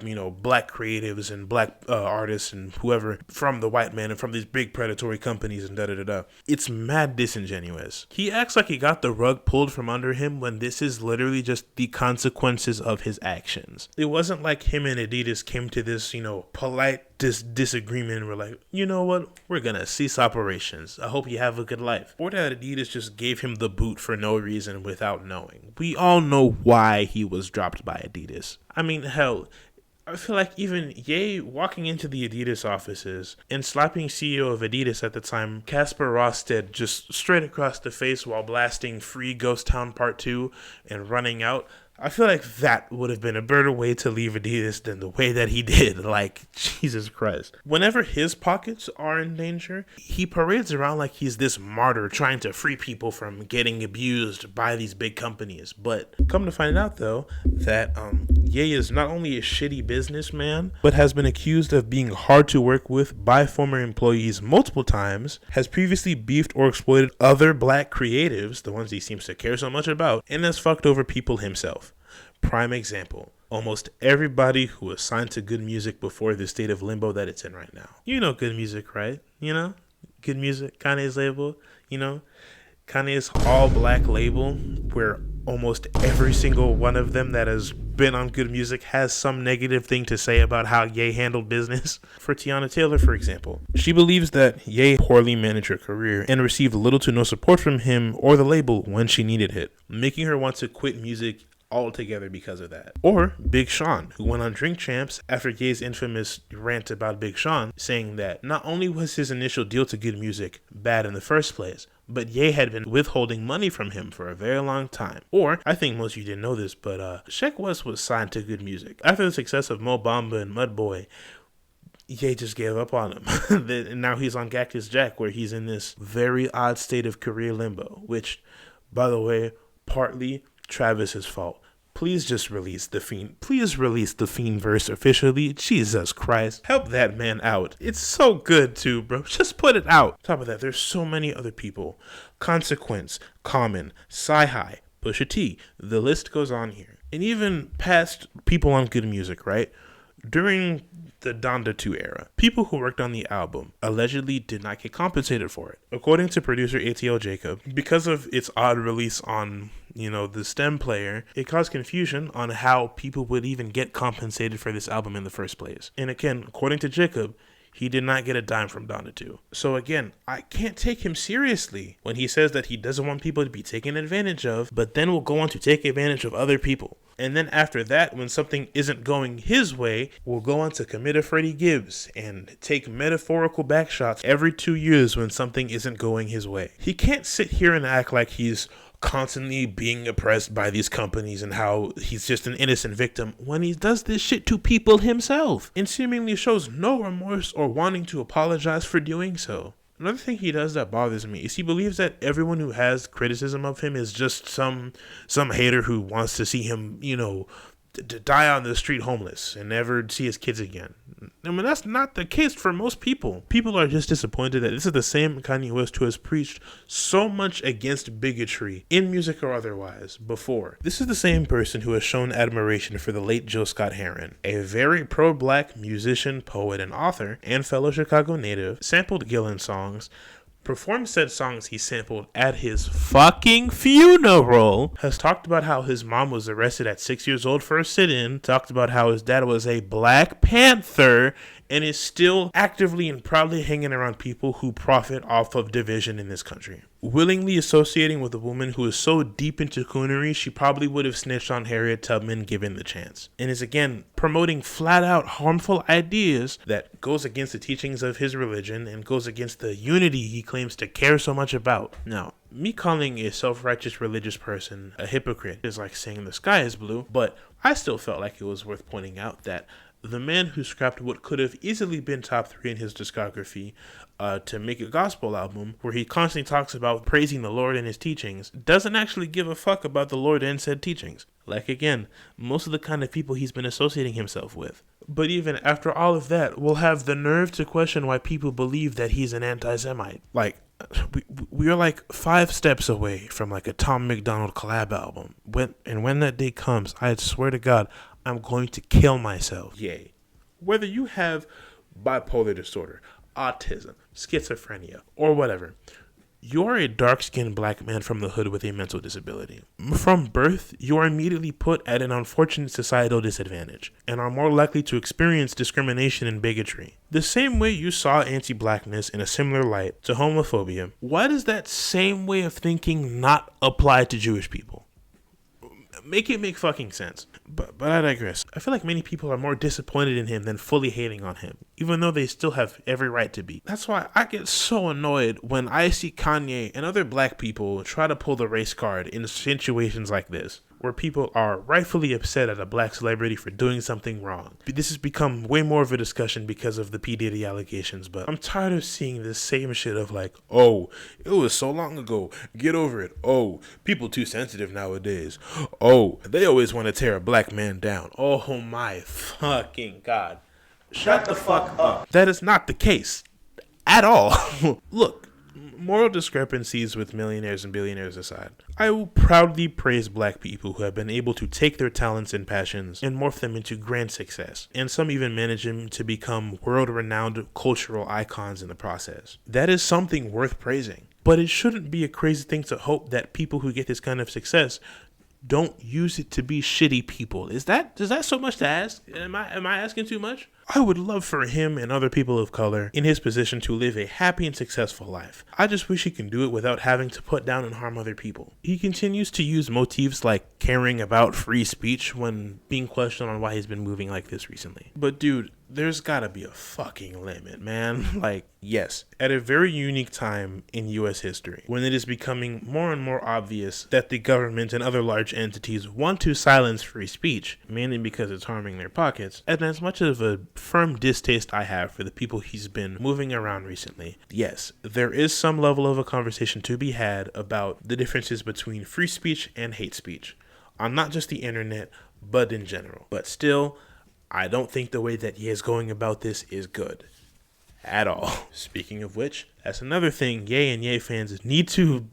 you know, black creatives and black artists and whoever from the white man and from these big predatory companies and da-da-da-da. It's mad disingenuous. He acts like he got the rug pulled from under him when this is literally just the consequences of his actions. It wasn't like him and Adidas came to this, you know, polite disagreement and we're like, you know what, we're gonna cease operations. I hope you have a good life. Or that Adidas just gave him the boot for no reason without knowing. We all know why he was dropped by Adidas. I mean, hell, I feel like even Ye walking into the Adidas offices and slapping CEO of Adidas at the time, Casper Rosted, just straight across the face while blasting Free Ghost Town Part 2 and running out. I feel like that would have been a better way to leave Adidas than the way that he did. Like, Jesus Christ. Whenever his pockets are in danger, he parades around like he's this martyr trying to free people from getting abused by these big companies. But come to find out, though, that Ye is not only a shitty businessman, but has been accused of being hard to work with by former employees multiple times, has previously beefed or exploited other black creatives, the ones he seems to care so much about, and has fucked over people himself. Prime example, almost everybody who was signed to Good Music before the state of limbo that it's in right now. You know Good Music, right? You know? Good Music, Kanye's label, you know? Kanye's all-black label, where almost every single one of them that has been on Good Music has some negative thing to say about how Ye handled business. For Tiana Taylor, for example, she believes that Ye poorly managed her career and received little to no support from him or the label when she needed it, making her want to quit music altogether because of that. Or Big Sean, who went on Drink Champs after Ye's infamous rant about Big Sean, saying that not only was his initial deal to Good Music bad in the first place, but Ye had been withholding money from him for a very long time. Or, I think most of you didn't know this, but Sheck West was signed to Good Music. After the success of Mo Bamba and Mudboy, Ye just gave up on him. And now he's on Cactus Jack, where he's in this very odd state of career limbo, which, by the way, partly Travis's fault. Please just release The Fiend. Please release The Fiend verse officially. Jesus Christ. Help that man out. It's so good too, bro. Just put it out. On top of that, there's so many other people. Consequence, Common, Sci-Hi, Pusha T. The list goes on here. And even past people on Good Music, right? During the Donda 2 era, people who worked on the album allegedly did not get compensated for it. According to producer ATL Jacob, because of its odd release on, you know, the stem player, it caused confusion on how people would even get compensated for this album in the first place. And again, according to Jacob, he did not get a dime from Donda 2. So again, I can't take him seriously when he says that he doesn't want people to be taken advantage of, but then will go on to take advantage of other people. And then after that, when something isn't going his way, will go on to commit a Freddie Gibbs and take metaphorical backshots every 2 years when something isn't going his way. He can't sit here and act like he's constantly being oppressed by these companies and how he's just an innocent victim when he does this shit to people himself and seemingly shows no remorse or wanting to apologize for doing so. Another thing he does that bothers me is he believes that everyone who has criticism of him is just some hater who wants to see him, you know, to die on the street homeless and never see his kids again. I mean, that's not the case for most people. People are just disappointed that this is the same Kanye West who has preached so much against bigotry in music or otherwise before. This is the same person who has shown admiration for the late Jill Scott Heron, a very pro-black musician, poet, and author, and fellow Chicago native, sampled Gillan songs, performed said songs he sampled at his fucking funeral, has talked about how his mom was arrested at 6 years old for a sit-in, talked about how his dad was a Black Panther, and is still actively and proudly hanging around people who profit off of division in this country. Willingly associating with a woman who is so deep into coonery, she probably would have snitched on Harriet Tubman given the chance. And is again promoting flat out harmful ideas that goes against the teachings of his religion and goes against the unity he claims to care so much about. Now, me calling a self-righteous religious person a hypocrite is like saying the sky is blue, but I still felt like it was worth pointing out that the man who scrapped what could have easily been top 3 in his discography to make a gospel album where he constantly talks about praising the Lord and his teachings doesn't actually give a fuck about the Lord and said teachings. Like, again, most of the kind of people he's been associating himself with. But even after all of that, we'll have the nerve to question why people believe that he's an anti-Semite. Like, we are like 5 steps away from like a Tom McDonald collab album. When that day comes, I swear to God, I'm going to kill myself. Yay. Whether you have bipolar disorder, autism, schizophrenia, or whatever, you are a dark-skinned black man from the hood with a mental disability. From birth, you are immediately put at an unfortunate societal disadvantage and are more likely to experience discrimination and bigotry. The same way you saw anti-blackness in a similar light to homophobia, why does that same way of thinking not apply to Jewish people? Make it make fucking sense. But I digress. I feel like many people are more disappointed in him than fully hating on him, even though they still have every right to be. That's why I get so annoyed when I see Kanye and other black people try to pull the race card in situations like this, where people are rightfully upset at a black celebrity for doing something wrong. This has become way more of a discussion because of the P. Diddy allegations, but I'm tired of seeing this same shit of like, oh, it was so long ago, get over it. Oh, people too sensitive nowadays. Oh, they always want to tear a black man down. Oh my fucking God. Shut the fuck up. That is not the case at all. Look, moral discrepancies with millionaires and billionaires aside, I will proudly praise black people who have been able to take their talents and passions and morph them into grand success, and some even manage them to become world-renowned cultural icons in the process. That is something worth praising, but it shouldn't be a crazy thing to hope that people who get this kind of success don't use it to be shitty people. Is that so much to ask? Am I asking too much? I would love for him and other people of color in his position to live a happy and successful life. I just wish he can do it without having to put down and harm other people. He continues to use motifs like caring about free speech when being questioned on why he's been moving like this recently. But dude, there's gotta be a fucking limit, man. Like, yes, at a very unique time in US history, when it is becoming more and more obvious that the government and other large entities want to silence free speech, mainly because it's harming their pockets, and as much of a firm distaste I have for the people he's been moving around recently, yes, there is some level of a conversation to be had about the differences between free speech and hate speech, on not just the internet, but in general. But still, I don't think the way that he is going about this is good at all. Speaking of which, that's another thing Ye and Ye fans need to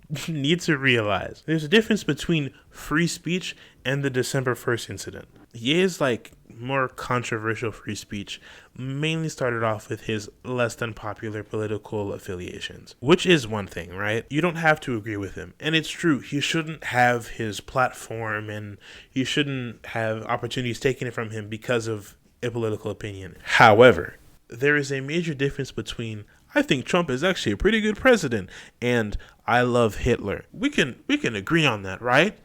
realize. There's a difference between free speech and the December 1st incident. Ye's like more controversial free speech mainly started off with his less than popular political affiliations, which is one thing, right? You don't have to agree with him. And it's true, he shouldn't have his platform and he shouldn't have opportunities taken from him because of a political opinion. However, there is a major difference between I think Trump is actually a pretty good president and I love Hitler. We can agree on that, right?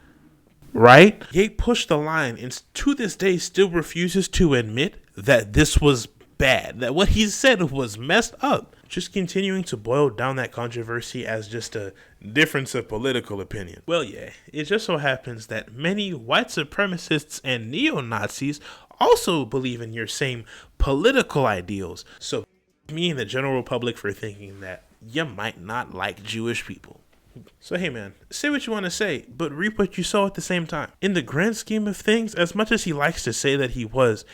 Right? Ye pushed the line and to this day still refuses to admit that this was bad, that what he said was messed up. Just continuing to boil down that controversy as just a difference of political opinion. Well, yeah, it just so happens that many white supremacists and neo-Nazis also believe in your same political ideals. So me and the general public for thinking that you might not like Jewish people. So hey man, say what you want to say, but reap what you sow at the same time. In the grand scheme of things, as much as he likes to say that he was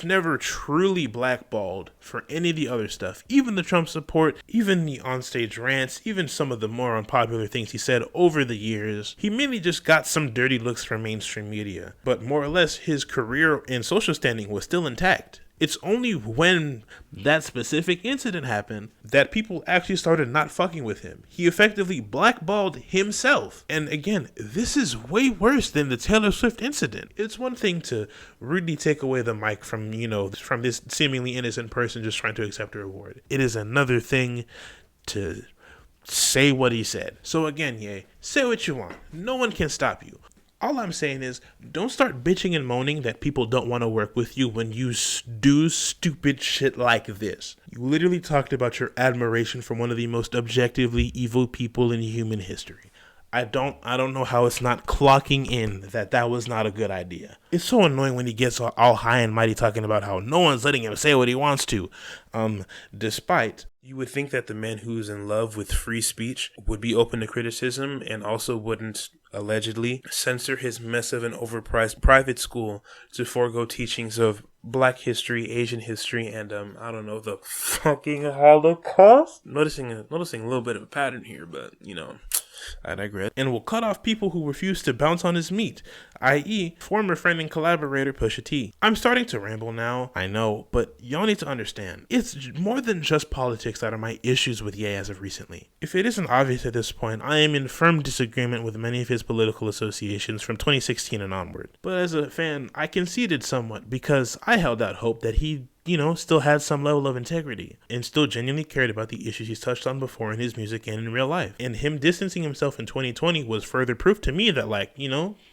never truly blackballed for any of the other stuff. Even the Trump support, even the onstage rants, even some of the more unpopular things he said over the years. He mainly just got some dirty looks from mainstream media, but more or less his career and social standing was still intact. It's only when that specific incident happened that people actually started not fucking with him. He effectively blackballed himself. And again, this is way worse than the Taylor Swift incident. It's one thing to really take away the mic from, from this seemingly innocent person just trying to accept a reward. It is another thing to say what he said. So again, Ye, say what you want. No one can stop you. All I'm saying is, don't start bitching and moaning that people don't want to work with you when you do stupid shit like this. You literally talked about your admiration for one of the most objectively evil people in human history. I don't know how it's not clocking in that was not a good idea. It's so annoying when he gets all high and mighty talking about how no one's letting him say what he wants to. Despite, you would think that the man who's in love with free speech would be open to criticism and also wouldn't, allegedly, censor his mess of an overpriced private school to forego teachings of Black history, Asian history, and the fucking Holocaust. Noticing a little bit of a pattern here, but I digress. And will cut off people who refuse to bounce on his meat, i.e., former friend and collaborator Pusha T. I'm starting to ramble now, I know, but y'all need to understand, it's more than just politics that are my issues with Ye as of recently. If it isn't obvious at this point, I am in firm disagreement with many of his political associations from 2016 and onward. But as a fan, I conceded somewhat because I held out hope that he still had some level of integrity and still genuinely cared about the issues he's touched on before in his music and in real life. And him distancing himself in 2020 was further proof to me that,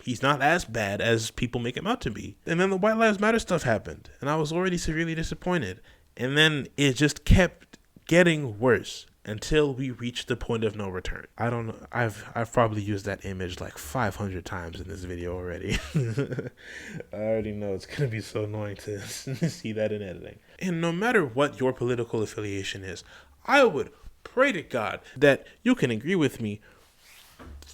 he's not as bad as people make him out to be. And then the White Lives Matter stuff happened, and I was already severely disappointed. And then it just kept getting worse until we reached the point of no return. I don't know. I've probably used that image like 500 times in this video already. I already know it's going to be so annoying to see that in editing. And no matter what your political affiliation is, I would pray to God that you can agree with me.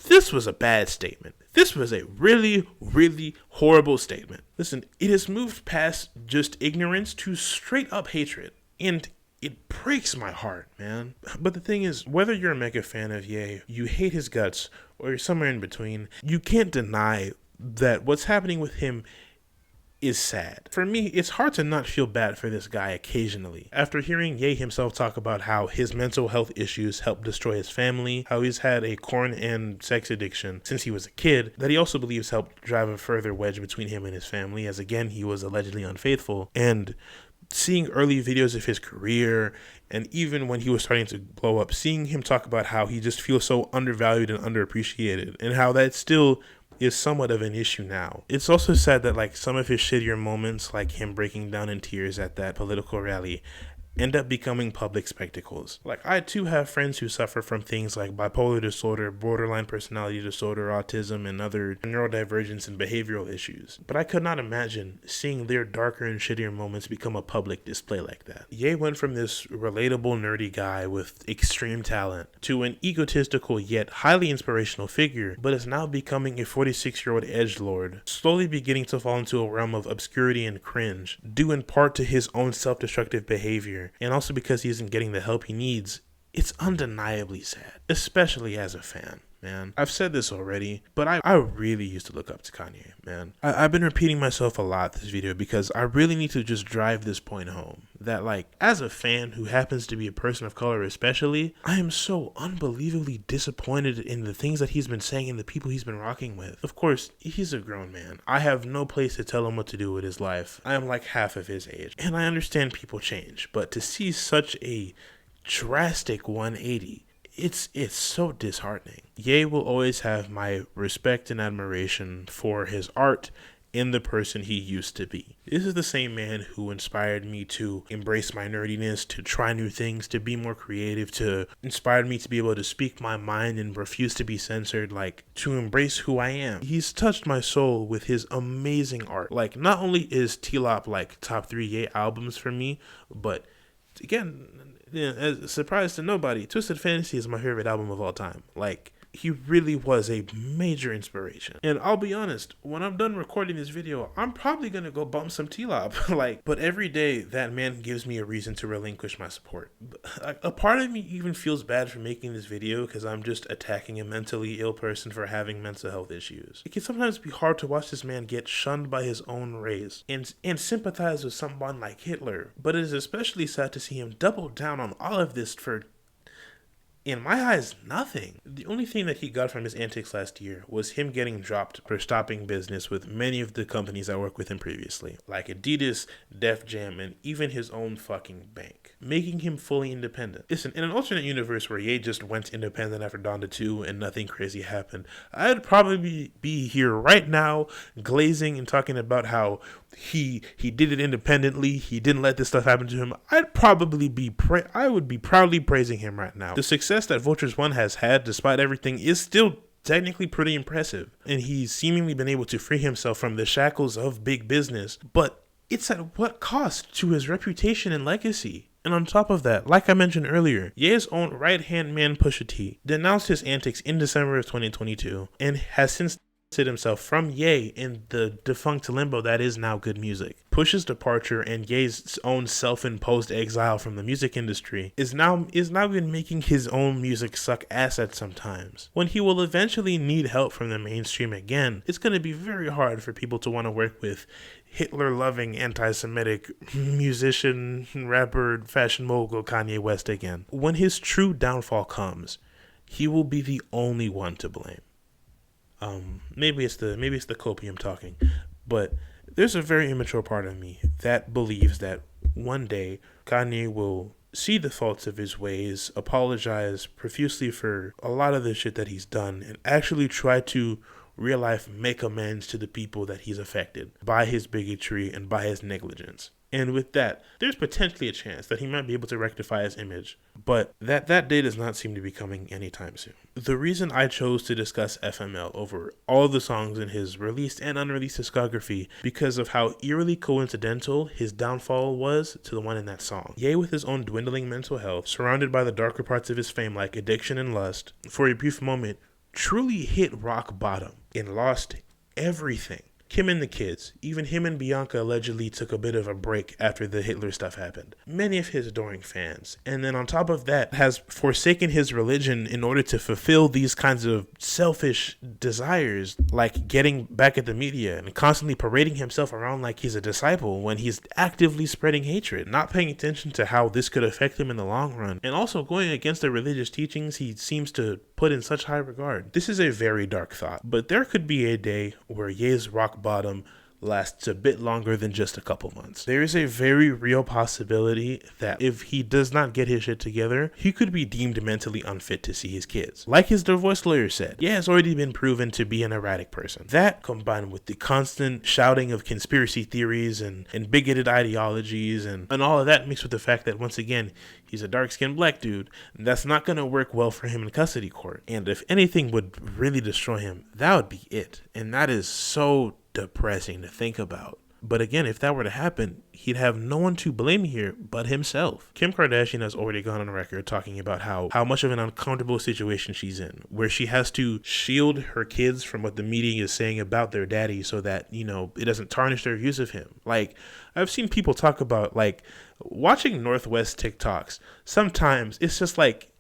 This was a bad statement. This was a really, really horrible statement. Listen, it has moved past just ignorance to straight up hatred. And it breaks my heart, man. But the thing is, whether you're a mega fan of Ye, you hate his guts, or you're somewhere in between, you can't deny that what's happening with him is sad. For me, it's hard to not feel bad for this guy occasionally. After hearing Ye himself talk about how his mental health issues helped destroy his family, how he's had a porn and sex addiction since he was a kid, that he also believes helped drive a further wedge between him and his family, as again, he was allegedly unfaithful, and seeing early videos of his career, and even when he was starting to blow up, seeing him talk about how he just feels so undervalued and underappreciated, and how that still is somewhat of an issue now. It's also sad that some of his shittier moments, like him breaking down in tears at that political rally, end up becoming public spectacles. I too have friends who suffer from things like bipolar disorder, borderline personality disorder, autism, and other neurodivergence and behavioral issues. But I could not imagine seeing their darker and shittier moments become a public display like that. Ye went from this relatable, nerdy guy with extreme talent to an egotistical yet highly inspirational figure, but is now becoming a 46-year-old edgelord, slowly beginning to fall into a realm of obscurity and cringe, due in part to his own self-destructive behavior, and also because he isn't getting the help he needs. It's undeniably sad, especially as a fan, man. I've said this already, but I really used to look up to Kanye, man. I've been repeating myself a lot this video because I really need to just drive this point home. That as a fan who happens to be a person of color especially, I am so unbelievably disappointed in the things that he's been saying and the people he's been rocking with. Of course, he's a grown man. I have no place to tell him what to do with his life. I am like half of his age. And I understand people change, but to see such a drastic 180, it's so disheartening. Ye will always have my respect and admiration for his art in the person he used to be. This is the same man who inspired me to embrace my nerdiness, to try new things, to be more creative, to inspired me to be able to speak my mind and refuse to be censored, to embrace who I am. He's touched my soul with his amazing art. Not only is T-Lop top 3 Ye albums for me, but again, as a surprise to nobody, Twisted Fantasy is my favorite album of all time. he really was a major inspiration. And I'll be honest, when I'm done recording this video, I'm probably gonna go bump some T-Lob. But every day that man gives me a reason to relinquish my support. A part of me even feels bad for making this video because I'm just attacking a mentally ill person for having mental health issues. It can sometimes be hard to watch this man get shunned by his own race and sympathize with someone like Hitler. But it is especially sad to see him double down on all of this for, in my eyes, nothing. The only thing that he got from his antics last year was him getting dropped for stopping business with many of the companies that worked with him previously, like Adidas, Def Jam, and even his own fucking bank, making him fully independent. Listen, in an alternate universe where Ye just went independent after Donda 2 and nothing crazy happened, I'd probably be here right now glazing and talking about how he did it independently, he didn't let this stuff happen to him. I would be proudly praising him right now. The success that Vultures 1 has had, despite everything, is still technically pretty impressive, and he's seemingly been able to free himself from the shackles of big business, but it's at what cost to his reputation and legacy? And on top of that, like I mentioned earlier, Ye's own right-hand man Pusha T denounced his antics in December of 2022 and has since himself from Ye in the defunct limbo that is now Good Music. Push's departure and Ye's own self-imposed exile from the music industry is now been making his own music suck ass at sometimes. When he will eventually need help from the mainstream again, it's going to be very hard for people to want to work with Hitler-loving, anti-Semitic musician, rapper, fashion mogul Kanye West again. When his true downfall comes, he will be the only one to blame. Maybe it's the copium talking, but there's a very immature part of me that believes that one day Kanye will see the faults of his ways, apologize profusely for a lot of the shit that he's done, and actually try to real life make amends to the people that he's affected by his bigotry and by his negligence. And with that, there's potentially a chance that he might be able to rectify his image, but that day does not seem to be coming anytime soon. The reason I chose to discuss FML over all the songs in his released and unreleased discography because of how eerily coincidental his downfall was to the one in that song. Ye, with his own dwindling mental health, surrounded by the darker parts of his fame like addiction and lust, for a brief moment, truly hit rock bottom and lost everything. Kim and the kids, even him and Bianca allegedly took a bit of a break after the Hitler stuff happened. Many of his adoring fans. And then on top of that, has forsaken his religion in order to fulfill these kinds of selfish desires, like getting back at the media and constantly parading himself around like he's a disciple when he's actively spreading hatred, not paying attention to how this could affect him in the long run, and also going against the religious teachings he seems to put in such high regard. This is a very dark thought, but there could be a day where Ye's rock bottom lasts a bit longer than just a couple months. There is a very real possibility that if he does not get his shit together, he could be deemed mentally unfit to see his kids. Like his divorce lawyer said, Ye has already been proven to be an erratic person. That, combined with the constant shouting of conspiracy theories and bigoted ideologies and all of that, mixed with the fact that, once again, he's a dark-skinned black dude, that's not going to work well for him in custody court. And if anything would really destroy him, that would be it. And that is so depressing to think about. But again, if that were to happen, he'd have no one to blame here but himself. Kim Kardashian has already gone on record talking about how much of an uncomfortable situation she's in, where she has to shield her kids from what the media is saying about their daddy so that, it doesn't tarnish their views of him. Like, I've seen people talk about, like, watching Northwest TikToks. Sometimes it's just like,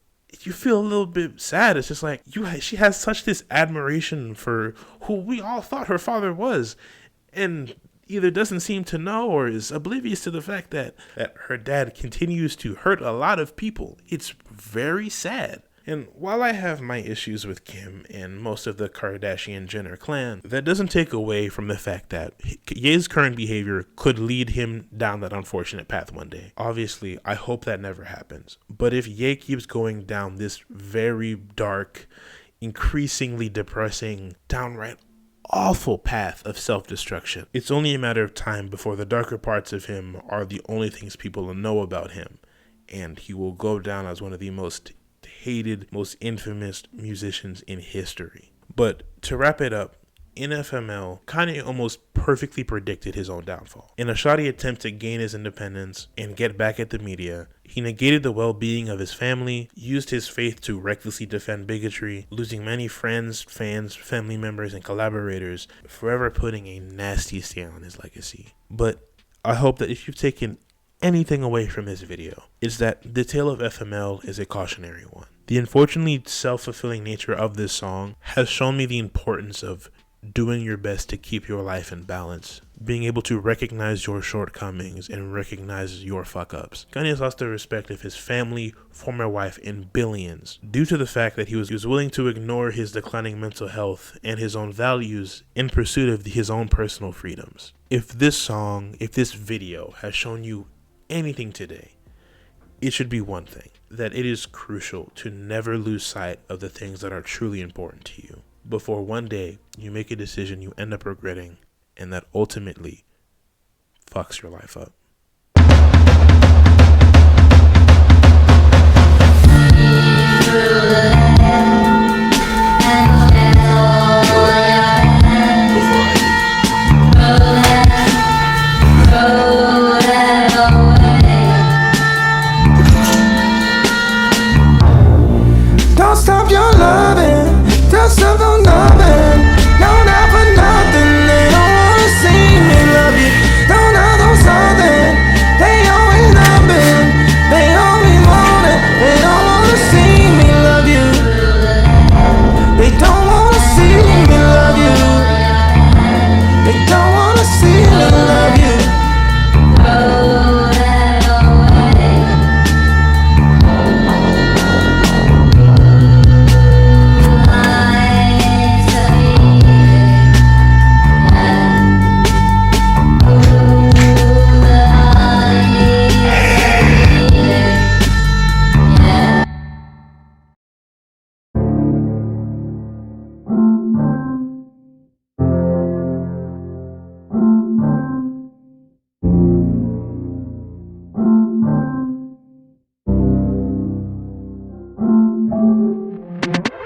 you feel a little bit sad. It's just like, she has such this admiration for who we all thought her father was, and either doesn't seem to know or is oblivious to the fact that her dad continues to hurt a lot of people. It's very sad. And while I have my issues with Kim and most of the Kardashian-Jenner clan, that doesn't take away from the fact that Ye's current behavior could lead him down that unfortunate path one day. Obviously, I hope that never happens. But if Ye keeps going down this very dark, increasingly depressing, downright awful path of self-destruction, it's only a matter of time before the darker parts of him are the only things people will know about him, and he will go down as one of the most hated, most infamous musicians in history. But to wrap it up, In FML, Kanye almost perfectly predicted his own downfall. In a shoddy attempt to gain his independence and get back at the media, he negated the well-being of his family, used his faith to recklessly defend bigotry, losing many friends, fans, family members, and collaborators, forever putting a nasty stain on his legacy. But I hope that if you've taken anything away from this video, it's that the tale of FML is a cautionary one. The unfortunately self-fulfilling nature of this song has shown me the importance of doing your best to keep your life in balance, being able to recognize your shortcomings and recognize your fuck-ups. Kanye has lost the respect of his family, former wife, and billions due to the fact that he was willing to ignore his declining mental health and his own values in pursuit of his own personal freedoms. If this video has shown you anything today, it should be one thing: that it is crucial to never lose sight of the things that are truly important to you, before one day you make a decision you end up regretting and that ultimately fucks your life up.